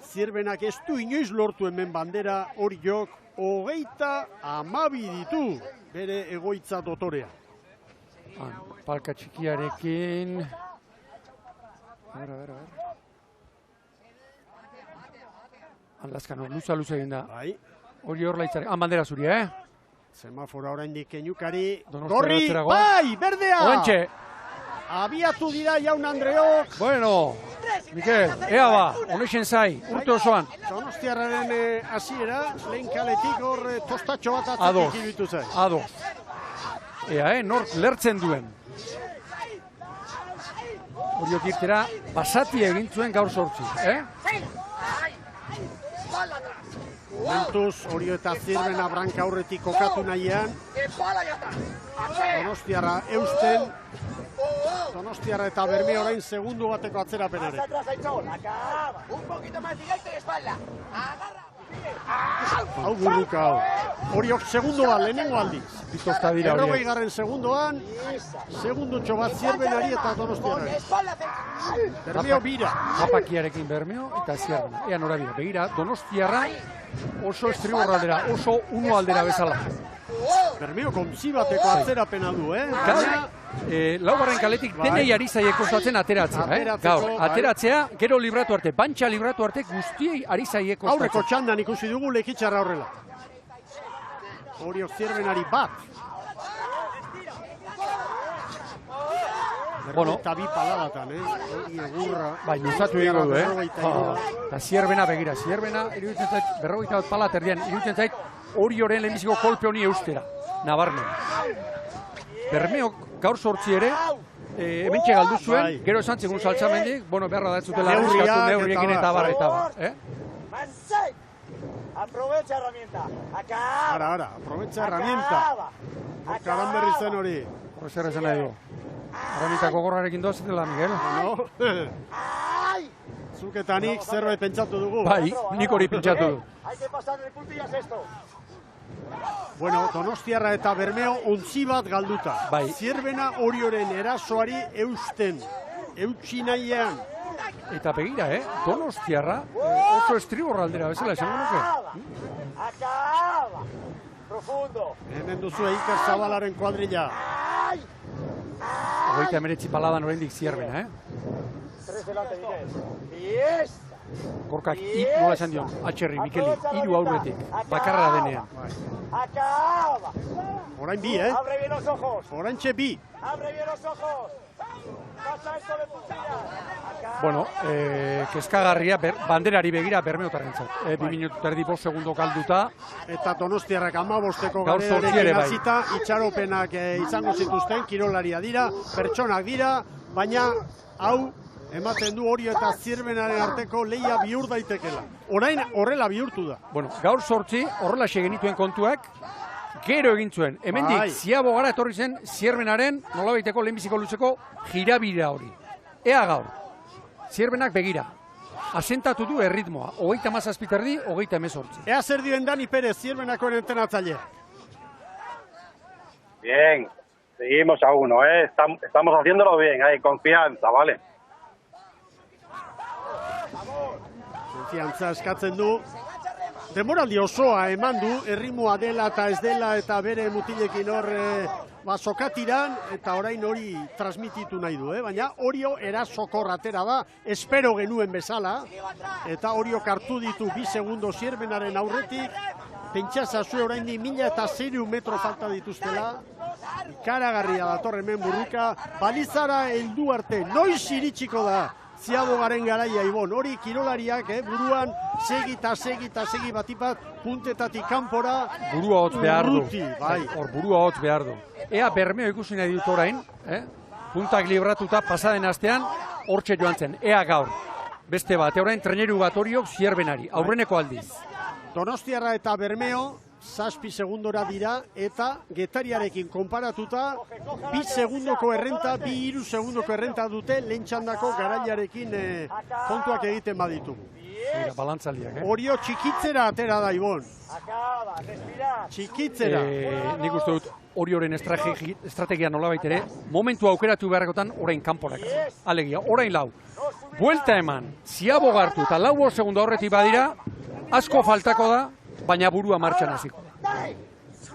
Zierbenak ez du inoiz lortu hemen bandera hori jok, 32 ditu bere egoitza dotorea. Palka txikiarekin... Lazkano, luza egin da. Hori hor laitzarek. Bandera zuri, Semafora oraindik Keñukari. Gorri, bai, berdea! Oentxe! Abiatu dira Jaun Andreok. Bueno, Mikel, ea ba, honexen zai, urte osoan. Donostiarraren hasiera, lehen kaletik hor tostatxo bat atzatik ibitu zai. Ados. Ea, nork lertzen duen. Horiok irtera, basati egin zuen gaur 8, Momentuz, Orio eta Zierbena branka aurretik kokatu nahian. Donostiarra eusten. Donostiarra eta Bermeo orain segundu bateko atzerapenare. Hau burruka hau. Horiok segundoa, lehenengo aldiz. Bitozta dira horiek. 40. segundoan, segundutxo bat Zierbenari eta Donostiarrari. Bermeo bira. Japakiarekin Bermeo eta Zierbena. Ea nora bira. Begira, Donostiarra oso estriborra aldera, oso uno aldera bezala. Bermeo kontzi bateko atzerapena du, Laugarren kaletik denei ari zaie kostatzen ateratzea, Gaur, ateratzea, gero libratu arte, bantxa libratu arte, guztiei ari zaie kostatzen. Aurreko txandan ikusi dugu lekitxarra horrela. Oriok Zierbenari bat. Eta bi paladatan, hori egurra. Bai, luzatu egingo du, Eta Zierbena begira, Zierbena, iruditzen zait, 41 pala terdian, iruditzen zait, Orioren lehenbiziko kolpe honi eustera, nabarmen. Bermeok gaur sortzi ere, hementxe galdu zuen, gero esan txegun saltzamendik, beharra da ez zutela arriskatu neurriekin eta barra. Aprovecha herramienta. Ara, aprovecha herramienta. Karan berri zen hori. Horre zer esan nahi du. Herramientako gorrarekin doaz zitela, Miguel. Zuk eta nik zerbait pentsatu dugu. Bai, nik hori pentsatu du. Hay que pasar de puntillas esto. Bueno, Donostiarra eta Bermeo ontzi bat galduta. Bai. Zierbena Orioren erasoari eusten. Eutsi nahian. Eta begira, Donostiarra oso estriborra aldera bezala esango nuke. Acaba. Profundo. Hemen duzu Iker Zabalaren kuadrilla. 29 paladan oraindik Zierbena, Tres delante, Miguel. Fiesta. Gorkak nola esan dion, Atxerri, Mikeli, 3 aurretik, bakarra denean. Acaba. Orain bi, Abre bien los ojos. Oraintxe bi. Abre bien los ojos. Pasa esto de puntilla. Bueno, kezkagarria, banderari begira Bermeotarrentzat. 2 minutu eta erdi 5 segundo galduta. Eta Donostiarrak 15 gaur zortzi ere bai. hasita, itxaropenak izango zituzten, kirolaria dira, pertsonak dira, baina hau ematen du Orio eta Zierbenaren arteko lehia bihur daitekela. Orain horrela bihurtu da. Bueno, gaur sortzi, horrela genituen kontuak, gero egin zuen. Hemendik, ziabo gara etorri zen Zierbenaren nolabaiteko lehenbiziko luzeko jirabidea hori. Ea gaur, Zierbenak begira, asentatu du erritmoa, 37 erdi, 38. Ea zer dioen Dani Perez, Zierbenako entrenatzailea. Bien, seguimos a 1, estamos haciéndolo bien, hay confianza, ¿vale? Konfiantza eskatzen du. Demoraldi osoa eman du, erritmoa dela eta ez dela eta bere mutilekin hor sokatiran, eta orain hori transmititu nahi du, baina Orio erasokor atera da, espero genuen bezala, eta Orio hartu ditu 2 segundo Zierbenaren aurretik, pentsazazue orain di 1000 metro falta dituztela, ikaragarria dator hemen burruka, balizara heldu arte, noiz iritsiko da, Ziabogaren garaia, Ibon, hori kirolariak, buruan segi batipat, puntetatik kanpora, burua hotz behar du. Bai. Hor, burua hotz behar du. Ea Bermeo ikusi nahi dut orain, puntak libratuta pasaden astean, hortxe joan zen, ea gaur. Beste bat, orain treneru bat Oriok Zierbenari, aurreneko aldiz. Donostiarra eta Bermeo, 7 segundora dira, eta Getariarekin konparatuta, 2 segundoko errenta, 2-3 segundoko errenta dute, lehen txandako garailarekin kontuak egiten baditugu. Balantzaliak, Orio txikitzera atera da, Ibon. Txikitzera. Nik uste dut Orioren estrategia nolabait ere, momentu aukeratu beharrekotan orain kanporak. Alegia, orain lau. Buelta eman, ziabogartu eta 4 segundo horretik badira, asko faltako da, baina burua martxan hasiko da.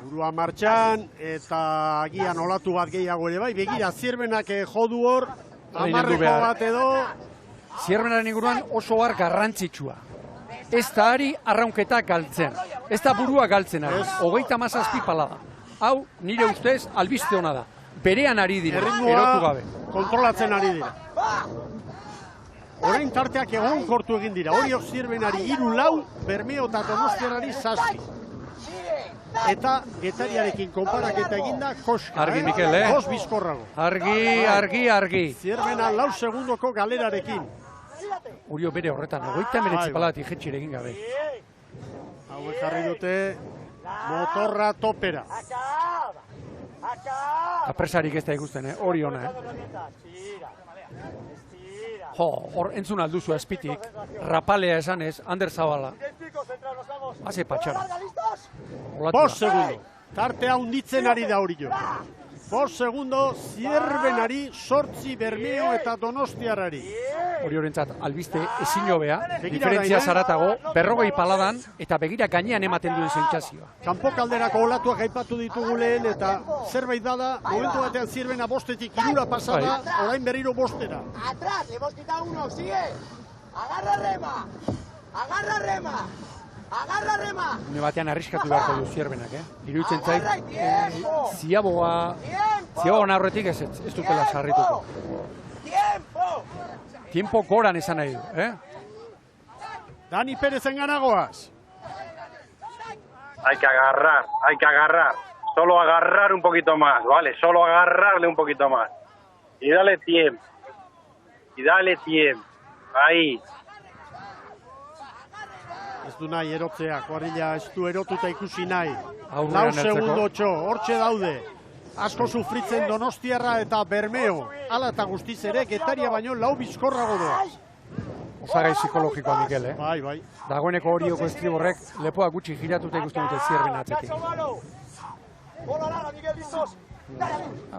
Burua martxan, eta agian olatu bat gehiago ere bai, begira Zierbenak jodu hor, 10 bat edo. Zierbenaren inguruan oso har garrantzitsua. Ez da ari arraunketa galtzen, ez da burua galtzen ari, 37 palada. Hau, nire ustez, albiste hona da. Berean ari dira, erotu gabe. Kontrolatzen ari dira. Orain tarteak egon kortu egin dira. Oriok Zierbenari 3-4, Bermeo eta Donostiarrari 7. Eta Getariarekin konparaketa eginda koska. Argi, Mikel, Kos bizkorrago. Argi. Zierbena 4 segundoko galerarekin. Orio bere horretan, 39 palatik jetxire egin gabe. Hauek jarri dute motorra topera. Apresarik ez da ikusten, hori ona, hor entzun alduzu azpitik, rapalea esanez, Ander Zabala. Haze patxara. 5 segundo. Tartea hunditzen ari da hori jo. 5 segundo, Zierbenari, 8 Bermeo eta Donostiarrari. Hori horrentzat, albiste ezin hobea, diferentzia zaratago, 40 paladan, eta begira gainean ematen duen sentsazioa. Kanpokalderako olatuak aipatu ditugu lehen, eta zerbait da, momentu batean Zierbena 5-etik 3 pasada, orain berriro 5-era. Atrás, hemos quitado 1, sigue. Agarra rema. une batean arriskatu beharko du Zierbenak, Iruditzen zait, Ziaboga aurretik ez dutela sarrituko. Tiempo goran esan nahi du, Dani Pérezen ganagoaz. Hay que agarrar. Solo agarrar un poquito más, ¿vale? Solo agarrarle un poquito más. Y dale tiempo. Ahí. Ez du nahi erotzea, kuadrilla ez du erotuta ikusi nahi. 4 Aurrean segundotxo, hortxe daude. Asko sufritzen Donostiarra eta Bermeo. Hala eta guztiz ere, Getaria baino 4 bizkorrago doa. Osagai psikologikoa, Mikel, Bai. Dagoeneko Orioko estriborrek lepoa gutxi giratuta ikusten dute Zierben atzetik.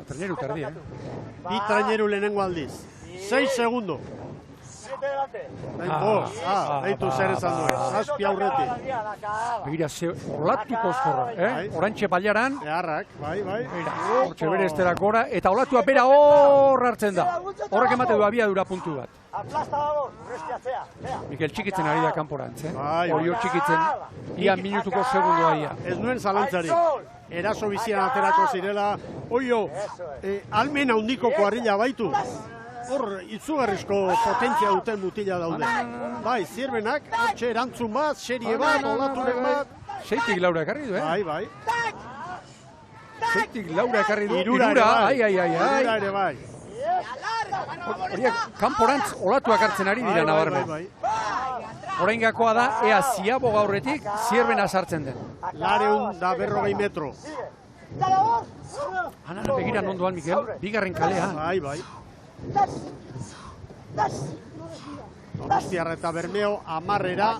Traineru terdi, Bi traineru lehenengo aldiz. 6 segundo. Deitu zer esan duen, 7 aurretik. Begira, olatuko zorra, Orantxe baiaran. Beharrak, bai. Hortxe bere esterako ora, eta olatua bera hor hartzen da. Horrek emate du abiadura puntu bat. Mikel txikitzen ari da kanporantz, Orio txikitzen, ia minutuko segundoa ia. Ez nuen zalantzarik. Eraso bizian aterako zirela, Oio, almen handiko kuadrilla baitu. Hor, itzugarrizko potentzia duten mutila daude. Bai, Zierbenak, hortxe erantzun bat, serie bat, olaturen bat. 6-tik Laura ekarri du, Bai. 6-tik Laura ekarri du, Irura ere bai. Horiek, kanporantz olatuak hartzen ari dira nabarmen. Bai. Orain gakoa da, ea Ziaboga aurretik Zierbena sartzen den. 240 metro. Anara begira nondoan, Mikel, bigarren kalea. Bai. Donostiarra eta Bermeo 10era.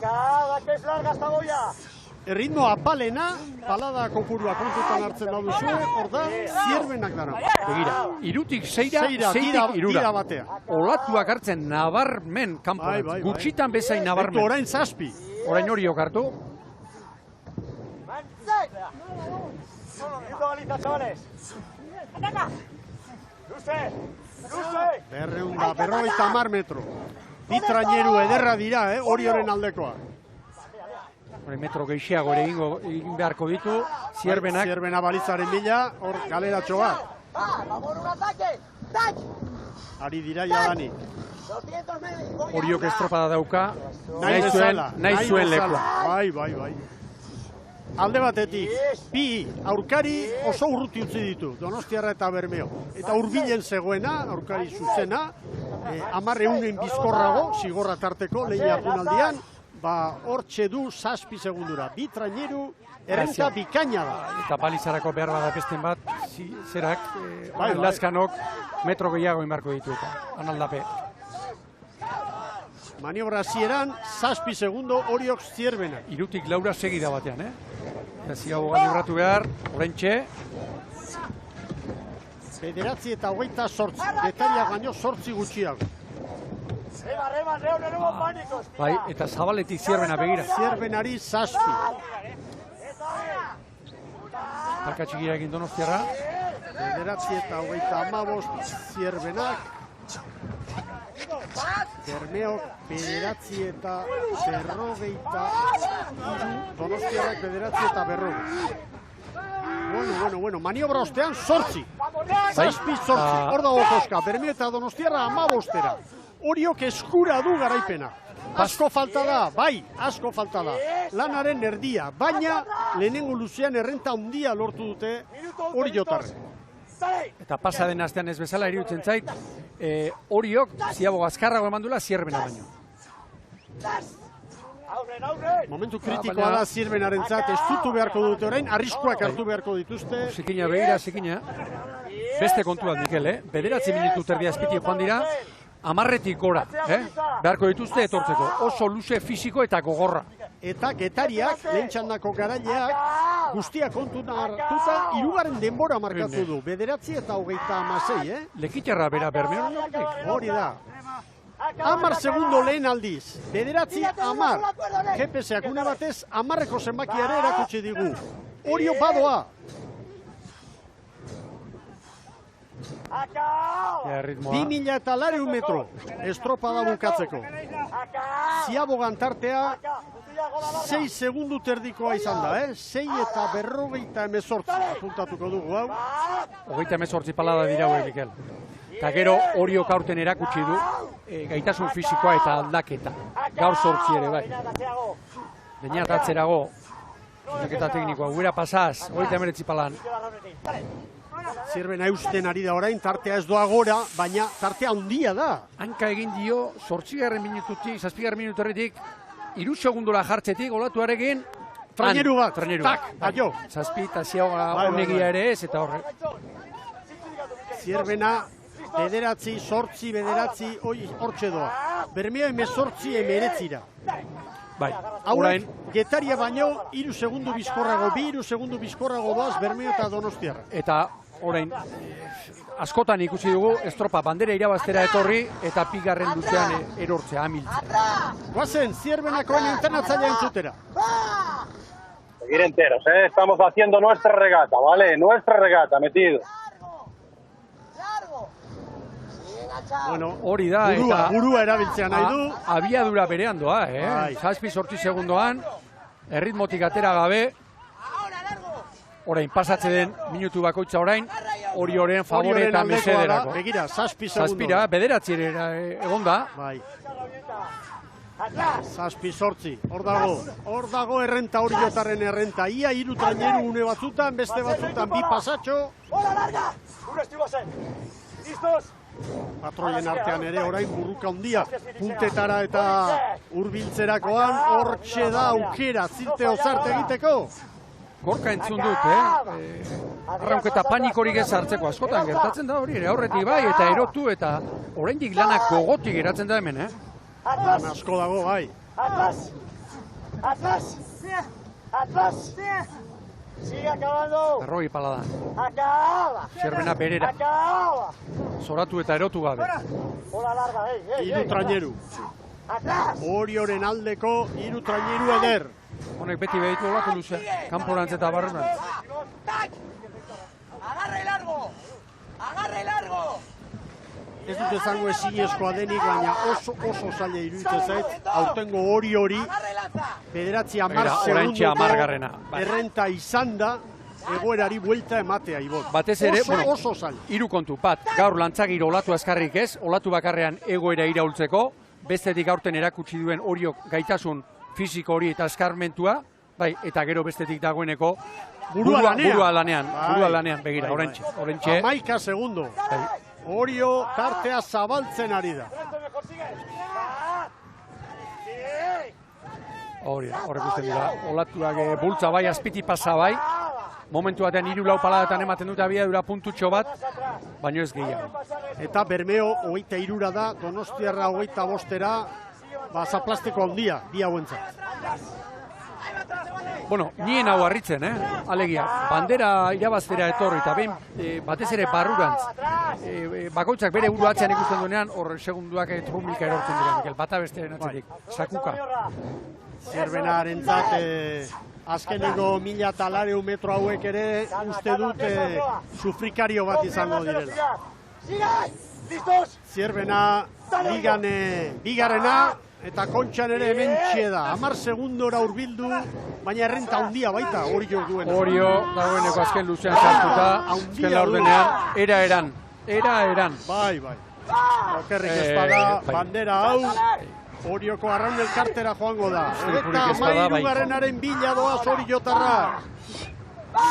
Erritmo apalena, palada kopurua kontutan hartzen baduzu, hor da, Zierbenak dara. Begira, 2-tik 6-tik batea. Olatuak hartzen nabarmen kanporantz. Bai. Gutxitan bezain nabarmen. Eta orain 7. Orain Oriok hartu. Berrogeita 10 metro. Bi traineru ederra dira, Orioren aldekoa. Metro gehiago ere egin beharko ditu, Zierbenak. Zierbena balitzaren bila, hor galeratxo bat. Ari dira jadani. Oriok estropada dauka, nahi zuen lekua. Bai. Alde batetik, bi aurkari oso urruti utzi ditu, Donostiarra eta Bermeo. Eta hurbilen zegoena, aurkari zuzena, 10 bizkorrago, zigorra tarteko, lehia punaldian, hortxe du 7 segundura. Bi traineru, errenta bikaina da. Eta palizarako behar badapesten bat, zerak, Laskanok metro gehiago inbarko ditu eta, analdape. Maniobra hasieran 7 segundo Oriok Zierbena. 2-tik Laura segida batean, Ziaboga libratu behar, oraintxe. 9:28, Getaria baino 8 gutxiago. Bai, eta Zabaletik Zierbena begira. Zierbenari 7. Talka txikia egin Donostiarra. 9:15 Zierbenak. Bermeok 9:43, Donostiarrak 9:40. Bueno, maniobra ostean 8. 6-8, hor dago koska, Bermeo eta Donostiarra 15era. Oriok eskura du garaipena. Asko falta da, asko falta da. Lanaren erdia, baina lehenengo luzean errenta handia lortu dute Oriotarrek. Eta pasa den astean ez bezala iruditzen zait, Oriok Ziaboga azkarrago eman duela Zierbena baino. Momentu kritikoa da Zierbenaren zat, ez dutu beharko dute orain, arriskuak hartu beharko dituzte. Zikina begira, beste kontuak Mikel, 9 minutu terdia ezpiti joan dira, 10-tik gora, beharko dituzte etortzeko, oso luze fisiko eta gogorra. Eta Getariak, lehen txandako garaileak, guztia kontutan hartuta, 3. denbora markatu du, 9:26, Lekitxarra bera Bermeo nortik. Hori da. 10 segundo lehen aldiz, 9:10. GPS-ak une batez, 10eko zenbakiare erakutsi digu. Orio badoa. Ritmoa. 2.200 metro estropada bukatzeko. Ziabogan tartea 6 segundu terdikoa izan da, 6 eta 58 apuntatuko dugu hau. 38 palada dira hori, Mikel. Eta gero Oriok aurten erakutsi du gaitasun fisikoa eta aldaketa. Gaur 8 ere bai. Beñat atzerago, aldaketa teknikoa, guera pasaz, 39 palan. Zierbena eusten ari da orain, tartea ez doa gora, baina tartea handia da. Hanka egin dio, 8 minututik, 7 minutuetik, 3 segundora jartzetik, olatuarekin, traineru bat, tak, aio. 7 eta ziagoa honegia ere ez, eta horre. Zierbena, 9, 8, 9, hortxe doa. Bermeo 18, 19. Bai, orain, Getaria baino, 3 segundu bizkorrago, 2 segundu bizkorrago doaz Bermeo eta Donostiarra. Eta orain, askotan ikusi dugu, estropa bandera irabaztera etorri, eta pigarren luzean erortzea, amiltzea. Guazen, Zierbenakoen entrenatzailea entzutera. Seguir enteros, estamos haciendo nuestra regata, ¿vale? Nuestra regata, metido. Bueno, hori da, burua erabiltzea nahi du. Abiadura berean doa, 7-8 segundoan, erritmotik atera gabe, orain pasatze den minutu bakoitza orain, Orioren favore eta mesederako. Begira, 7 segundo. 7, bederatzi ere egon da. Bai. 7-8, hor dago errenta Oriotarren errenta. Ia 3 traineru une batzutan, beste batzutan 2 pasatxo. Patroien artean ere orain burruka handia, puntetara eta hurbiltzerakoan, hortxe da aukera, zilte ozarte egiteko. Gorka entzun dut, arraunketa panikorik ez hartzeko askotan gertatzen da hori ere, aurretik bai, eta erotu eta oraindik lanak gogotik geratzen da hemen, Lan asko dago, bai. Atlas. Sigue acabando. Berroi paladan. Acaba. Zierbena berera. Acaba. Zoratu eta erotu gabe. Bola larga, 3 traineru. Orioren aldeko 3 traineru eder. Honek beti behitu olako luzea. Kanporantz eta barrunantz. Agarre largo. Agarre largo. Ez dut ezango ezinezkoa denik, baina oso zaila iruditzen zait, aurtengo hori, 9-10 segundoko errenta izan da, egoerari buelta ematea, Ibon. Batez ere, oso zaila. 3 kontu, bat, gaur lantzagiro olatu azkarrik ez, olatu bakarrean egoera iraultzeko, bestetik aurten erakutsi duen Oriok gaitasun fisiko hori eta eskarmentua, bai, eta gero bestetik dagoeneko, burua lanean, begira, orentxe. 11 segundo. Orio tartea zabaltzen ari da. Horrek usten dira, olatuak bultza bai, azpiti pasa bai, momentu batean 3-4 paladatan ematen dute abiadura puntutxo bat, baino ez gehiago. Eta Bermeo 23 da, Donostiarra 25era, zaplasteko handia, bi hauentzat. Bueno, nien hau harritzen, alegia, bandera irabaztera etorri, eta behin batez ere barrurantz, bakoitzak bere buru atzean ikusten duenean, hor segunduak trumilka erortzen dira, Mikel, bata bestearen atzetik, sakuka. Zierbenarentzat, azkeneko 1000 metro hauek ere, uste dut sufrikario bat izango direla. Zierbena ligan bigarrena, eta Kontxan ere hementxe da. 10 segundora hurbildu, baina errenta handia baita Orio duen. Orio dagoeneko azken luzean sartuta, azken laurdenean, era-eran. Bai. Okerrik espada, bandera hau, Orioko arraun elkartera joango da. Eta 13. bila doaz Oriotarra.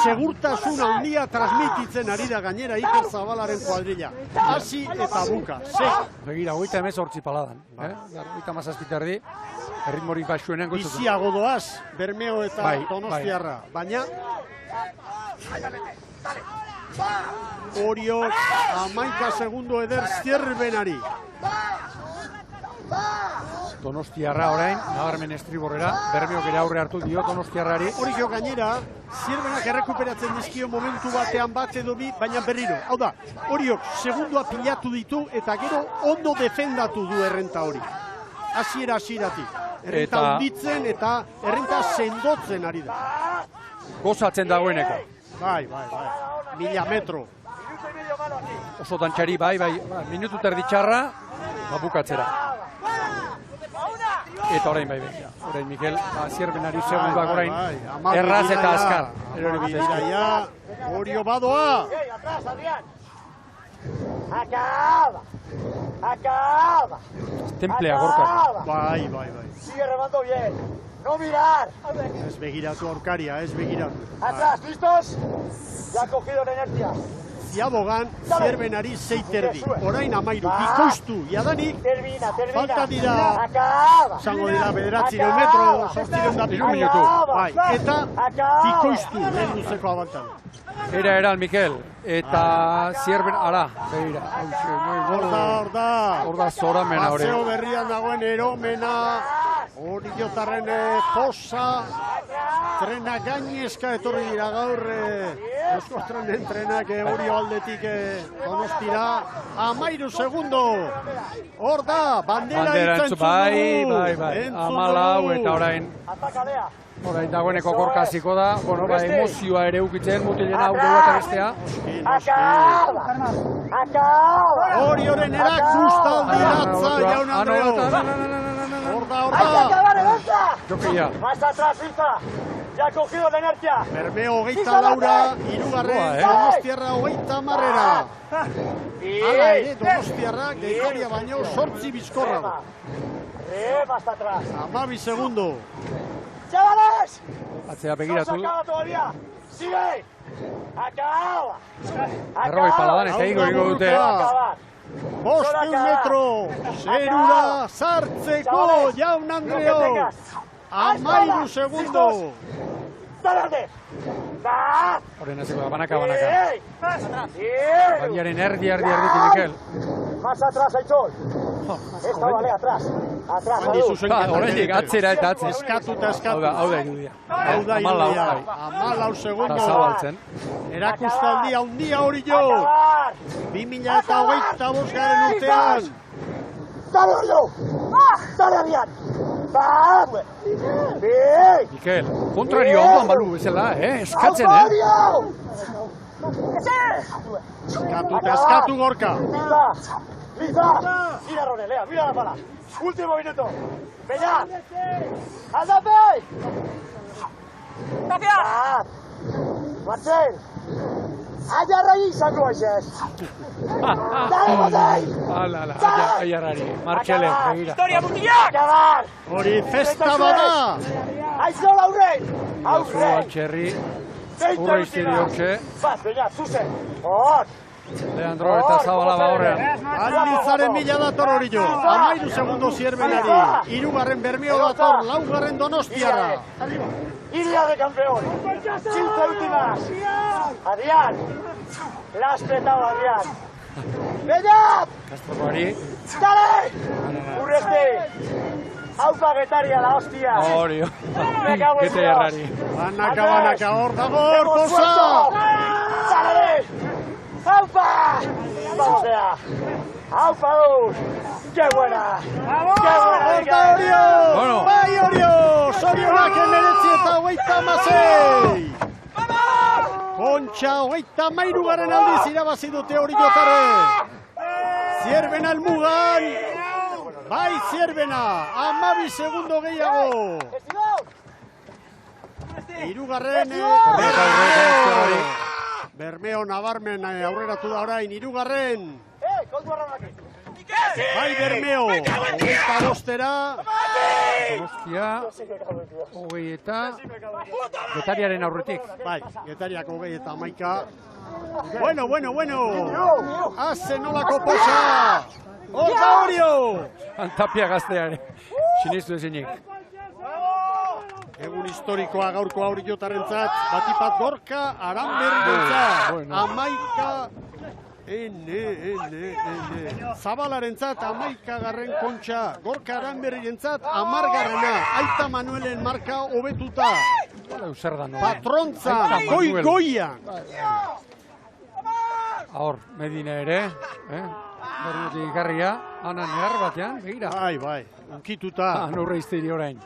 Segurtasun handia transmititzen ari da gainera Iker Zabalaren kuadrilla. Hasi eta buka. Begira, 38 paladan. 37 erdi, erritmorik baxuenean goizutu. Biziago doaz, Bermeo eta Donostiarra. Baina Orio 11 segundo eder Zierbenari. Donostiarra orain, nabarmen estriborrera, Bermeok ere aurre hartu dio Donostiarrari. Orio gainera, Zierbenak errekuperatzen dizkio momentu batean bat edo bi, baina berriro. Hau da, Oriok segundua pilatu ditu eta gero ondo defendatu du errenta hori. Hasieratik. Errenta hunditzen eta errenta sendotzen ari da. Gozatzen dagoeneko. Bai. 1000 metro. Oso tantxari, bai, minutu terdi txarra, bukatzera. eta orain bai begira. Orain Mikel, Zierbenari segunduak orain erraz eta azkar. Bidiraia, Orio badoa. Atrás, Adrián. Acaba. Templea gorka. Bai. Sigue remando bien. No mirar. Ez begiratu aurkaria, ez begiratu. Atrás, ¿listos? Ya ha cogido la inercia. Ziabogan, Zierbenari zeiterdi. Orain amairu, bikoiztu, jadanik. Falta dira, zango dira, 900 metro, 800 minutu. Bai, eta bikoiztu, lehen luzeko abantan. Era, Mikel. Eta Zierben, ara, begira. Hor da, zoramena hori. Paseo berrian dagoen eromena, hori jotarren posa, trena gainezka etorri dira gaur, Eusko Trenen trenak hori aldetik Donostira, 13 segundo. Hor da, bandera entzun dugu. Bai, 14 eta orain dagoeneko korkaziko da, emozioa ere ukitzen, mutilena hau dugu eta bestea. Hori horren erakustaldi datza, jaun Andreo. Hor da. Jokia. Más atrás, Vista. Ya ha cogido la inercia. Bermeo 24, hirugarren, Donostiarra 30 Hala ere, Donostiarra Getaria baino 8 bizkorra. Hasta atrás. 12 segundo. ¡Chavales! Atzea begiratu. No se acaba todavía. ¡Sigue! ¡Acaba! Berrogei paladan eta igo dute. 5 metro, zerura sartzeko, jaun Andreo. 13 segundo. Horren hasiko da, banaka. Badiaren erdi, Mikel. Más atrás, Aitor. Esta vale, atrás. Atrás, horretik, atzera eta atzera. Eskatu. Hau da irudia. 14 segundo. Erakustaldi handia hori jo. 2025 garen urtean. ¡Dale, Orio! ¡Dale, Adrián! ¡Vamos! ¡Bien! Mikel, kontrario ondoan balu bezala, eskatzen, Eskatu gorka. Liza! Mira, Ronel, mira la pala. Último minuto. ¡Venga! ¡Andate! ¡Tapia! ¡Marcel! ¡Ayarrari izango aiz! ¡Dale, Matei! Ayarrari, Martxelen, begira. ¡Historia mundial! Hori festa bada! ¡Aizola, aurre! ¡Aurre! Txerri, urra iztiri hortxe. Bas, venga, zuzen! ¡Hor! Leandro eta Zabala horrean. Aldizaren mila dator hori jo. 13 segundo Zierbenari. 3. Bermeo dator, 4. Donostiarra. Iria de campeón. 15 últimas. Adrián. La has petado, Adrián. ¡Venga! Kastrokoari. ¡Dale! Urresti. Aupa Getaria, la hostia. Orio. Gete jarrari. Banaka, hor dago, hor posa. ¡Dale! ¡Aupa! ¡Vamos allá! ¡Aupa, dos! ¡Qué buena! ¡Qué buena! ¡Horta Orio! ¡Bai Orio! Zorionak emeretzi eta 36! Kontxa 33 aldiz irabazi dute hori jotarre. Zierbena elmugan. Bai Zierbena, 12 segundo gehiago. 3. Bermeo nabarmen aurreratu da orain, 3. Bai Bermeo, 25 Donostia, 20 eta Getariaren aurretik. Bai, Getariak 20 eta 11. Bueno. Haze nolako posa. Horta Orio. Tapia gazteare, sinistu ezinik. Egun historikoa gaurko hori jotarrentzat, batipat gorka, Aranberrirentzat, 11. Zabalarentzat 11. Kontxa, gorka Aranberrirentzat 10. Aita Manuelen marka hobetuta. Patrontzan, goian. Hor, Medina ere, berrutik ikarria, ana nehar batean, begira. Bai, unkituta. Nurre iztiri orain.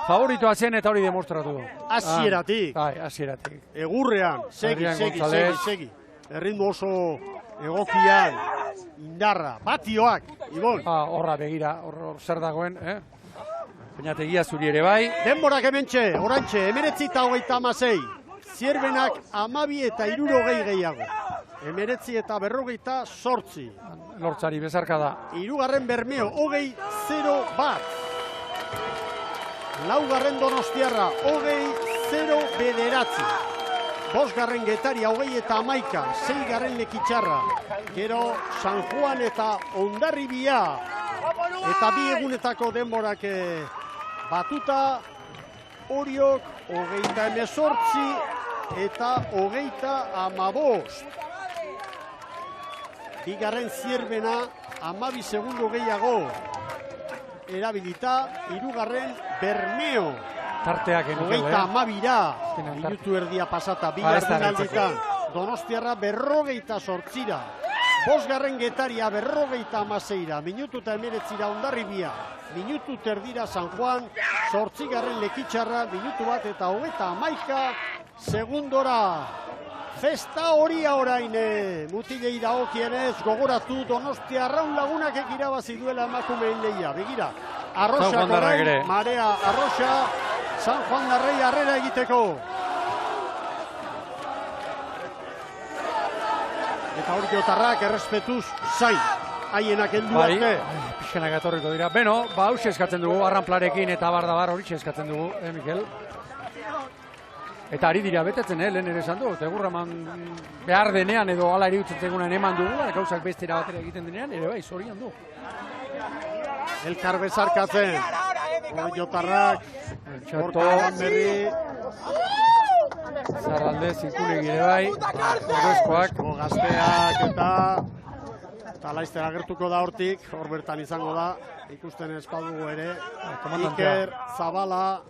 Favoritoa zen eta hori demostratu. Hasieratik. Bai, hasieratik. Egurrean, segi. Erritmo oso egokian. indarra, patioak, Ibon. Horra begira, hor zer dagoen, Peñategia zuri ere bai. Denborak hementxe, orantxe, 19:36. Zierbenak 12 eta 60 gehiago. 19 eta 58. Lortzari bezarka da. Hirugarren Bermeo, 20-0 Laugarren Donostiarra, 20-0 Bosgarren Getaria, 20 eta 11. Seigarren Lekitxarra. Gero San Juan eta Hondarribia. Eta bi egunetako denborak batuta. Oriok, 28 eta 35. Bigarren Zierbena, 12 segundo gehiago erabilita, hirugarren Bermeo. Tarteak enuke, 32 minutu erdia pasata, bigarren alditan. Donostiarra 58. Bosgarren Getaria 56. Minutu eta 19 Hondarribia. Minutu terdira San Juan, 8. Lekitxarra, minutu bat eta 31 segundora. Festa horia orain, mutilei dagokienez, gogoratu Donostia Arraun Lagunak irabazi duela emakumeen lehia. Begira, Arroxak orain, Marea Arroxa, San Juan Darrei harrera egiteko. Eta hori jotarrak errespetuz zain, haienak heldu arte. Pixenak etorriko dira. Beno, hauxe eskatzen dugu, Arranplarekin eta Bardabar hori eskatzen dugu, Mikel? Eta ari dira betetzen, lehen ere esan du, tegurraman behar denean edo ala ere utzen zegunan eman dugu, gauzak bestera batera egiten denean, ere bai, zorian du. Elkar bezarkatzen, jotarrak, Gorka berri, Zarralde, Zinkunek ere bai, ordezkoak. Gazteak eta laizter agertuko da hortik, hor bertan izango da, ikusten espadugu ere, Iker, Zabala,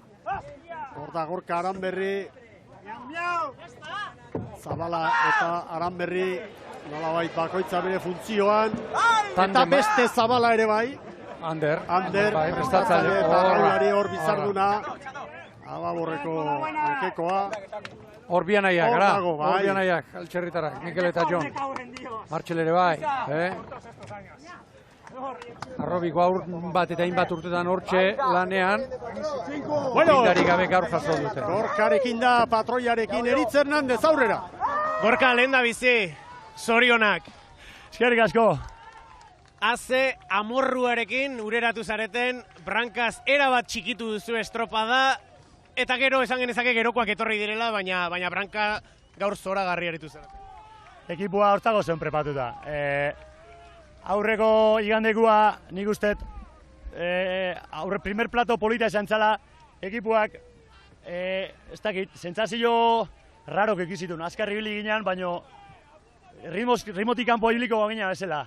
hor da Gorka Aranberri, Zabala eta Aranberri, nolabait bakoitza bere funtzioan, eta beste Zabala ere bai, Ander, prestatzaile eta gaulari hor bizarduna, Ababorreko ankekoa. Hor bianaiak, gara, hor bianaiak, altxerritarrak, Mikel eta Jon. Martxel ere bai, Arrobiko aur bat eta hainbat urtetan hortxe lanean, indarik gabe gaur jaso dute. Gorkarekin da, patroiarekin, Eritz Hernandez aurrera. Gorka, lehen da bizi, zorionak. Eskerrik asko. Haze amorruarekin ureratu zareten, brankaz erabat txikitu duzu estropada, eta gero esan genezake gerokoak etorri direla, baina branka gaur zoragarri aritu zareten. Ekipua hortzago zen prepatuta. Aurreko igandekua nik ustet, primer plato polita esan txala, ekipuak, ez dakit, sentsazio rarok ekizitun. Azkar ibili ginean, baina ritmotik kanpo ibiliko ginean bezala.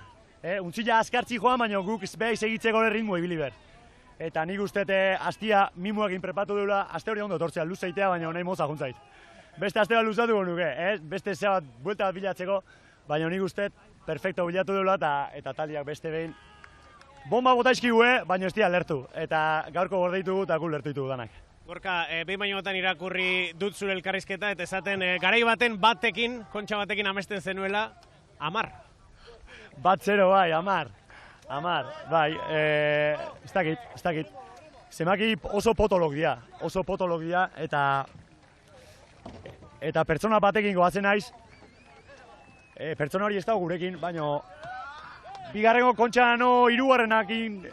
Untzila azkartzi joan, baina guk behiz egitzeko ritmo ibili ber. Eta nik ustet astia mimuekin prepatu duela, aste hori ondo tortzea, luzeitea, baina nahi moza juntzait. Beste aste bat luzatuko nuke, beste zea bat buelta bat bilatzeko, baina nik ustet perfecto bilatu duela eta taliak beste behin. Bomba botaizkigu, baina ez dira lertu, eta gaurko gordeitugu eta gu lertu ditugu danak. Gorka, behin bainotan irakurri dut zure elkarrizketa, eta esaten garai baten batekin, kontxa batekin amesten zenuela, 10. 1-0 bai, 10. Bai, ez dakit. Zemaki oso potolog dira, eta pertsona batekin goazen naiz, pertsona hori ez dago gurekin, baina bigarrengo kontxan hirugarrenakin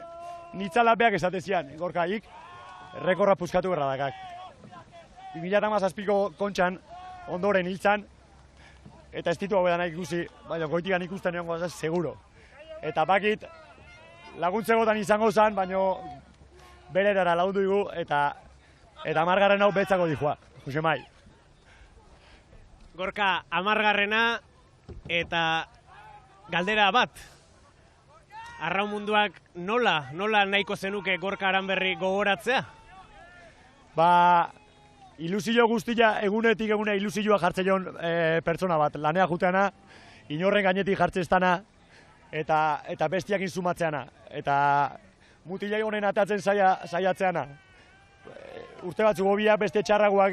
nitzalapeak esatezian, Gorkaik, rekorra puskatu berra dakak. 2017ko kontxan ondoren hiltzan, eta ez ditu hau edanak ikusi, baina goitikan ikusten egon gozaz, seguro. Eta bakit, laguntzegotan izango zen, baina bere erara lagundu dugu, eta 10. hau betzako dihua, Josemai. Gorka, 10. eta galdera bat. Arraun munduak nola nahiko zenuke Gorka Aranberri gogoratzea? Ilusio guztia egunetik egune ilusioa jartzen pertsona bat. Lanea juteana, inorren gainetik jartzeztana, eta bestiakin sumatzeana. Eta mutilai honen atatzen saiatzeana. Urte batzuk gobia beste txarragoak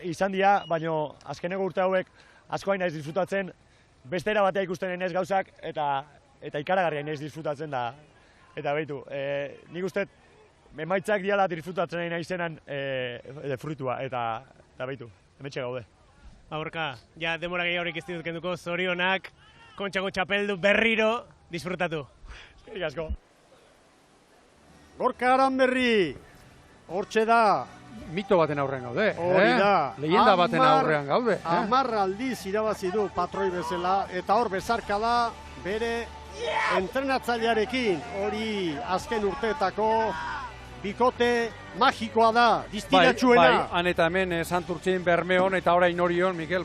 izan dira, baina azkeneko urte hauek asko hain naiz disfrutatzen, beste erabatea ikusten enez gauzak, eta eta ikaragarria naiz disfrutatzen da. Eta behitu, nik uste emaitzak diala disfrutatzen nahi naizenan fruitua, eta behitu, hemetxe gaude. Aurka, ja demora gehiagorik ez ditut kenduko, zorionak, Kontxako txapeldu berriro disfrutatu. Eskerrik asko. Gorka Aranberri, hortxe da. Mito baten aurrean gaude. Hori da. Leyenda baten aurrean gaude. 10 aldiz irabazi du patroi bezala, eta hor bezarka da bere entrenatzailearekin. Hori azken urteetako bikote magikoa da, distiratsuena. Bai, han eta hemen Santurtzin, Bermeon eta orain Orion, Mikel,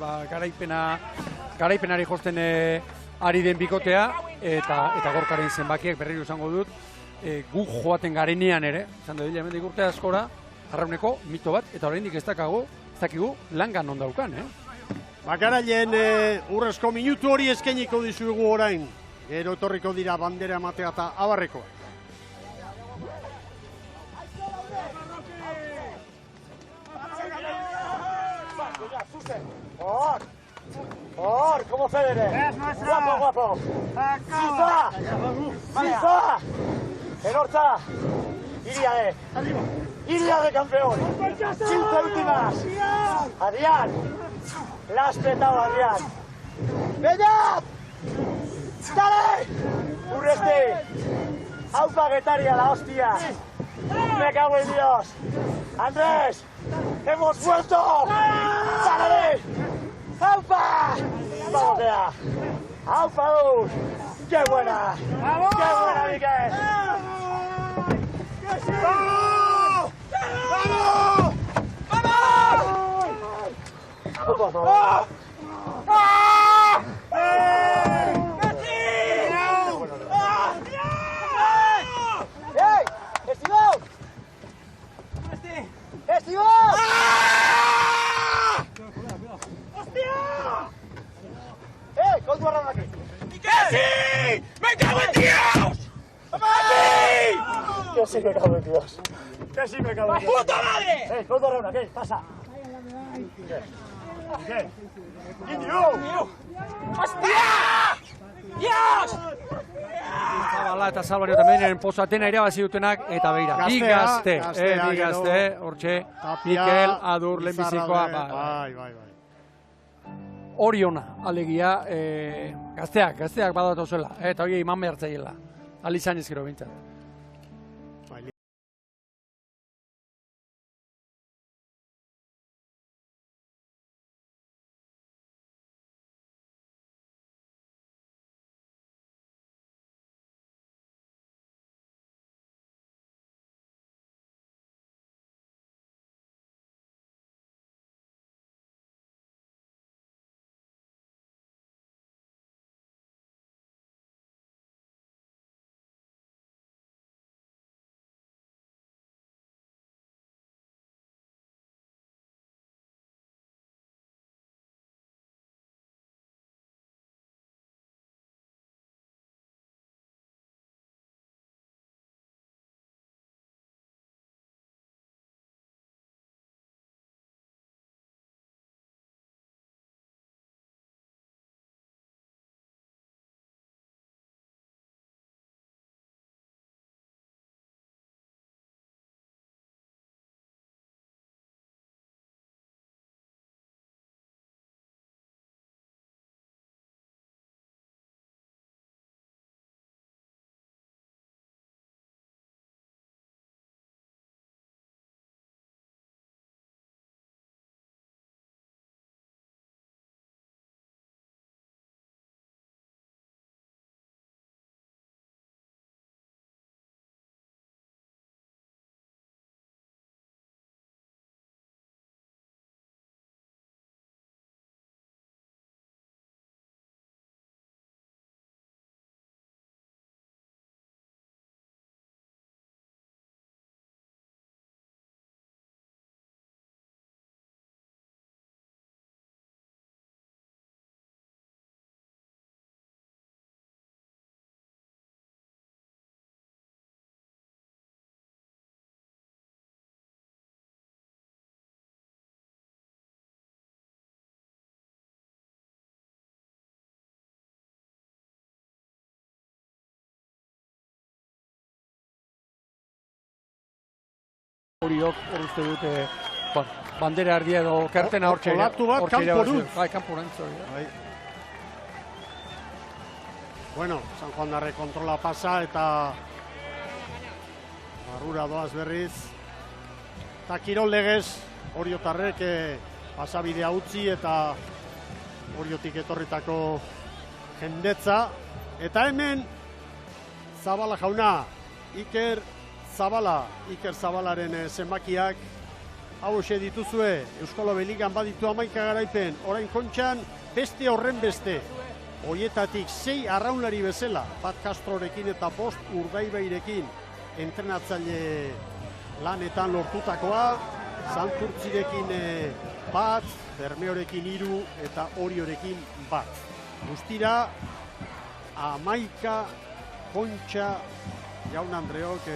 garaipenari josten ari den bikotea, eta Gorkaren zenbakiak berriro izango dut, gu joaten garenean ere, izan da dira hemendik urte askora, arrauneko mito bat, eta oraindik ez dakigu langan non daukan, Bakarailen urrezko minutu hori eskainiko dizuegu orain. Gero etorriko dira bandera ematea eta abarrekoa. Por, como Federer. Guapo. Sifa. Enortza. Iria de campeón. 15 últimas. Adrián. La has petado, Adrián. ¡Bella! ¡Dale! Urresti. Aupa Guetaria, la hostia. Me cago en Dios. Andrés. ¡Hemos vuelto! ¡Dale! ¡Aupa! ¡Vamos ya! ¡Aupa! ¡Qué buena! ¡Vamos! ¡Qué buena, Miguel! ¡Vamos! ¡Vamos! ¡Vamos! ¡Vamos! ¡Ey! ¡Estivón! ¡Estivón! ¡Con tu arranca aquí! ¡Sí! ¡Me cago en Dios! ¡Sí! Que sí me cago en Dios. Que sí me cago en Dios. ¡Puta madre! Con tu arranca, ¿qué? Pasa. ¿Qué? ¡Indio! ¡Hostia! ¡Dios! Zabala eta Salvario tamenen pozatena irabazi dutenak, eta beira. Bi gazte, hortxe, Mikel, Adur, lehenbizikoa. Bai. Oriona, alegia, gazteak badatu zuela, eta hori iman behar zaiela. Alizan ezkero bintzat. Horiok hor uste dute bandera erdia edo kertena hortxe. Olatu bat kanporuz. Bai, kanporantz hori. Bueno, San Juan darre kontrola pasa eta barrura doaz berriz. Eta kirol legez Oriotarrek pasabidea utzi eta Oriotik etorritako jendetza. Eta hemen Zabala jauna, Iker Zabalaren zenbakiak hauxe dituzue. Euskalo Beligan baditu 11 garaipen, orain Kontxan beste horren beste. Hoietatik 6 arraunlari bezala, bat Castrorekin eta 5 Urdaibairekin entrenatzaile lanetan lortutakoa, Santurtzirekin bat, Bermeorekin 3 eta Oriorekin bat. Guztira, 11 Kontxa jaun Andreok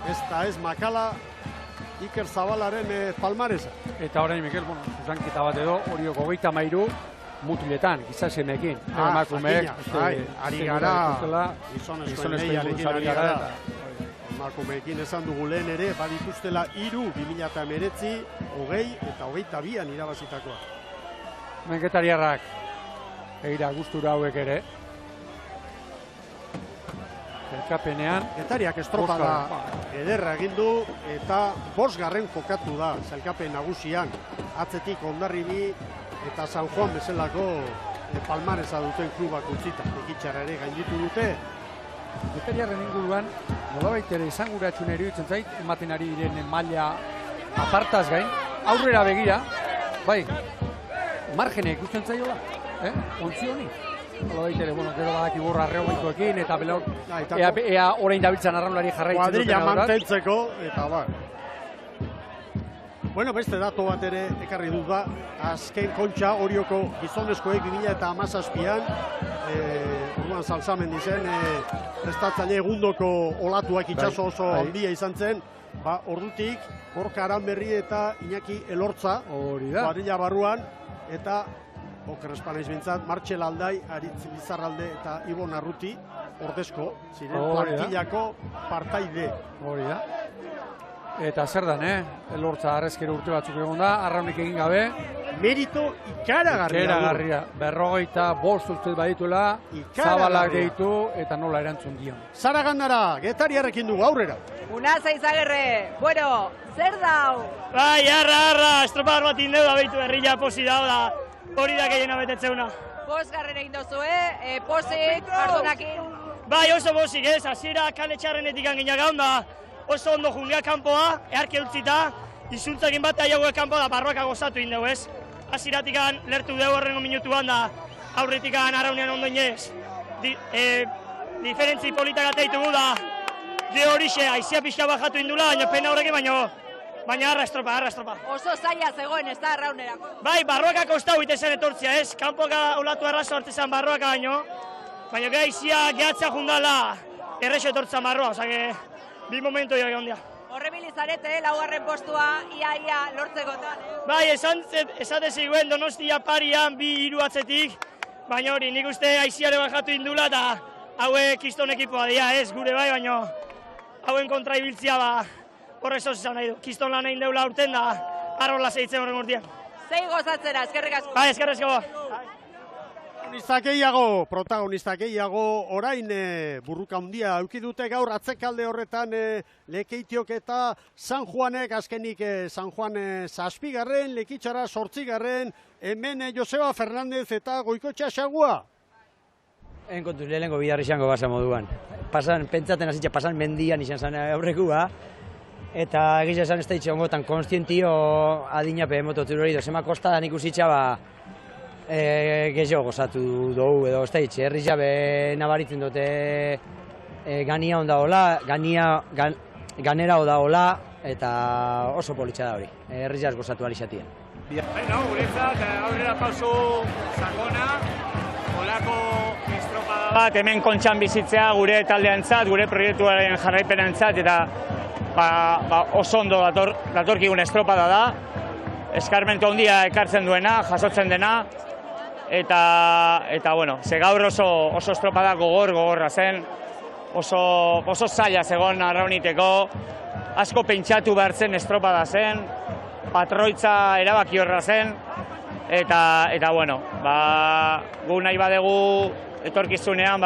ez da ez makala Iker Zabalaren palmaresa. Eta orain, Mikel, zuzanketa bat edo, Oriok 33 mutiletan, gizasenekin. Emakumeek, ari gara, gizonezkoen lehiarekin ari gara. Emakumeekin esan dugu lehen ere, badituztela 3, 2019, 20 eta 22an irabazitakoa. Menketariarrak, egira gustura hauek ere. Zelkapenean. Getariak estropada ederra egin du eta 5. kokatu da zelkapen nagusian. Atzetik Hondarribi eta San Juan bezalako palmaresa duten klubak utzita. Ekitxarra ere gainditu dute. Getariarren inguruan, nolabait ere esanguratsu neri iruditzen zait, ematen ari diren maila apartaz gain, aurrera begira, bai, margene ikusten zaiola, ontzi honi. Nolabait ere, gero badak iborra arreoikoekin eta belor, ea orain dabiltzan arraunlari jarraitzen duten. Kuadrilla mantentzeko, eta bai. Bueno, beste dato bat ere ekarri dut da, azken Kontxa Orioko gizonezkoek 2017an, orduan Salsamendi zen, prestatzaile egundoko olatuak itxaso oso handia izan zen, ordutik, Gorka Aranberri eta Iñaki Elortza, kuadrilla barruan, eta Oker Espanaiz bintzat, Martxel Aldai, Aritz Bizarralde eta Ibon Arruti, ordezko, ziren plantillako partaide. Hori da. Eta zer dan, Elortza arrezkero urte batzuk egon da, arraunik egin gabe. Merito ikaragarria. Ikaragarria. 45 uste badituela, Zabalak deitu eta nola erantzun dion. Zara Gandara, Getariarrekin dugu, aurrera. Unaza Izagirre, bueno, zer dau? Bai, arra, estropadar bat indeu da behitu herria posi dau da. Hori da gehiena betetzeuna. 5 egin dozu, posik, pardunakin. Bai, oso posik, hasiera kale txarrenetik angina gaun da. Oso ondo jungea kanpoa, eharke utzita, izuntzakin bat aiagoe kanpoa da barroaka gozatu indeu, ez? Hasieratik lertu dugu horrengo minutuan da, aurretik araunean ondoinez. Diferentzi politak ateitu da, de horixe, aizia pixka bajatu indula, baina pena horrekin, baina arra estropa. Oso zaila zegoen, ez da arraunerako. Bai, barroaka kostau itezen etortzia, ez? Kanpoka olatu errazo hartzezan barroaka baina gaizia gehatzea jundala errexo etortzea barroa, osake, bi momentu joa egon dia. Horrebilizarete, 4. postua, ia lortzekotan. Bai, esate ziguen Donostia parian 2-3 atzetik, baina hori, nik uste aiziare bajatu indula eta hauek kiston ekipoa dira, ez gure bai, baina hauen kontra ibiltzia horrez oso izan nahi du. Kiston lan egin deula urten da, arrola zeitzen horren urtean. Zei gozatzera, eskerrik asko. Bai, eskerrik asko. Protagonistak gehiago, orain burruka handia eukidute gaur atzekalde horretan Lekeitiok eta San Juanek, azkenik San Juan 7, Lekitxara 8, hemen Joseba Fernandez eta Goikotxa Xagua. Enkontuz, lehenengo bidarri izango basa moduan. Pentsaten hasitza pasan mendian izan zen aurrekua, eta egizia esan ez da itxongotan konstientio adinape mototur hori dozema kostadan ikusitza gehiago gozatu dugu edo ez da itxe. Herriz jabe nabaritzen dute gania onda hola, ganera onda hola, eta oso politxa da hori. Herriz jaz gozatu alizatien. Guretzat aurrera pauso sakona, holako estropada bat hemen Kontxan bizitzea gure taldeantzat, gure proiektuaren jarraipenantzat, eta oso ondo datorkigun estropada da. Eskarmentu handia ekartzen duena, jasotzen dena, eta bueno, ze gaur oso estropada gogorra zen, oso zaila zegoen arrauniteko, asko pentsatu behar zen estropada zen, patroitza erabaki horra zen, eta bueno, gu nahi badegu etorkizunean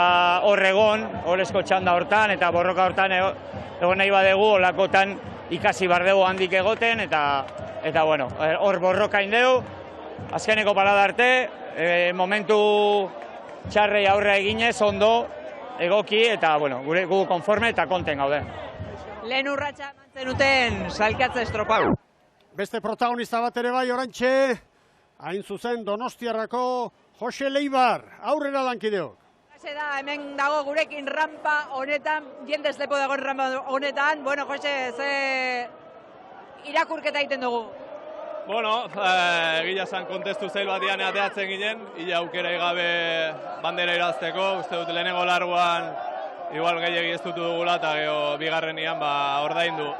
hor egon, horrezko txanda hortan, eta borroka hortan egon nahi badegu, olakotan ikasi behar dugu handik egoten, eta bueno, hor borroka indeu, azkeneko parada arte, momentu txarrei aurre eginez, ondo, egoki, eta bueno, gu konforme eta konten gaude. Lehen urratxa mantzenuten salkatze estropau. Beste protagonista bat ere bai orantxe, hain zuzen Donostiarrako Jose Leibar, aurrera lankideo. Jose da, hemen dago gurekin rampa honetan, jendez lepo dagoen rampa honetan. Bueno, Jose, ze irakurketa egiten dugu? Bueno, egia esan kontestu zail batian ateatzen ginen, ila aukera gabe bandera irazteko, uste dut lehenengo larguan igual gehiagi ez dutu dugula eta gero bigarrenian ordaindu.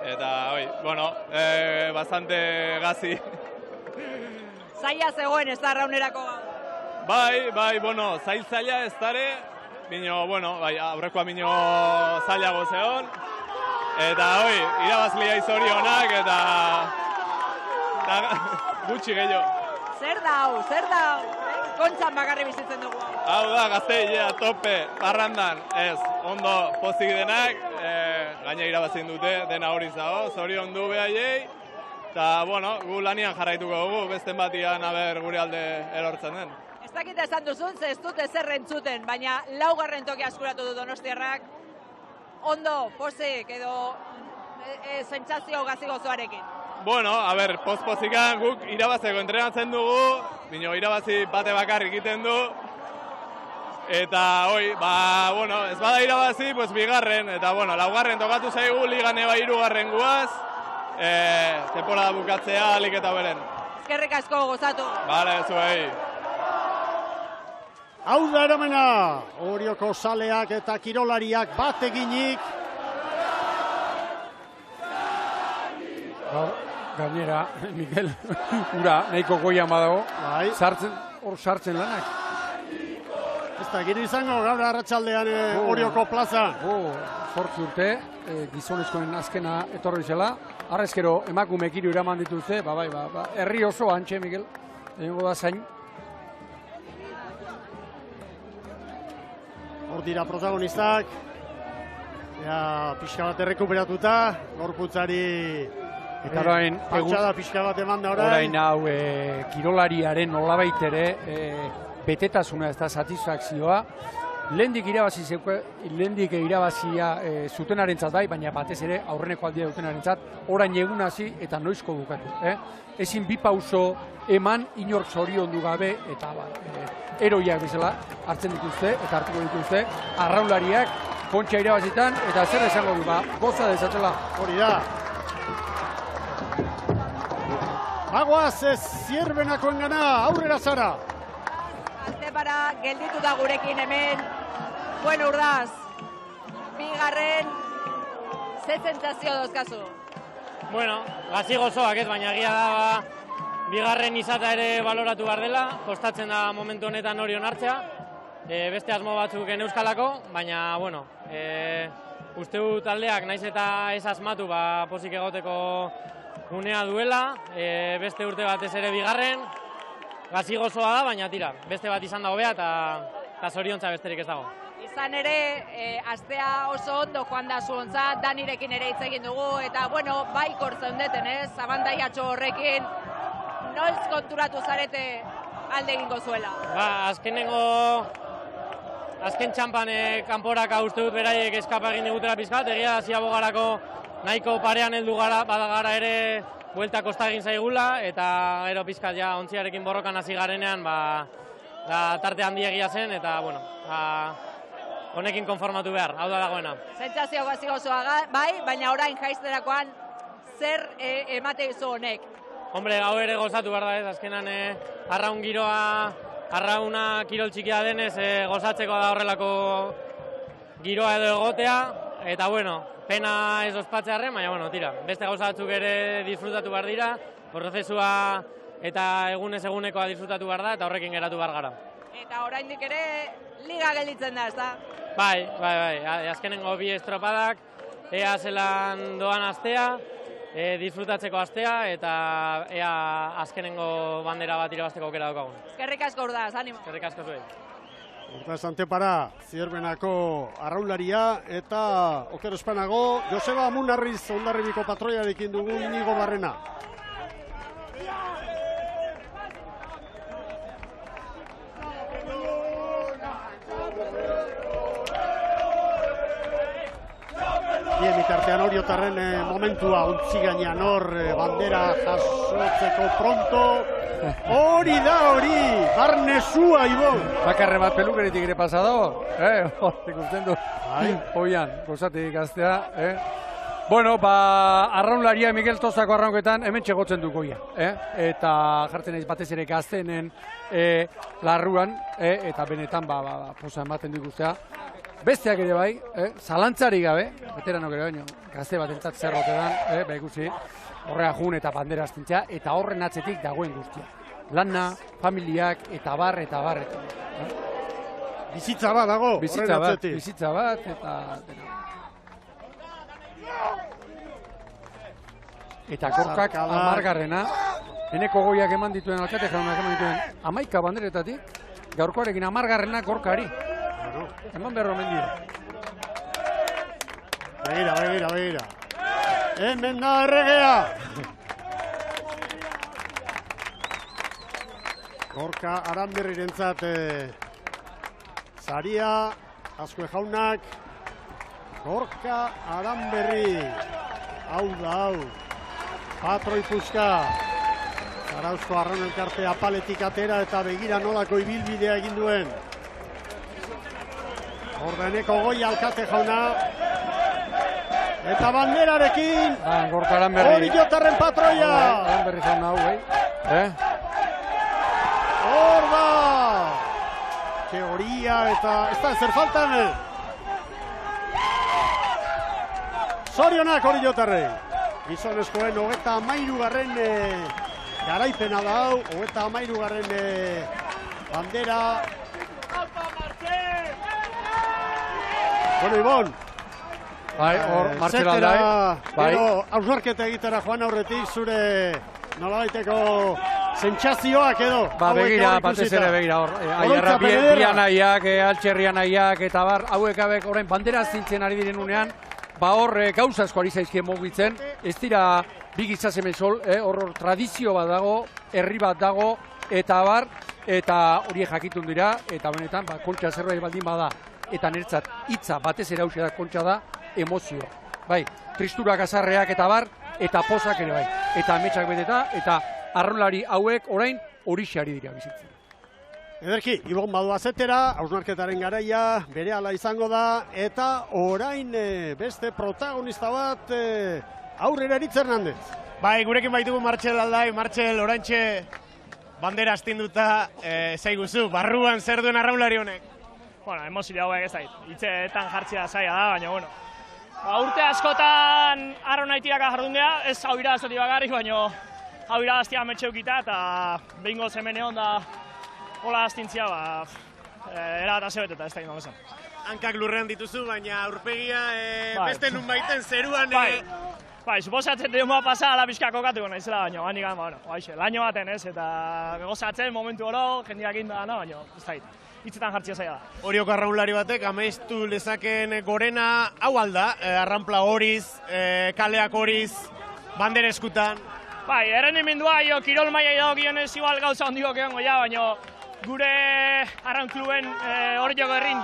Eta, bueno, bastante gazi. Zaila zegoen ez da raunerako gau? Bai, bueno, zaila ez dare, bino, bueno, aurrekoa bino zailago zegon. Eta, irabazlia izorionak eta gutxi gehiago. Zer da? Kontxan bakarri bizitzen dugu. Hau da, Gazteilea, tope, parrandan, ez, ondo pozik denak, gaina irabazin dute, dena hori zago, zorion du behaiei, eta, bueno, gu lanian jarraituko dugu, besten batian gure alde erortzen den. Ez dakit esan duzun, ez dut ezer entzuten, baina laugarren toki askuratu du Donostiarrak, ondo, pozik, edo sentsazio gazi gozoarekin. Bueno, poz-pozikan guk irabazeko entrenatzen dugu, bino irabazi bate bakar egiten du, eta bueno, ez bada irabazi, pues bigarren, eta bueno, laugarren tokatu zaigu, ligan eba hirugarren guaz, temporada bukatzea, alik eta beren. Eskerrik asko gozatu. Bale, zuei. Hau da eramena, Orioko zaleak eta kirolariak bat eginik. Gainera, Mikel, ura, nahiko goian badago, hor sartzen lanak. Ez da, gire izango gaur arratsaldean Orioko plaza. 8 urte, gizonezkoen azkena etorri zela, arrezkero emakumeek hiru eraman dituzte, herri oso antxe, Mikel, egingo da zain. Hor dira protagonistak, pixka bat errekuperatuta, gorputzari eta orain patxada pixka bat eman da orain hau kirolariaren nolabait ere betetasuna ez da satisfakzioa. Lehendik irabazia zutenarentzat bai, baina batez ere aurreneko aldia dutenarentzat orain egun hasi eta noizko bukatu. Ezin bi pauso eman inork zoriondu gabe eta eroiak bezala hartzen dituzte eta hartuko dituzte arraunlariak kontxa irabazitan eta zer esango du goza dezatzela. Hori da. Bagoaz ez zierbenakoen gana, aurrera zara. Altepara gelditu da gurekin hemen, Buen Urdaz, bigarren, ze sentsazio dozkazu? Bueno, gazi gozoak ez, baina egia da bigarren izata ere baloratu behar dela, kostatzen da momentu honetan hori onartzea, beste asmo batzuk euskalako, baina, bueno, uste du taldeak naiz eta ez asmatu, pozik egoteko unea duela, beste urte batez ere bigarren, gazi gozoa da, baina tira, beste bat izan da hobea eta zoriontza besterik ez dago. Izan ere, astea oso ondo joan da zuontzat, Danirekin ere hitz egin dugu, eta bueno, baikor zeundeten ez, abantaiatxo horrekin, noiz konturatu zarete alde egingo zuela? Azken txampan kanporaka uste dut beraiek eskapa egin digutela pizkat, egia ziago garako nahiko parean heldu gara, badagara ere buelta kosta egin zaigula, eta gero pizkat ja ontziarekin borrokan hasi garenean, tarte handi egia zen, eta bueno, honekin konformatu behar, hau da dagoena. Sentsazio gazi gozoa bai, baina orain jaizterakoan zer emate izu honek? Hombre, hau ere gozatu behar da ez, azkenan arraun giroa, arrauna kirol txikia denez gozatzeko da horrelako giroa edo egotea, eta bueno, pena ez ospatzearren, baina bueno, tira, beste gauza batzuk ere disfrutatu behar dira, prozesua eta egunez egunekoa disfrutatu behar da, eta horrekin geratu behar gara. Eta oraindik ere liga gelditzen da, ez da? Bai, azkenengo bi estropadak, ea zelan doan astea, disfrutatzeko astea, eta ea azkenengo bandera bat irabazteko aukera daukagun. Eskerrik asko Urdaz, animo. Eskerrik asko zuei. Urdaz Antepara, Zierbenako arraunlaria, eta oker espanago, Joseba Munarriz Hondarribiko patroiarekin dugu Inigo Barrena. Bien, itartean Oriotarren momentua untzi gainean hor, bandera jasotzeko pronto. Hori da hori, barnesua, Ibon. Bakarre bat pelukeretik ere pasado, ikusten du, hoian, gozatik gaztea, Bueno, arraunlaria Miguel Tozako arraunketan hemen txegotzen du goia, eta jartzen naiz batez ere gaztenen larruan, eta benetan posa ematen diguztea. Besteak ere bai, zalantzari gabe, veteranok ere baino, gazte bat entzat zerrotetan, ikusi, horrea jun eta bandera astintzea, eta horren atzetik dagoen guztia. Lana, familiak, eta bar. Bizitza bat dago, horren atzetik. Bizitza bat, eta... Eta Gorkak 10garrena, eneko goiak eman dituen, alkate jaunak eman dituen 11 banderetatik, gaurkoarekin 10garrena Gorkari. Eman behar omen dio. Begira. Hemen da erregea! Gorka Aranberrirentzat saria, Azkue jaunak, Gorka Aranberri, hau da hau, patroi puska, Zarauzko arraun elkarte apaletik atera eta begira nolako ibilbidea egin duen. Ordeneko goi alkate jauna, eta banderarekin, Gorka Aranberri. Oriotarren patroia! Aranberri jauna hau, Hor da! Teoria eta ez da ezer faltan. Zorionak Oriotarrei. Gizonezkoen 33garren garaipena da hau, 33garren bandera. Bueno, Ibon. Hor, Martxel Aldai. Gero, hausnarketa egitera joan aurretik, zure nolabaiteko sentsazioak edo. Begira, batez ere begira hor. Aierra, Bianaiak, Altxerrianaiak, eta bar, hauek orain bandera zintzen ari diren unean, hor gauza asko ari zaizkien mugitzen, ez dira bi gizasemen sol, hor tradizio bat dago, herri bat dago, eta bar, eta horiek jakitun dira, eta benetan, kontxa zerbait baldin bada, eta niretzat hitza batez ere hausia da kontxa da, emozio. Bai, tristurak azarreak eta bar, eta pozak ere bai, eta ametsak beteta, eta arraunlari hauek orain horixari dira bizitzen. Ederki, Ibon badua zetera, hausnarketaren garaia, berehala izango da, eta orain beste protagonista bat aurrera Eritz Hernandez. Bai, gurekin baitugu Martxel Aldai, Martxel, oraintxe bandera astinduta, zaiguzu, barruan zer duen arraunlari honek? Bueno, emozio hauek ez zait, hitzetan jartzea zaila da, baina bueno. Urte askotan arraunaitiraka jardundea, ez hau irabaztetik bakarrik, baina hau irabaztea metxeukita, eta behingo zemen egon da hola astintzia, erabat azebeteta ez da ingo bezan. Hankak lurrean dituzu, baina aurpegia beste nun baiten zeruan... Bai, suposatzen denboa pasa ala pixka kokatuko naizela, baina handikan, laino baten ez, eta gozatzen momentu oro, jendeak indana, baina ez da hitzetan jartzea zaila da. Orioko arraunlari batek, amaistu lezakeen gorena, hau alda, arranpla horiz, kaleak horiz, bandera eskutan. Bai, errendimendua, kirol maia idagokionez igual gauza ondiko keongo ja, baina gure arraun kluben Orioko herrin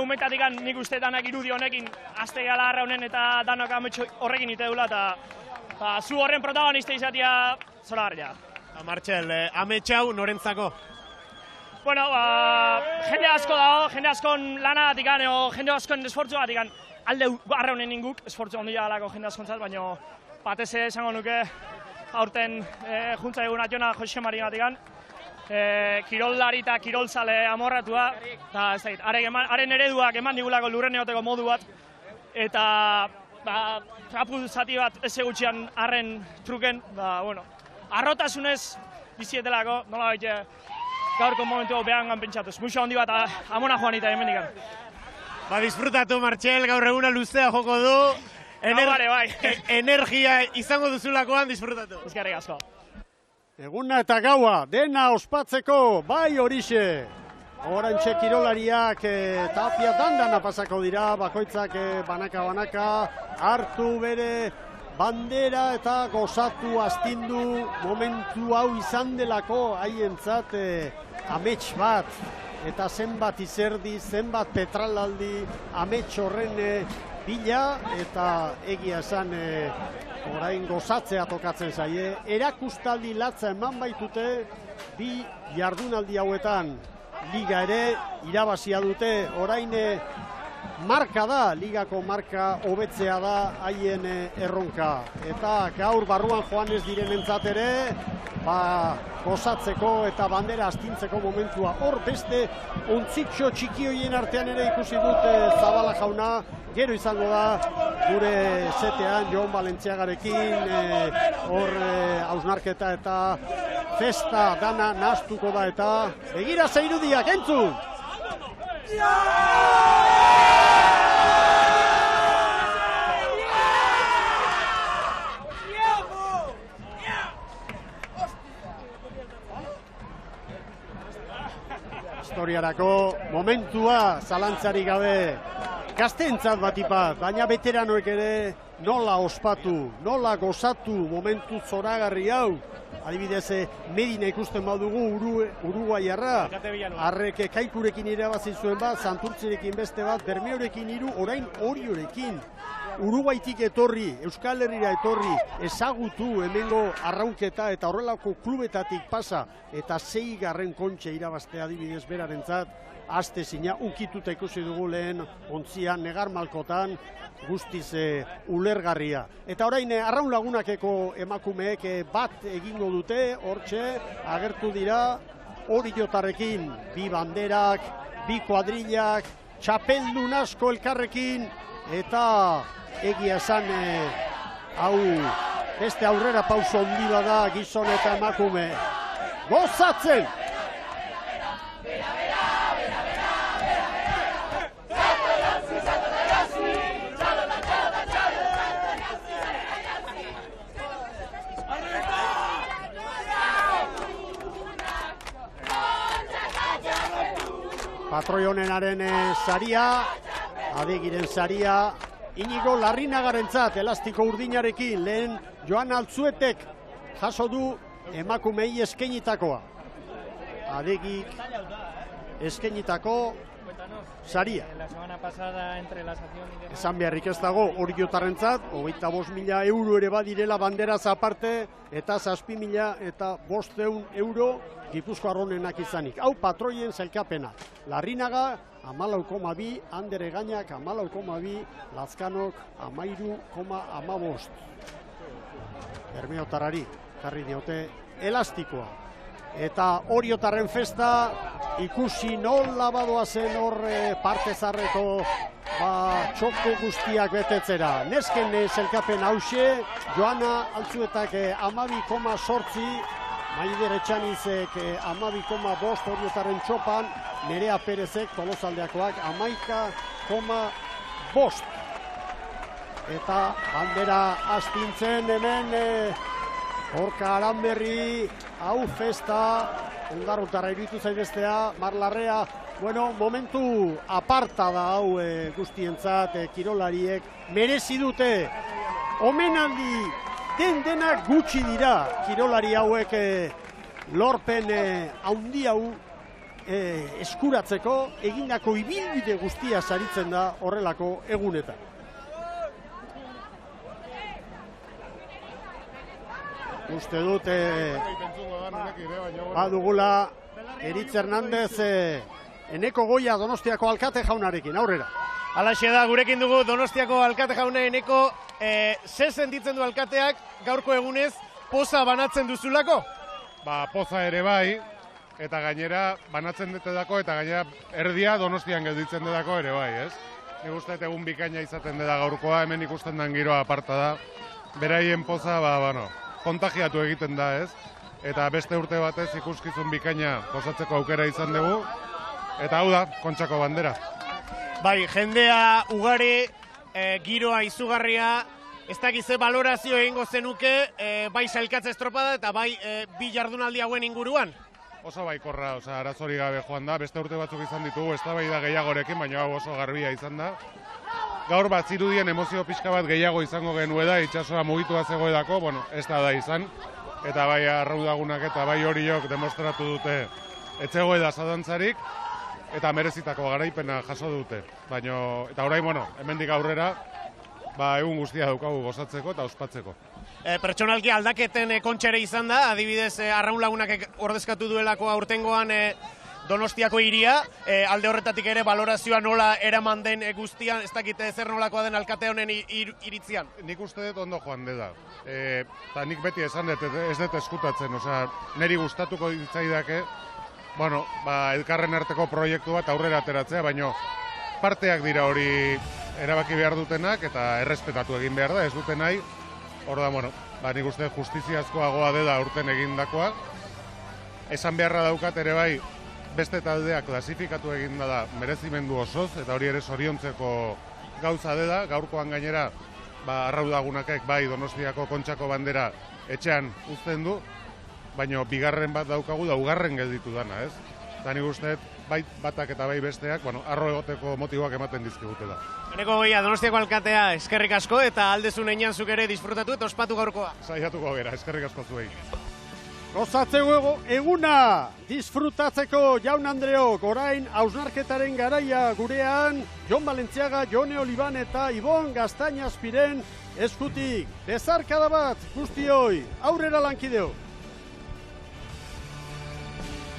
umetatik nik uste danak irudi honekin azte gala arraunen eta danok ametxo horrekin ite dula, eta zu horren protagonista izatea zola garria. Martxel, ametxau norentzako? Bueno, jende asko dago, jende askon lana gatikan, jende askon esfortzu gatikan, alde arraunen inguk, esfortzu ondia galako jende askontzat, baina batez esango nuke aurten juntza egun ationa Jose Mari gatikan, kiroldari eta kirolzale amorratua, eta ez da, haren ereduak eman digulako lurren egoteko modu bat, eta trapu zati bat ez egutxean harren truken, arrotasunez bizietelako, nola baita gaurko momentu behan pentsatuz. Muxa handi bat amona joan eta hemen ikan. Ba, disfrutatu, Martxel, gaur eguna luzea joko du. Energia izango duzulakoan disfrutatu. Eskerrik asko. Eguna eta gaua, dena ospatzeko, bai horixe. Orantxe kirolariak Tapia dandana pasako dira, bakoitzak banaka-banaka, hartu bere bandera eta gozatu astindu momentu hau izan delako haientzat amets bat. Eta zenbat izerdi, zenbat petralaldi, amets horren bila eta egia esan orain gozatzea tokatzen zaie. Erakustaldi latza eman baitute bi jardunaldi hauetan. Liga ere irabazia dute, orain marka da, ligako marka hobetzea da haien erronka. Eta gaur barruan joan ez direnentzat ere, gozatzeko eta bandera astintzeko momentua. Hor beste ontzitxo txiki hoien artean ere ikusi dut Zabala jauna, gero izango da gure zetean Jon Balentziagarekin, hor hausnarketa eta festa dana nahastuko da eta begira ze irudiak, entzun! Historiarako momentua zalantzarik gabe gazteentzat batipat, baina veteranoek ere nola ospatu, nola gozatu momentu zoragarri hau. Adibidez, Medina ikusten badugu Uruguaiarra, Arrek Kaikurekin irabazi zuen bat, Santurtzirekin beste bat, Bermeorekin 3, orain Oriorekin. Uruguaitik etorri, Euskal Herrira etorri, ezagutu hemengo arraunketa eta horrelako klubetatik pasa eta 6. kontxe irabaztea adibidez berarentzat, astezina unkituta ikusi dugu lehen ontzian, negar malkotan, guztiz ulergarria. Eta orain arraun lagunakeko emakumeek bat egingo dute, hortxe agertu dira Oriotarrekin, bi banderak, bi kuadrilak, txapeldun asko elkarrekin, eta egia esan hau beste aurrera pauso ondila da gizon eta emakume. Gozatzen! Patroionenaren saria, Adegiren saria, Inigo Larrinagarentzat elastiko urdinarekin, lehen Joan Altzuetek jaso du emakumei eskainitakoa. Adegik eskainitako saria. Esan beharrik ez dago Oriotarrentzat, 25.000 euro ere badirela banderaz aparte, eta 7.000 eta 500 euro Gipuzkoar honenak izanik. Hau patroien zailkapena. Larrinaga 14,2, Andere Gainak 14,2, Lazkanok 13,15. Bermeotarrari jarri diote elastikoa. Eta Oriotarren festa ikusi nola badoa zen hor parte zarreko txoko guztiak betetzera. Nesken zelkapen hause, Joana Altzuetak 12,8, Maider Etxanizek 12,5 Oriotarren txopan, Nerea Perezek Tolosaldeakoak 11,5. Eta bandera astintzen hemen Orka Aranberri, hau festa, Ondarrutarra iruditu zaibestea, Marlarrea, bueno, momentu aparta da hau guztientzat, kirolariek merezi dute. Omenaldi denak gutxi dira, kirolari hauek lorpen haundi hau eskuratzeko, egindako ibilbide guztia saritzen da horrelako egunetan. Uste dut badugula Eritz Hernandez Eneko Goia Donostiako alkate jaunarekin, aurrera. Halaxe da, gurekin dugu Donostiako alkate jauna Eneko, ze sentitzen du alkateak gaurko egunez poza banatzen duzulako? Poza ere bai, eta gainera banatzen dutedako, eta gainera erdia Donostian gelditzen dudako ere bai, ez? Nik uste egun bikaina izaten dela gaurkoa, hemen ikusten den giroa aparta da. Beraien poza, kontagiatu egiten da, ez? Eta beste urte batez ikuskizun bikaina posatzeko aukera izan dugu, eta hau da, Kontxako bandera. Bai, jendea ugari, giroa izugarria, ez dakiz ze balorazio egingo zenuke, bai sailkatze estropada eta bai bi jardunaldi hauen inguruan. Oso baikorra, arazori gabe joan da, beste urte batzuk izan ditugu, eztabaida gehiagorekin, baina hau oso garbia izan da. Gaur bat zirudien emozio pixka bat gehiago izango genuela, itsasoa mugitua zegoedako, bueno, ez da izan. Eta bai arraudagunak eta bai horiok demostratu dute etzegoela zadantzarik, eta merezitako garaipena jaso dute. Eta orain, bueno, hemendik aurrera, egun guztia daukagu gozatzeko eta ospatzeko. Pertsonalki aldaketen kontxere izan da, adibidez Arraun Lagunak ordezkatu duelako aurtengoan Donostiako hiria, alde horretatik ere balorazioa nola eraman den guztian, ez dakite zer nolakoa den alkate honen iritzian. Nik uste dut ondo joan dela. Eta nik beti esan dut, ez dut eskutatzen, niri gustatuko ditzaidake, elkarren arteko proiektu bat aurrera ateratzea, baina parteak dira hori erabaki behar dutenak eta errespetatu egin behar da, ez duten nahi. Hor da, nik uste justiziazkoagoa dela urten egindakoa. Esan beharra daukat ere bai, beste taldea klasifikatu egin da merezimendu osoz, eta hori ere zoriontzeko gauza dela. Gaurkoan gainera, Arraudagunakek bai Donostiako Kontxako bandera etxean uzten du, baina bigarren bat daukagu ugarren gelditu dana, ez? Eta nik uste, bai batak eta bai besteak, arro egoteko motiboak ematen dizkigutela. Eneko Goia, Donostiako alkatea, eskerrik asko eta aldezun einan zuk ere disfrutatu eta ospatu gaurkoa. Saiatuko gera, eskerrik asko zuei. Gozatzeko eguna, disfrutatzeko Jaun Andreok, orain hausnarketaren garaia gurean, Jon Balentziaga, Jone Oliban eta Ibon Gaztainazpiren eskutik. Bezarkada bat guztioi, aurrera lankideo.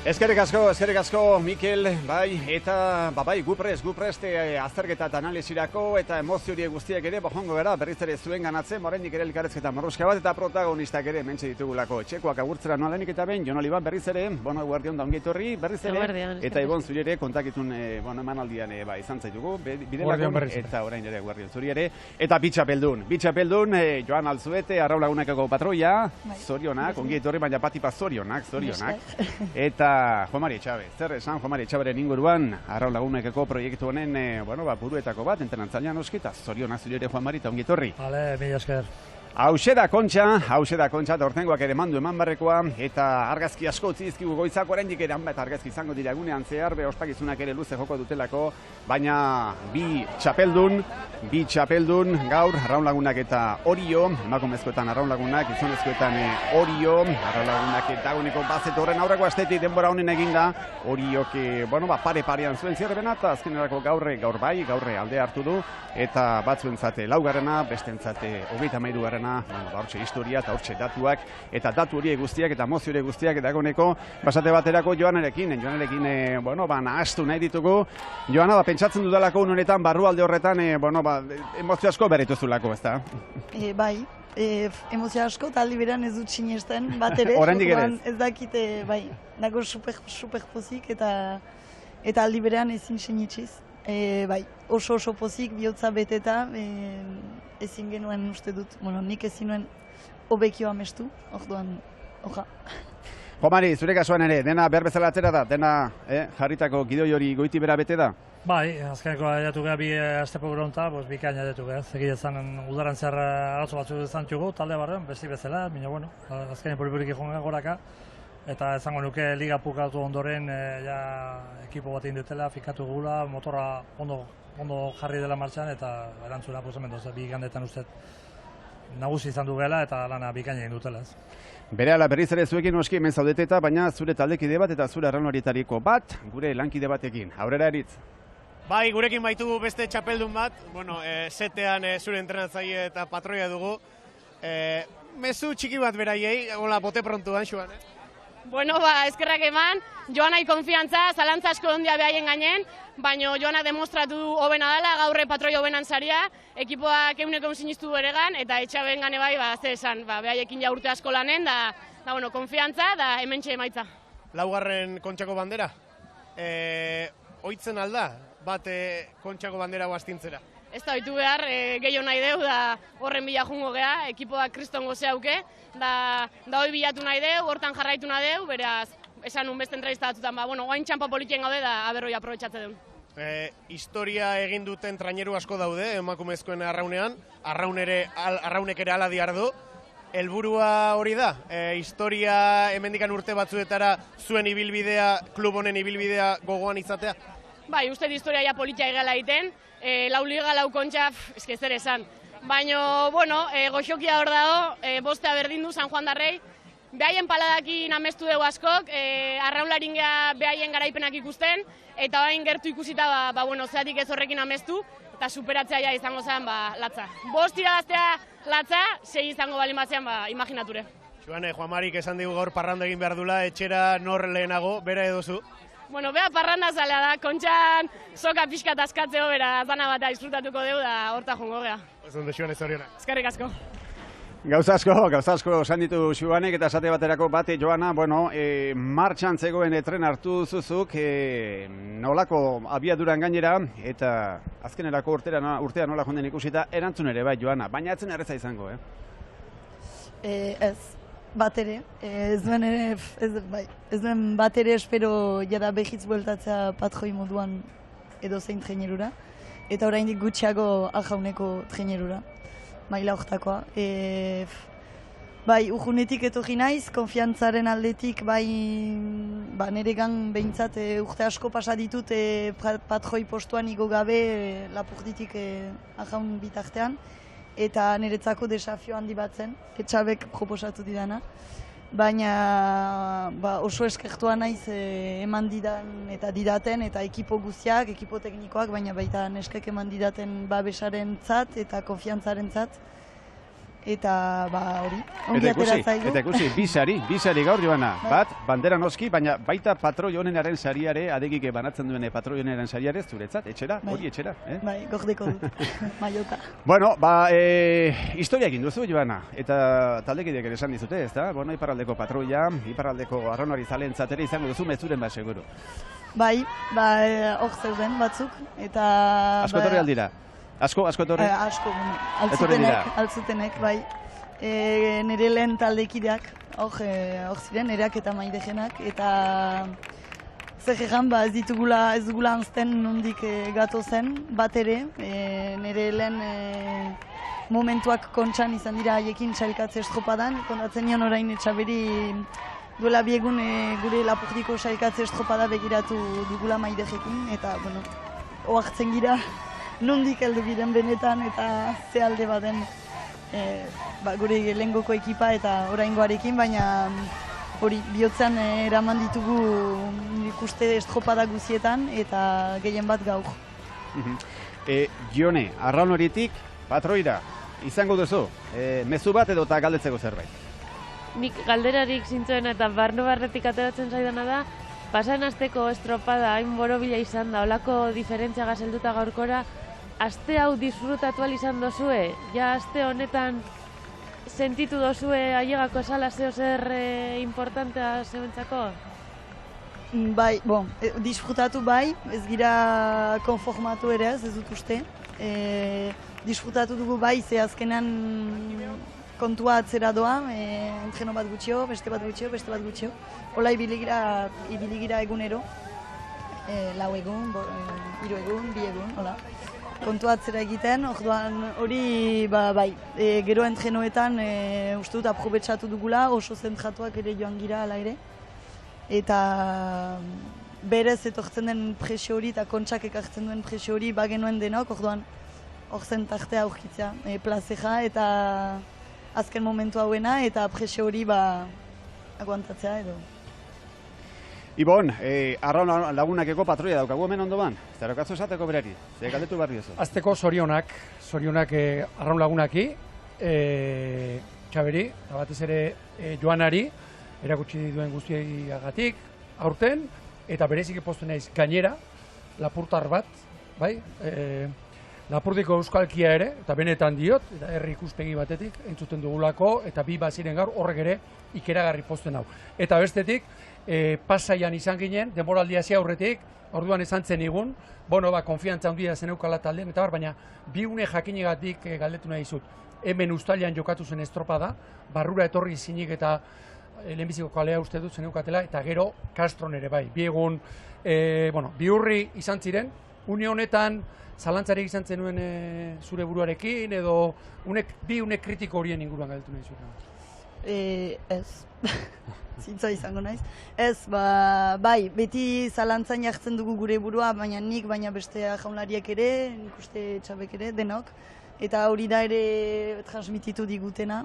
Eskerrik asko, Mikel, bai, eta bai, guprest azterketa eta analizirako eta emoziorie guztiak ere, joango gara, berriz ere zuen ganatzen, oraindik ere elkarrezketa morroska bat eta protagonistak ere mentxe ditugulako. Etxekoak agurtzera noalenik eta behin, Jon Oliban berriz ere, guardion da ongietorri, berriz ere, eta Ibon zuri ere kontakitun emanaldian izan zaitugu, bidelako, eta orain ere guardion zuri ere, eta bitxapeldun, Joan Alzuete, Arraun Lagunakako patroia, zorionak, ongietorri, baina patipa zorionak, eta Juan Mari Etxabe, zer esan Juan Mari Etxaberen inguruan, Arraun Lagunekeko proiektu honen, buruetako bat, entrenantzailean oskita, zorionak zure ere Juan Mari, eta ongitorri. Bale, mila esker. Hauxe da kontxa, eta ortengoak ere mandu eman barrekoa, eta argazki asko utzi dizkigu goitzak, oraindik ere hanbat argazki izango dira egunean zehar, ospakizunak ere luze joko dutelako, baina bi txapeldun, gaur Arraun Lagunak eta Orio, emakumezkoetan Arraun Lagunak, gizonezkoetan Orio, Arraun Lagunak dagoeneko bazet horren aurreko astetik denbora honen eginda, Oriok, pare-parean zuen zierbena, eta azkenerako gaur alde hartu du, eta batzuentzate laugarrena, bestentzate 33garrena, hortxe historia eta hortxe datuak, eta datu horiek guztiak eta mozio horiek guztiak dagoeneko basate baterako Joanarekin nahaztu nahi ditugu. Joana, pentsatzen dudalako honetan, barrualde horretan, emozio asko berrituzulako, ez da? Bai, emozio asko, eta aldi beran ez dut sinesten, bat ere, ez dakite, bai, nago super pozik, eta aldi beran ezin sinitxiz. Bai, oso pozik, bihotza beteta, ezin genuen uste dut, nik ezin nuen hobekio amestu, orduan, oja. Jo Mari, zure kasuan ere, dena behar bezala atera da, dena jarritako gidoi hori goiti bera bete da? Bai, azkeneko aiatu geha bi astepo gronta, bikain aiatu geha, zegide zan udaran zehar arazo batzuk izan txugu, talde barren, besti bezala, baina, azkenean polipurik ikon goraka, eta esango nuke liga pukatu ondoren ekipo bat indutela, fikatu gula, motorra ondo jarri dela martxan, eta erantzuna bi gandetan uste nagusi izan du gela, eta lana bikaina egin dutela. Berehala berriz ere zuekin oski hemen zaudeteta, baina zure taldekide bat eta zure arraunlarietariko bat, gure lankide batekin. Aurrera eritz. Bai, gurekin baitu beste txapeldun bat, setean zure entrenatzaile eta patroia dugu. Mezu txiki bat beraiei, hola, bote prontuan, Xuan, Bueno, eskerrak eman, Joanai konfiantza, zalantza asko ondia behaien gainen, baina Joanak demostratu hobena dela, gaurre patroi hobenan saria, ekipoak euneko sinistu beregan, eta Etxaben gane bai, ze esan, behaiekin ja urte asko lanen, da, konfiantza, da hementxe emaitza. Laugarren Kontxako bandera, oitzen alda, bat Kontxako bandera guaztintzera? Ez da oitu behar, gehiago nahi deu, da horren bila jungo geha, ekipoak kriston goze hauke, da hoi bilatu nahi deu, hortan jarraitu nahi deu, beraz, esan un beste entrevista batzutan, oain txampa politien gaude, da aberroi aprobetxatze deun. Historia egin duten traineru asko daude emakumezkoen arraunean, arraunek ere ala diardu. Helburua hori da, historia hemendikan urte batzuetara zuen ibilbidea, klub honen ibilbidea gogoan izatea? Bai, uste historia ja politia egala egiten, lau liga, lau kontxa, eske zer esan. Baina, bueno, goxokia hor dago, bostea berdin du San Juan darrei, behaien paladakin amestu dugu askok, arraunlarin behaien garaipenak ikusten, eta bain gertu ikusita, bueno, zeatik ez horrekin amestu, eta superatzea ja izango zen, latza. Bost irabaztea latza, 6 izango bali mazean, imaginature. Joane, Juan Marik esan digu gaur parranda egin behar dula, etxera nor lehenago, bera edozu? Bueno, bea parranda zalea da, kontxan soka pixka askatzeo, bera zana bat disfrutatuko dugu da horta jongo gea. Oso ondo, Joane, zorionak. Eskerrik asko. Gauza asko esan ditu Xuanek eta esate baterako bate Joana, bueno, martxan zegoen tren hartu zuzuk, nolako abiaduran gainera, eta azkenerako urtea nola jonden ikusita, erantzun ere bai Joana, baina atzen erreza izango, Ez, bat ere, ez duen bat ere espero jada behitz bueltatzea patroi moduan edo zein trainerura, eta oraindik gutxiago ajauneko trainerura. Maila hortakoa. Bai, urjunetik etorri naiz, konfiantzaren aldetik, bai, neregan behintzat urte asko pasa ditut patroi postuan igo gabe lapurditik ajaun bitartean, eta niretzako desafio handi bat zen, etxabek proposatu didana. Baina oso eskertua naiz eman didan eta didaten eta ekipo guztiak, ekipo teknikoak, baina baita neskek eman didaten babesaren zat eta konfiantzaren zat. Eta hori, ongi atera zaigu. Eta ikusi, bi sari gaur Joana. Bat, bandera noski, baina baita patroi honenaren sariare, adegik banatzen duen patroi honenaren sariare, zuretzat, etxera, hori etxera. Bai, gordeko dut, maiota. Bueno, historia egin duzu Joana, eta taldekideak ere esan dizute, ez da? Bueno, iparraldeko patroia, iparraldeko arraunari zalentzat ere izango duzu mezuren bat seguru. Bai, hor zeuden batzuk, eta... Asko etorri aldira? Asko etorri? Asko, altzutenek, bai. Nire lehen taldekideak, hor ziren, nereak eta maidegenak, eta zer egan, ez dugula anzten nondik gato zen, bat ere, nire lehen momentuak kontxan izan dira haiekin txailkatze estropadan, kontatzen nion orain etxaberi duela biegun gure lapurdiko txailkatze estropada begiratu dugula maidegekin, eta, bueno, oartzen gira, nondik heldu giren benetan eta ze alde baden gure lehengoko ekipa eta oraingoarekin, baina hori bihotzean eraman ditugu ikuste estropada guzietan eta gehien bat gaur. Jone, arraun horitik patroira izango duzu, mezu bat edo eta galdetzeko zerbait? Nik galderarik zintzoen eta barretik ateratzen zaidana da, pasan asteko estropada hain borobila izan da, olako diferentzia gazelduta gaurkora, aste hau disfrutatu izan dozue, ja aste honetan sentitu dozue ailegako esala zeo zer importantea zeuentzako? Bai, disfrutatu bai, ez gira konformatu ere ez dut uste. Disfrutatu dugu bai, ze azkenan kontua atzera doa, entreno bat gutxio, beste bat gutxio. Hola ibiligira egunero, 4 egun, 3 egun, 2 egun, hola. Kontua atzera egiten, orduan hori bai, gero entrenoetan uste dut aprobetsatu dugula, oso zentratuak ere joan gira ala ere. Eta berez etortzen den presio hori eta kontxak ekartzen duen presio hori bagenuen denok, orduan hor zen tartea aurkitzea, plazeja eta azken momentu hauena eta presio hori aguantatzea edo. Ibon, arraun lagunakeko patroia daukagu hemen ondoan, zerokatzu esateko berari, ze galdetu barri oso. Azteko zorionak arraun lagunaki, Txaberi, eta batez ere Joanari, erakutsi duen guztiagatik, aurten, eta berezik postu naiz gainera, lapurtar bat, bai, lapurdiko euskalkia ere, eta benetan diot, eta herri ikuspegi batetik, entzuten dugulako, eta bi baziren gaur horrek ere ikeragarri posten hau. Eta bestetik, pasaian izan ginen, denboraldia hasi aurretik, orduan esan zen igun, konfiantza handia zeneukala taldean, eta baina bi une jakinegatik galdetu nahi dizut. Hemen uztailean jokatu zen estropada, barrura etorri zinik eta lehenbiziko kalea uste dut zeneukatela, eta gero Castron ere bai. Bi egun, bi urri izan ziren, une honetan, zalantzarik izan zenuen zure buruarekin, edo bi une kritiko horien inguruan galdetu nahi zuten? Ez. Zintza izango naiz. Ez, bai, beti zalantzan jartzen dugu gure burua, baina nik, baina beste jaunlariak ere, nik uste Txabek ere, denok. Eta hori da ere transmititu digutena,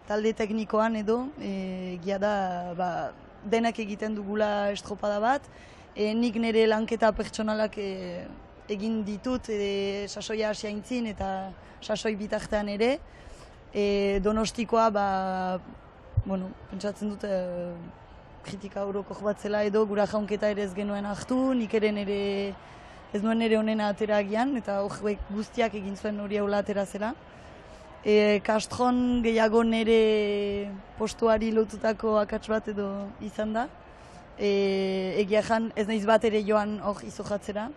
talde teknikoan edo, egia da, denak egiten dugula estropada bat. Nik nire lanketa pertsonalak egin ditut, sasoia hasia intzin eta sasoi bitartean ere. Donostikoa, pentsatzen dut kritika orokor bat zela edo gura jaunketa ere ez genuen hartu, nik ere nire ez nuen nire honena atera agian, eta horiek guztiak egin zuen hori haula atera zela. Kastron gehiago nire postuari lotutako akats bat edo izan da. Egia jan ez naiz bat ere joan hor izojatzera.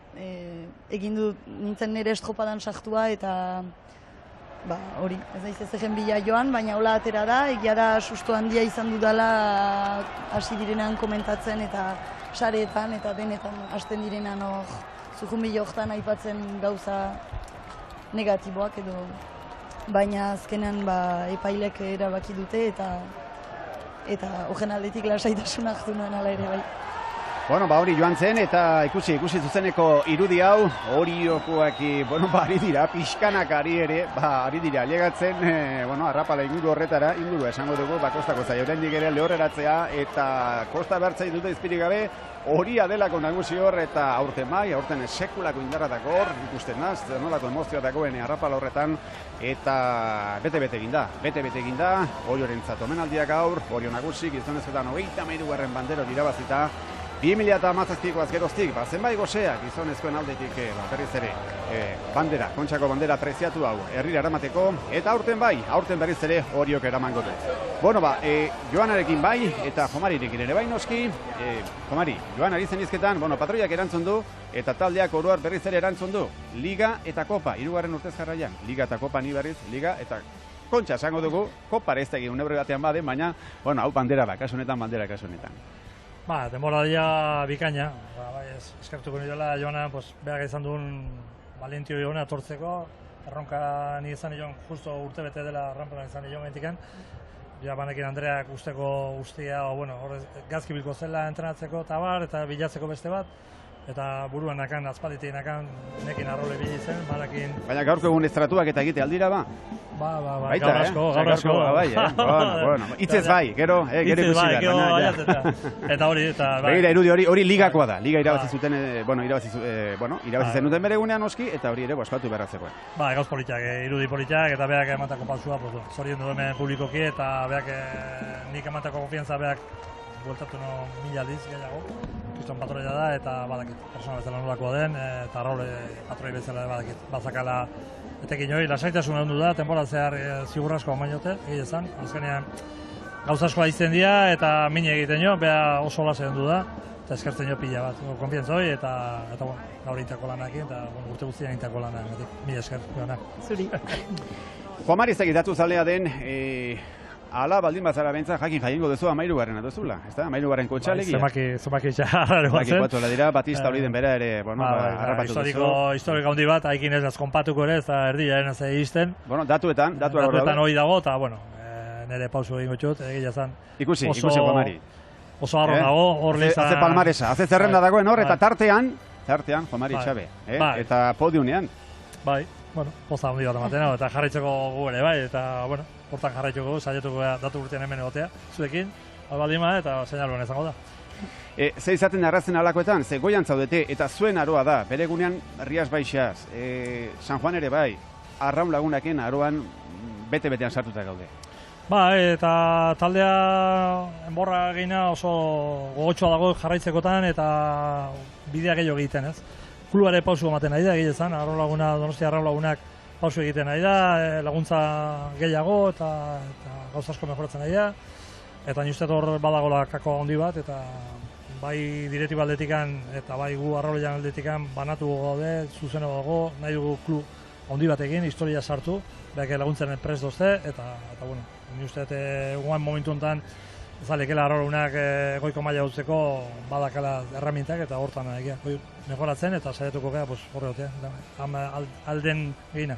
Egin dut nintzen nire estropadan sartua eta hori, ez naiz ez egen bila joan, baina hola atera da. Egia da susto handia izan dudala hasi direnean komentatzen eta sareetan eta denetan hasten direnean hor zuhunbilo horretan aipatzen gauza negatiboak edo, baina azkenean epailek erabaki dute eta horren aldetik lasaitasuna hartu nuen ala ere bai. Bueno, hori joan zen eta ikusi zuzeneko irudi hau, Oriokoak, ari dira, pixkanak ari dira, llegatzen, arrapala inguru horretara, inguru esango dugu, kostako zaio, oraindik ere lehorreratzea eta kosta bertzai dute izpirik gabe, Horia delako nagusi hor eta aurten sekulako indarra dakor, ikusten naz, nolako emozioa dagoen arrapala horretan, eta bete-bete egin da, Oriorentzat omenaldiak gaur, Orio nagusi, gizonezkoetan 33. bandero irabazita, 2017ko azgeroztik, zenbait goseak gizonezkoen aldetik berriz ere bandera, Kontxako bandera preziatu hau herrira eramateko, eta aurten berriz ere Oriok eramango du. Joanarekin bai, eta Jomarirekin ere bai noski, Jomari, Joan ari zen izketan, patroiak erantzun du, eta taldeak oroar berriz ere erantzun du, Liga eta Kopa, 3. urtez jarraian, Liga eta Kopa ni berriz, Liga eta Kontxa esango dugu, Kopa ez da egin unebre batean bade, baina, hau bandera kasu honetan. Denboradia bikaina, eskertuko nioela Joana, behar izan duen valentio joan atortzeko, erronka ni izan nion, justo urte bete dela rampelan izan nion gentikan, banekin Andreak usteko guztia, gazki bilko zela entrenatzeko eta bilatzeko beste bat, eta buruan nakan, azpalitein nakan, nekin arrole bili zen, banakin... Baina gaurko egun estratuak eta egite aldira ba? Gaur asko. Itzez bai, gero ikusi da. Eta hori, begira, irudi hori ligakoa da. Liga irabazi zuten, irabazi zenuten bere gunean oski, eta hori ere boskatu beharratzekoa. Gauz politak, irudi politak, eta berak emantako pausua, zorien du hemen publikoki, eta berak nik emantako konfiantza berak bueltatu no 1000 aldiz gehiago. Kriston patroia da, eta badakit, persona bezala nolakoa den, eta arraule patroi bezala badakit, bazakala etekin hori, lasaitasun handu da, temporal zehar zigurrasko amainote, egin ezan, azkenean gauza askoa izten dira, eta mine egiten jo, beha oso lasa handu da, eta eskertzen jo pila bat, konfientza hori, eta gaur intako lanakin, eta urte guztian intako lanakin, mila esker, joana. Zuri. Juan Mari datu zalea den, ala baldin bazara bentza jakin jaingo duzu 13. aduzula, ezta? 13. kotxalegia. Zemaki txarra zen. Zemaki dira, Batista hori den bera ere, harrapatu duzu. Historiko handi bat, haikin ez konpatuko ere, eta erdia eren zei izten. Datuetan hori dago, eta nire pausu egingo txut, egila zan. Ikusi, Juan Mari. Oso harro dago, hor lizan... Haze palmaresa, haze zerrenda dagoen hor, eta tartean, Juan Mari Txabe, eta podiunean. Poza handi bat ematen, eta jarraitzeko gu ere, eta, hortan jarraituko, saietuko datu urtean hemen egotea, zuekin, albaldima eta seinaluen ezango da. Ze izaten arrazen alakoetan, ze goian zaudete, eta zuen aroa da, bere gunean Rias Baixaz, San Juan ere bai, Arraun Lagunaken aroan bete-betean sartuta gaude. Eta taldea enborra gehiena oso gogotxoa dago jarraitzekotan, eta bidea gehiago egiten, ez? Kluare pausu ematen nahi da, egiten Arraun Laguna, Donostia Arraun Lagunak pausu egiten nahi da, laguntza gehiago eta gauza asko mejoratzen nahi da. Eta ni uste hor badagola kako handi bat, eta bai direti baldetikan eta bai gu arraulean aldetikan banatu gaude, zuzeno dago, nahi dugu klub handi batekin, historia sartu, behak laguntzen prest dozte, eta ni uste guan momentu honetan zalekela arraunak goiko maila utzeko badakala erramintak eta hortan egia mejoratzen eta saiatuko gara horre gotea, alden gehina.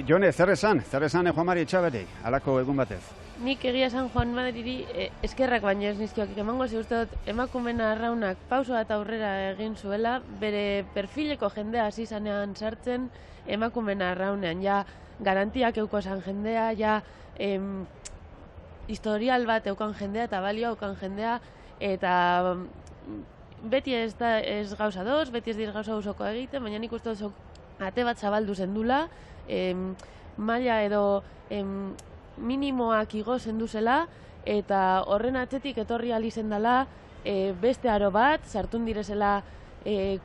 Jone, zer esan Juan Mari Etxaberri, alako egun batez? Nik egia esan Juan Mariri eskerrak baino ez nizkiok emango, ze uste dut emakumena arraunak pauso eta aurrera egin zuela, bere perfileko jendea hasi zanean sartzen emakumena arraunean, ja garantiak euko esan jendea, ja historial bat eukan jendea eta balioa eukan jendea, eta beti ez gauza doz, beti ez dir gauza usoko egiten, baina nik uste dut ate bat zabaldu zendula, maila edo minimoak igo zenduzela, eta horren atzetik etorri alizen dela beste aro bat, sartun direzela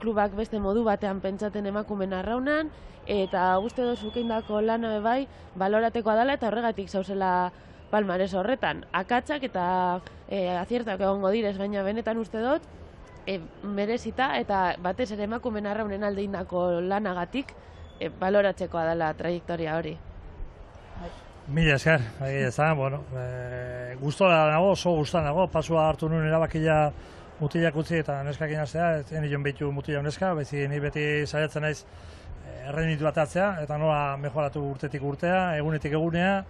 klubak beste modu batean pentsaten emakumen arraunan, eta uste dut indako lana bai baloratekoa dela eta horregatik zauzela palmares horretan. Akatsak eta aziertak egongo direz, baina benetan uste dut merezita eta batez ere emakumen arraunen alde indako lanagatik baloratzekoa dela trajektoria hori. Mila esker, bueno, gustora nago, oso gustan nago, pasua hartu nuen erabakila mutilak utzi eta neskak inaztea, ez nion behitu mutila neska, ni beti saiatzen naiz errenitu batatzea, eta nola mejoratu urtetik urtea, egunetik egunea,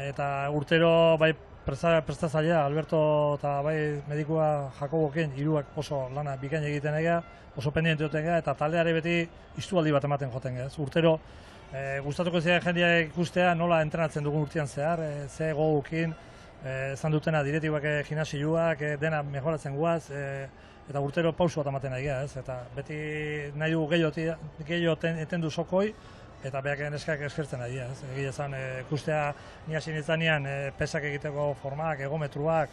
eta urtero bai prestazailea, Alberto eta bai medikua Jakobokin, hiruak oso lana bikain egiten ega, oso pendiente duten ega, eta taldeare beti istualdi bat ematen joten ega. Urtero gustatuko zira jendea ikustea nola entrenatzen dugun urtean zehar, ze gogukin, esan dutena direktibak gimnasioak, dena mejoratzen guaz, eta urtero pausu bat ematen nahi ez, eta beti nahi dugu gehiago eten du sokoi, eta behak neskak eskertzen nahi ez. Egia esan, ikustea ni hasi nintzanean pesak egiteko formak, egometruak,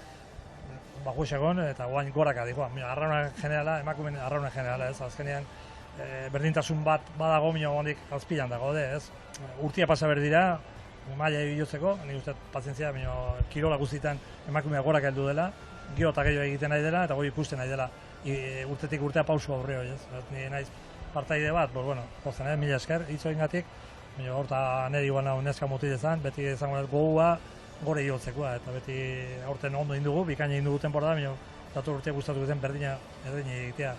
bajuisegon, eta guain goraka dikoa. Arrauna generala, emakumen arrauna generala ez, azkenean berdintasun bat badago minio gondik azpilan dago, ez? Urtia pasa berdira, maila ibilotzeko, nik uste pazientzia, kirola guztietan emakumea gorak heldu dela, gero eta gehiago egiten nahi dela, eta goi ikusten nahi dela. Urtetik urtea pausu aurreo, ez? Ni naiz partaide bat, pozen, mila esker, hitzo ingatik, horta nire igual nahu neska mutilezan, beti izango gogua gore igotzekoa, eta beti aurten ondo indugu, bikaina indugu temporada, dator urtea gustatu duten berdina egitea,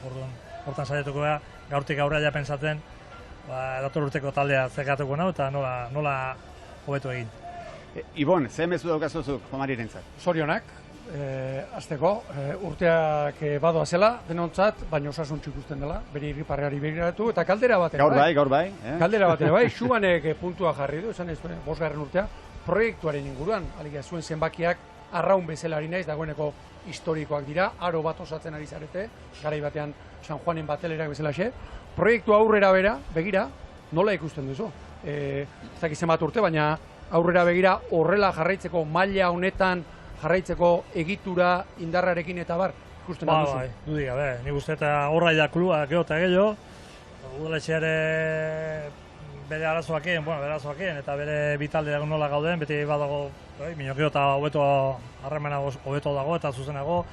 hortan saiatuko da, gaurtik aurrea ja pentsatzen, dator urteko taldea zekatuko nahu, eta nola hobetu egin. Ibon, ze mezu daukazuzuk, Juan Marirentzat? Zorionak, azteko, urteak badoa zela, denontzat, baina osasuntxu ikusten dela, bere irriparreari begiratu, eta kaldera bat ere gaur bai. Kaldera bat ere bai, Xubanek puntua jarri du, esan ez 5. urtea, proiektuaren inguruan, alegia zuen zenbakiak arraun bezala ari naiz, dagoeneko historikoak dira, aro bat osatzen ari zarete, garai batean San Juanen batelerak bezala xe, proiektu aurrera begira, nola ikusten duzu? Ez dakiz zenbat urte, baina aurrera begira horrela jarraitzeko maila honetan jarraitzeko egitura indarrarekin eta bar, ikusten duzu? Bai, dudik gabe, nik uste eta horra da klua geho eta gehiago, udaletxeare bere arazoakien, eta bere bitalde nola gauden, beti badago, geho eta hobeto harremena hobeto dago eta zuzenago,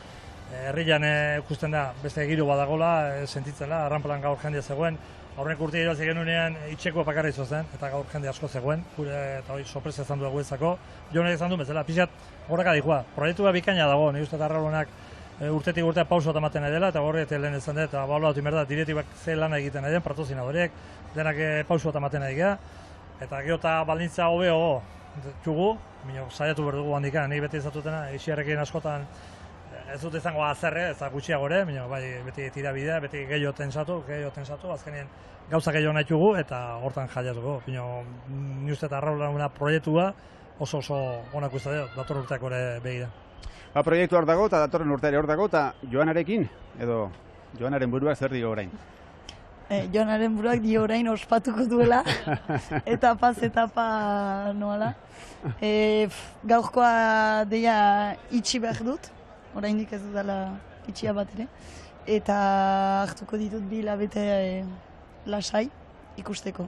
herrian ikusten da, beste giro badagola, sentitzen da, arranpelan gaur jendea zegoen, aurrenek urte irazi genunean itxeko bakarra izozen, eta gaur jende asko zegoen, eta hori sorpresa izan du eguetzako, jonek izan du bezala, pixat goraka dikoa, proiektua bikaina dago, nire uste arraunak urtetik urtea pauso eta maten nahi dela, eta horret lehen izan dut, eta baloatu inberda, direktibak ze lana egiten nahi den, patrozinadoriek, denak pauso eta maten nahi geha, eta gero eta baldintza hobeo txugu, saiatu behar dugu handikan, nik beti izatutena, isiarrekin askotan ez dut izango azerre, ez da gutxiagore, bai, beti tirabidea, beti gehiago tensatu, azkenien gauza gehiago nahi txugu, eta hortan jaiatuko. Ni uste eta arraulana proiektua oso onak uste dut, dator urteak ere begira. Proiektu hor dago, eta datorren urteare hor dago, eta Joanarekin, edo Joanaren buruak zer dio orain? Joanaren buruak dio orain ospatuko duela, etapa noala. Gaurkoa deia itxi behar dut, oraindik ez dudala itxia bat ere, eta hartuko ditut 2 hilabete lasai ikusteko.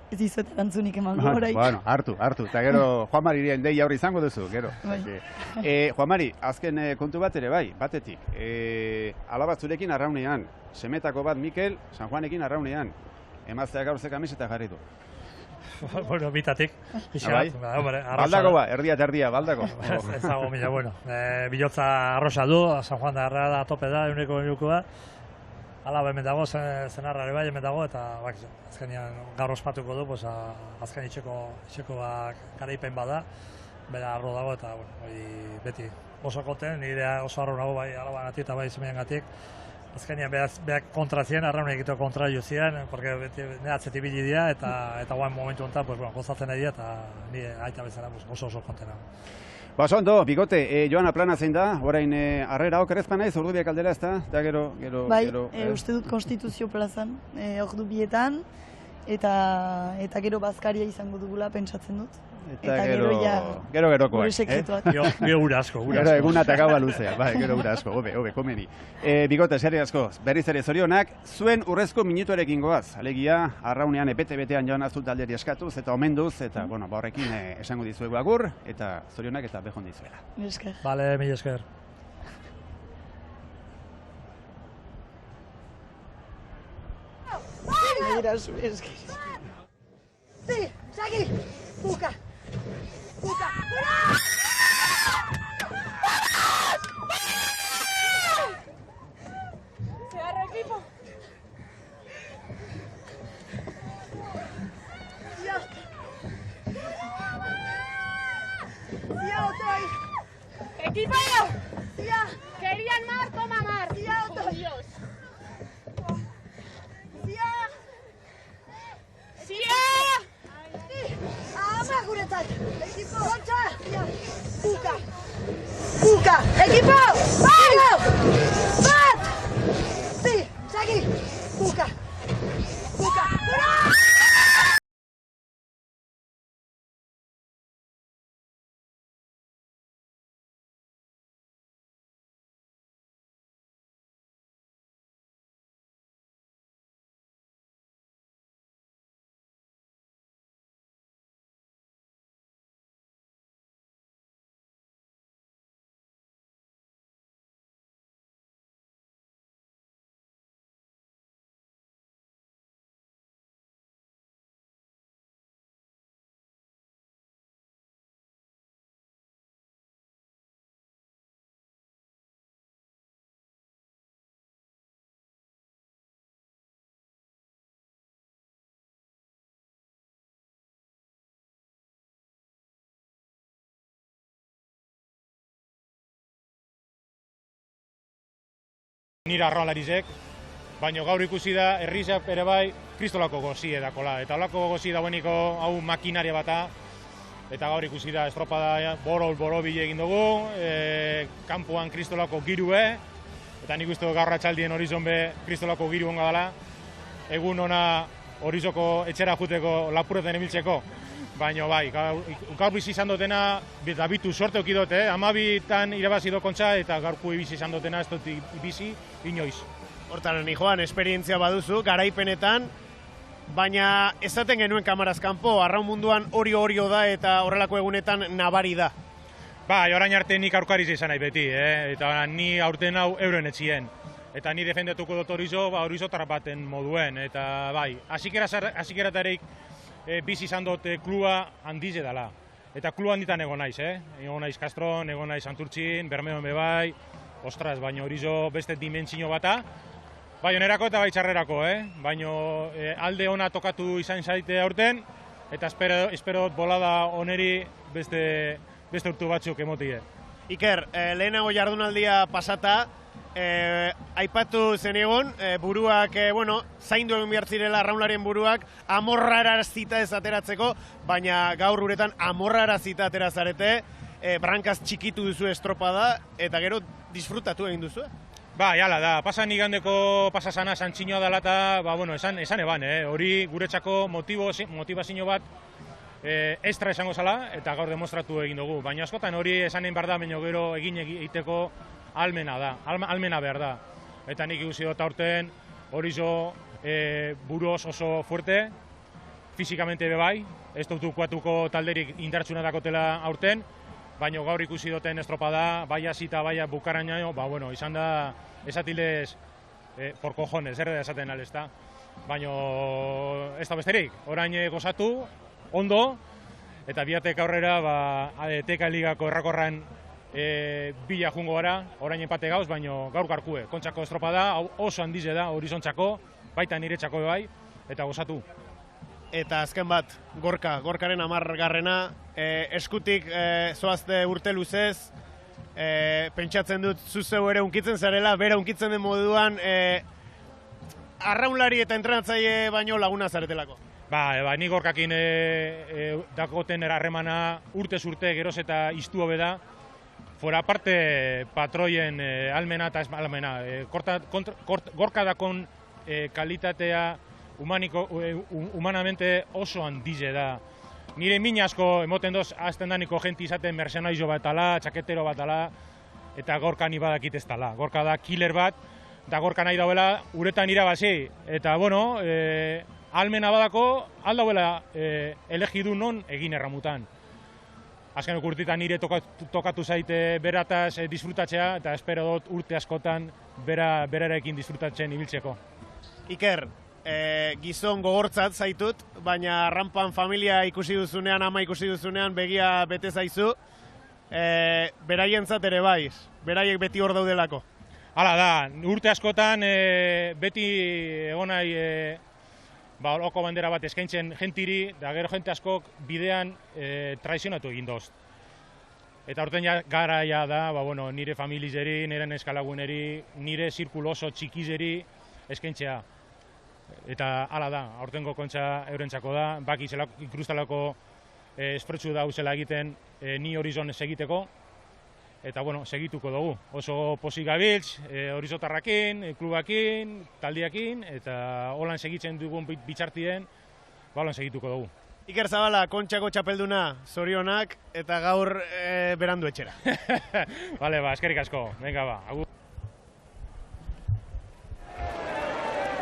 Ez dizuet erantzunik emango orain. Bueno, hartu, eta gero Juan Mariren deia hori izango duzu, gero. Juan Mari, azken kontu bat ere bai, batetik, alabatzurekin arraunean, semetako bat Mikel, San Juanekin arraunean, emazteak gaur ze kamiseta jarri du. Bueno, bitatik. Bai? Baldako ba, erdia eta erdia, baldako. Ez dago, mila, bueno. Bilotza arrosa du, San Juan da erra da, tope da, euneko da. Hala, hemen dago, zenarrare bai, hemen dago, eta azkenean gaur ospatuko du, azken itxeko garaipen bada, bera arro dago, eta beti oso koten, nire oso arro nago bai alabagatik eta bai zemean gatik. Azkenean behak kontra ziren, arraun egiteko kontra jo ziren, porque nire atzetik bili dira, eta guain momentu honetan, gozatzen nahi dira, eta nire aita bezala oso kontena. Ondo, Bikote, Joana plana zein da, orain harrera okerrezpan naiz, ordu biak aldera ez da, eta gero... Bai, uste dut Konstituzio plazan, ordu bietan, eta gero bazkaria izango dugula pentsatzen dut. Eta gerokoak. Gure sekretuak. Gero ura asko. Gero eguna eta gaua luzea, bai, gero ura asko, hobe, komeni. Bikote, eskerrik asko, berriz ere zorionak, zuen urrezko minutuarekin goaz, alegia, arraunean bete-betean joan azul talderi eskatuz eta omenduz, eta, horrekin esango dizuegu agur, eta zorionak eta behon dizuela. Mil esker. Bale, mil esker. Mira, zu esker. Sí, Saki, busca. ¡Puta! ¡Se agarra el equipo! ¡Ya! ¡Ya estoy! ¡Equipo! ¡Ya! ¡Querían más! ¡Toma más! ¡Ya estoy! ¡Dios! ¡Ya! ¡Ya! ¡Ama guretzat! ¡Equipo! ¡Concha! ¡Puka! ¡Puka! ¡Equipo! ¡Vamos! ¡Bat! ¡Sí! ¡Saki! ¡Puka! ¡Puka! ¡Hurra! Nire arroalarizek, baina gaur ikusi da herrizak ere bai kristolako gozi edakola. Eta olako gozi dagoeniko hau makinaria bata, eta gaur ikusi da estropada boro-bile egin dugu, kanpoan kristolako girue, eta nik uste gaur atxaldien horizon be kristolako giru onga dela, egun ona horizoko etxera juteko lapurretan emiltzeko. Baina bai, gaur bizi izan dutena, eta bitu sorte okidot, 12tan irabazi dokontza, eta gaurko bizi izan dutena ez dut bizi inoiz. Hortan, Joan, esperientzia baduzu, garaipenetan, baina ezaten genuen kamaraz kanpo, arraun munduan orio da eta horrelako egunetan nabari da. Bai, orain arte nik aurkariz izan nahi beti, eta ni aurten hau euren etzien. Eta ni defendatuko dut horizo tarrapaten moduen, eta bai, hasikerataraik bizi izan dut klua handize dela. Eta klua handitan egon naiz, egon naiz Kastron, egon naiz Santurtzin, Bermeon bebai, ostras, baina horizo beste dimentsio bata, bai onerako eta bai txarrerako, baina alde ona tokatu izan zaite aurten, eta espero bolada oneri beste urtu batzuk emotie. Iker, lehenago jardunaldia pasata, aipatu zen egon, buruak, zaindu egin behar zirela arraunlarien buruak, amorrarazita ez ateratzeko, baina gaur uretan amorrarazita aterazarete, brankaz txikitu duzu estropada, eta gero disfrutatu egin duzu. Ba, jala da, pasan igandeko pasasana santxinoa dela eta, esan eban, hori guretzako motivazio bat estra esango zala, eta gaur demostratu egin dugu. Baina askotan hori esan egin behar da, baina gero egin egiteko almena behar da. Eta nik ikusi dut aurten horizo buruoz oso fuerte, fizikamente bebai, ez dut kuatuko talderik indartsuna dakotela aurten, baina gaur ikusi duten estropada, bai hasita, bai bukaraino, izan da esatilez por cojones, da esaten alezta. Baina ez da besterik, orain gozatu, ondo, eta biatek aurrera Teka Ligako errakorran bila jungo gara, orain empate gauz, baina gaur garkue. Kontxako estropada, oso handize da, horizontxako, baita niretxako bai, eta gozatu. Eta azken bat, Gorkaren 10garrena, eskutik zoazte urte luzez, pentsatzen dut zuzeu ere unkitzen zarela, bera unkitzen den moduan, arraunlari eta entrenatzaile baino laguna zaretelako. Ni Gorkakin dakoten harremana urtez urte geroz eta iztu hobe da, fora parte patroien almena eta almena. Gorka dakon kalitatea humanamente oso handize da. Nire min asko emoten doz azten daniko jenti izaten mercenaizo bat ala, txaketero bat ala, eta Gorka ni badakit ez dala. Gorka da killer bat, da Gorka nahi dauela uretan irabazi. Eta, bueno, almena badako aldauela elegidu non egin erramutan. Azken urtetan nire tokatu zaite berataz disfrutatzea, eta espero dut urte askotan berarekin disfrutatzen ibiltzeko. Iker, gizon gogortzat zaitut, baina rampan familia ikusi duzunean, ama ikusi duzunean, begia bete zaizu, beraientzat ere bai, beraiek beti hor daudelako. Hala da, urte askotan beti egonai oloko bandera bat eskaintzen jentiri, da gero jente askok bidean traizionatu egin dozt. Eta horten garaia da, nire familizeri, nire neskalaguneri, nire zirkulo oso txikizeri eskaintzea. Eta hala da, aurtengo kontxa eurentzako da, baki ikrustalako esfortzu da uzela egiten ni horizon segiteko, eta segituko dugu. Oso pozik gabiltz, horizotarrakin, klubakin, taldiakin, eta holan segitzen dugun bitxartien, holan segituko dugu. Iker Zabala, Kontxako txapelduna, zorionak, eta gaur berandu etxera. Bale, eskerrik asko, venga agur.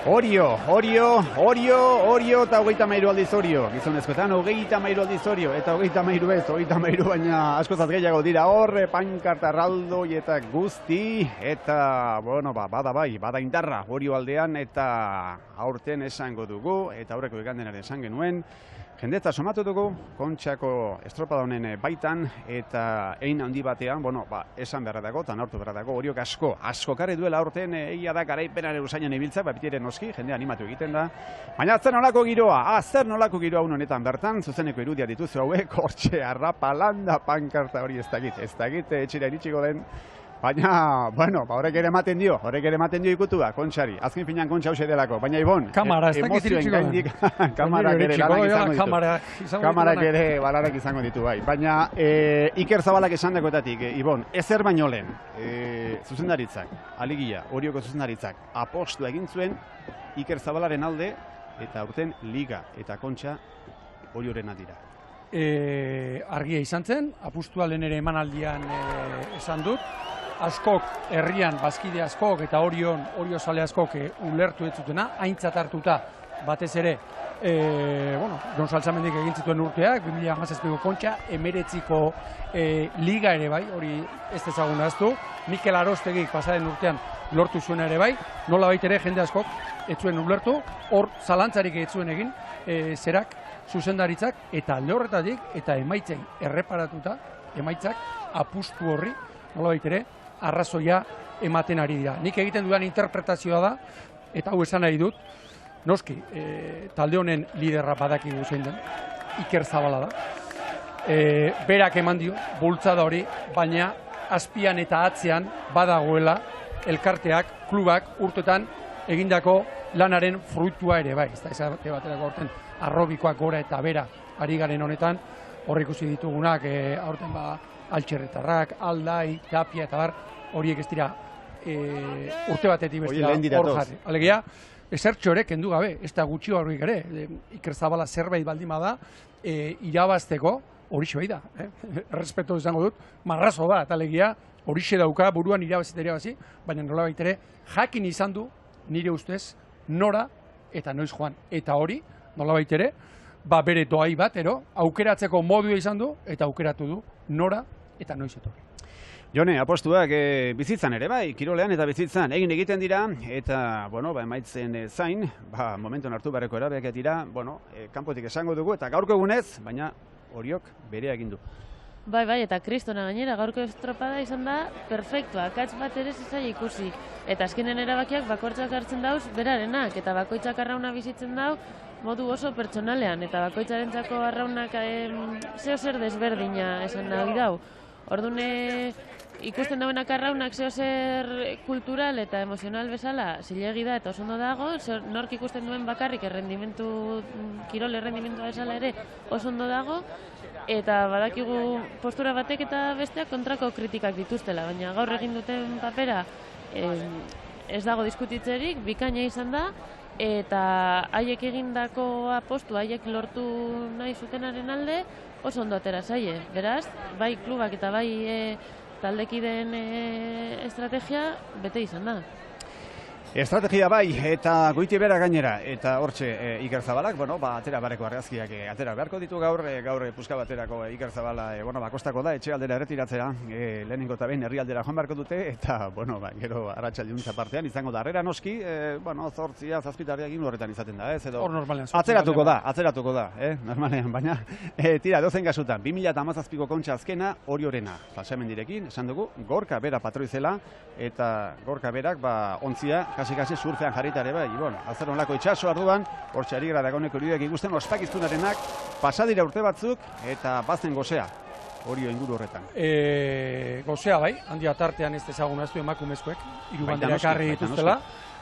Orio eta 33 aldiz Orio. Gizonezkoetan 33 aldiz Orio eta 33 ez, 33 baina askozat gehiago dira hor, pankarta erraldoi eta guzti, eta, bada indarra Orio aldean, eta aurten esango dugu, eta aurreko igandenaren esan genuen, jendetza somatu dugu, Kontxako estropada honen baitan, eta ein handi batean, esan beharra dago, eta nortu beharra dago, Oriok asko karri duela aurten, egia da garaipenaren usainan ibiltzak, betiere noski, jende animatu egiten da. Baina zer nolako giroa honetan bertan, zuzeneko irudia dituzu hauek, hortxe arrapalanda pankarta hori ez dakit etxera iritsiko den. Baina, horrek ere ematen dio ikutua, Kontxari. Azken finean Kontxa hause delako. Baina, Ibon, emozioen gaindik, kamarak ere balarak izango ditu bai. Baina, Iker Zabalak esan dakoetatik, Ibon, ezer baino lehen, zuzendaritzak, Aligia, Orioko zuzendaritzak, apostu egin zuen Iker Zabalaren alde, eta aurten Liga eta Kontxa Orioren dira. Argia izan zen, apustua lehen ere emanaldian esan dut, askok, herrian, bazkide askok eta Orio zale askok ulertu ez zutena, aintzat hartuta batez ere, Jon Saltzamendik egin zituen urteak, 2017ko Kontxa, 19ko Liga ere bai, hori ez dezagun ahaztu, Mikel Arostegik pasaren urtean lortu zuen ere bai, nola baita ere jende askok ez zuen ulertu, hor zalantzarik ez zuen egin, zerak, zuzendaritzak, eta alde horretatik, eta emaitzen erreparatuta, emaitzak apustu horri, nola baita ere, arrazoia ematen ari dira. Nik egiten dudan interpretazioa da, eta hau esan nahi dut, noski, talde honen liderra badakigu zein den, Iker Zabala da. Berak eman dio, bultzada hori, baina azpian eta atzean badagoela elkarteak, klubak urtetan egindako lanaren fruitua ere bai. Ez da, ez baterako aurten arrobikoak gora eta bera ari garen honetan, hor ikusi ditugunak aurten Altxerretarrak, Aldai, Tapia eta bar, horiek ez dira urte batetik bestira hor jarri. Alegia, esertxo ere kendu gabe, ez da gutxi horrik ere, Iker Zabala zerbait baldin bada, irabazteko horixe bai da. Errespeto izango dut, marrazo da, eta alegia horixe dauka buruan irabazi, baina nola baitere jakin izan du, nire ustez, nora eta noiz joan. Eta hori, nola baitere, bere doai bat, aukeratzeko modua izan du, eta aukeratu du nora eta noiz etorri. Jone, apostuak bizitzan ere bai, kirolean eta bizitzan egin egiten dira, eta, bueno, emaitzen zain, momentuan hartu barreko erabeak dira, kanpotik esango dugu, eta gaurko egunez, baina Oriok berea egin du. Bai, eta kristona gainera, gaurko estropada izan da, perfektua, akats bat ere zizai ikusi. Eta azkenen erabakiak bakoitzak hartzen dauz berarenak, eta bakoitzak arrauna bizitzen dau, modu oso pertsonalean, eta bakoitzarentzako arraunak zeo zer desberdina esan nahi dau. Orduan ikusten dauenak arraunak zeo zer kultural eta emozional bezala zilegi da eta oso ondo dago, nork ikusten duen bakarrik kirol errendimendua bezala ere oso ondo dago, eta badakigu postura batek eta besteak kontrako kritikak dituztela, baina gaur egin duten papera ez dago diskutitzerik, bikaina izan da, eta haiek egindako apostu, haiek lortu nahi zutenaren alde, oso ondo atera zaie. Beraz, bai klubak eta bai taldekideen estrategia bete izan da. Estrategia bai, eta goiti bera gainera, eta hortxe Iker Zabalak, atera barreko argazkiak atera beharko ditu gaur puska baterako Iker Zabala, kostako da, etxe aldera erretiratzera, lehenengo eta behin herrialdera joan beharko dute, eta, gero arratsaldeuntza partean izango da, harrera noski, zortzia, zazpitarriak horretan izaten da, ez, edo atzeratuko da, normalean, baina, tira, dozen gasutan, 2017ko kontxa azkena Oriorena, pasamendirekin, esan dugu, Gorka bera patroizela, eta Gorka berak, ontzia, kasi surfean jarrita ere bai, alzer onlako itxaso arduan, hortxe ari gara dagoeneko horiek ikusten, ospakiztunarenak pasadira urte batzuk, eta bazen gozea, Orio inguru horretan. Gozea bai, handia tartean ez dezagun aztu emakumezkoek, hiru bandera ekarri dituztela.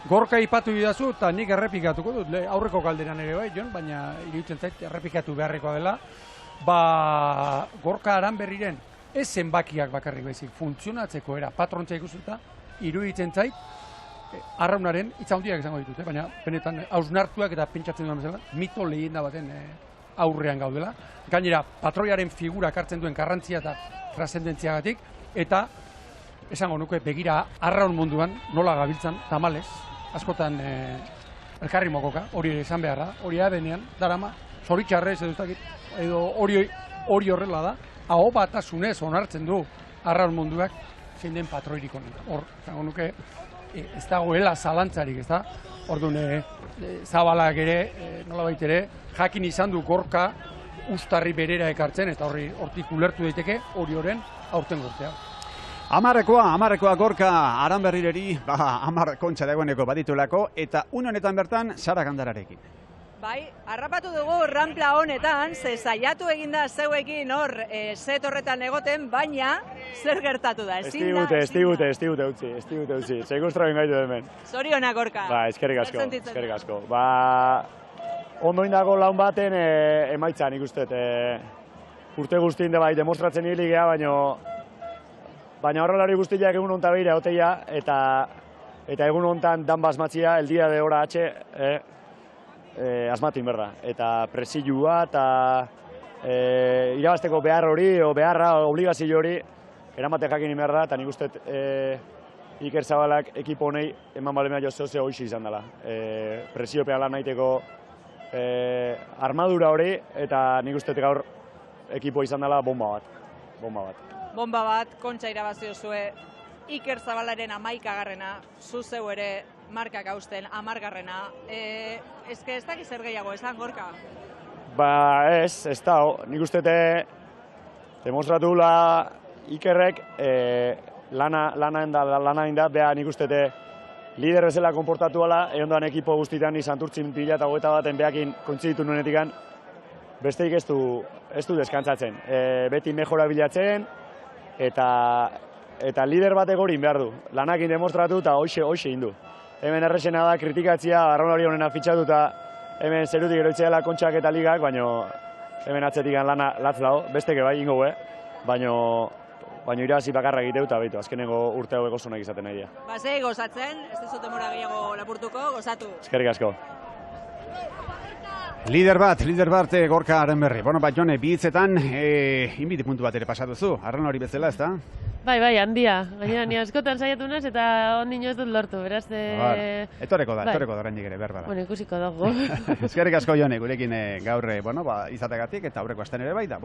Gorka ipatu bidazu, eta nik errepikatuko dut, aurreko galderan ere bai, baina iruditzen zait errepikatu beharrekoa dela, Gorka Aranberriren ez zenbakiak bakarrik baizik, funtzionatzeko era, patrontza ikustuta, iruditzen zait, arraunaren itzaundiak izango ditut, baina benetan hausnartuak eta pentsatzen duen bezala, mito lehenda baten aurrean gaudela. Gainera, patroiaren figurak hartzen duen garrantzia eta trascendentziagatik, eta esango nuke begira arraun munduan nola gabiltzan tamalez, askotan elkarri mokoka, hori esan beharra, hori adenean, darama, zoritxarrez edo hori horrela da, aho batasunez onartzen du arraun munduak zein den patroirik honen. Hor, esango nuke, ez dagoela zalantzarik, ez da? Orduan, Zabalak ere, nolabait ere, jakin izan du Gorka ustarri berera ekartzen, eta hortik ulertu daiteke Orioren aurten urtea. Amarrekoa Gorka Aranberrireri, 10 kontxa dagoeneko baditulako, eta honetan bertan Sara Gandararekin. Bai, harrapatu dugu rampla honetan, ze saiatu eginda zeuekin hor set horretan egoten, baina zer gertatu da? Ez digute utzi. Segustra bengaitu hemen. Zorionak, Gorka. Eskerrik asko. Ondo indago laun baten emaitza nik uste. Urte guztien da bai, demostratzen hilik geha, baina horrelari guztiak egun hontan behira oteia, eta egun hontan dan basmatzia, el dia de hora atxe, asmatin berda, eta presilua eta irabazteko behar hori, beharra, obligazio hori, eramate jakin imerda, eta nik uste Iker Zabalak ekipo honei eman balemea jozeo hoxi izan dela. Presiopean lan nahiteko armadura hori, eta nik uste gaur ekipo izan dela bomba bat. Bomba bat, kontxa irabazio zue, Iker Zabalaren 11garrena, zuzeu ere markak hausten 10garrena. Ez dakiz zer gehiago, esan, Gorka? Ez da, nik uste demostratu Ikerrek lana inda, beha nik uste lider bezala konportatu ala, egondoan ekipo guztietan Santurtzin 2021 baten behakin kontziditu nuenetikan, besteik ez du deskantzatzen. Beti mejora bilatzen, eta lider batek hori behar du. Lanakin demostratu eta hoxe indu. Hemen errexena da kritikatzia, arraun hori honena fitxatu eta hemen zerutik eroitzea dela kontxak eta ligak, baina hemen atzetik lana latz dago, besteke bai ingo baina irabazi bakarra egiteu eta behitu, azkenengo urte hauek oso nahi izaten nahi dira. Basei, gozatzen, ez dizut demora gehiago lapurtuko, gozatu. Eskerrik asko. Lider bat, Gorka Aranberri. Jone, bi hitzetan, inbiti puntu bat ere pasatu zu, arraun hori bezala, ez da? Bai, handia. Gainera, ni askotan saiatu naiz eta ondino ez dut lortu, beraz... Etorreko da oraindik ere, berbada. Bueno, ikusiko dugu. Eskerrik asko, Jone, gurekin gaur, izategatik, eta aurreko astean ere bai, da,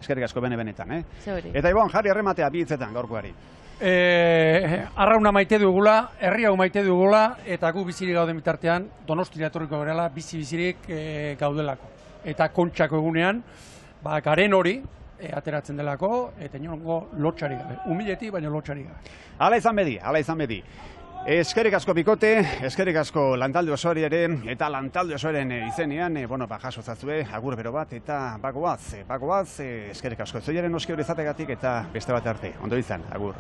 eskerrik asko benetan, Eta Ibon, jarri arrematea bi hitzetan gaurkoari. Arrauna maite dugula, herri hau maite dugula, eta gu bizirik gauden bitartean, Donostira etorriko garela, bizirik gaudelako. Eta Kontxako egunean, garen hori, ateratzen delako, eta inongo lotxari gabe. Humileti, baina lotxari gabe. Hala izan bedi. Eskerrik asko Bikote, eskerrik asko Lantalde osoari ere, eta Lantalde osoaren izenean, jaso zazue, agur bero bat, eta bagoaz, eskerrik asko. Zoiaren oski hori izategatik, eta beste bat arte. Ondo izan, agur.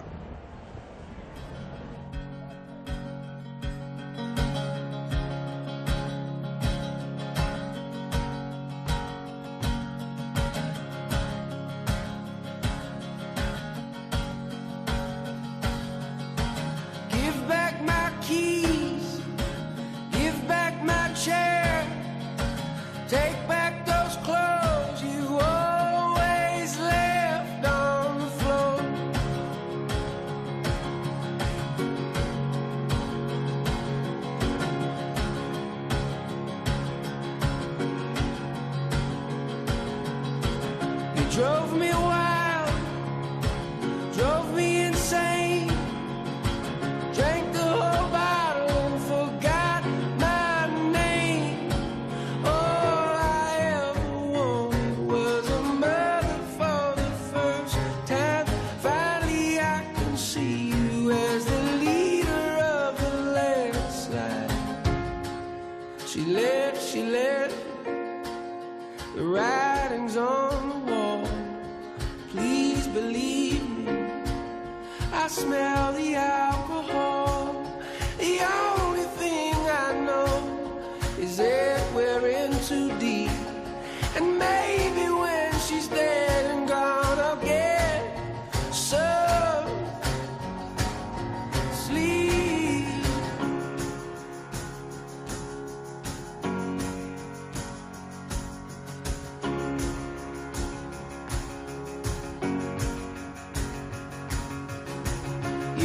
Drove me wild, drove me insane. Drank the whole bottle and forgot my name. All I ever wanted was a mother for the first time. Finally I can see you as the leader of the landslide. She led, the writing's on the wall. Please believe me, I smell the alcohol. The only thing I know is that we're in too deep. And maybe when she's dead and gone, I'll get some sleep.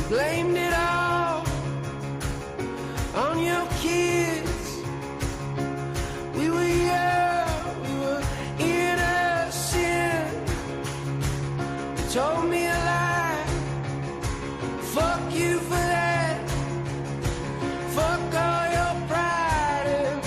Blamed it all on your kids.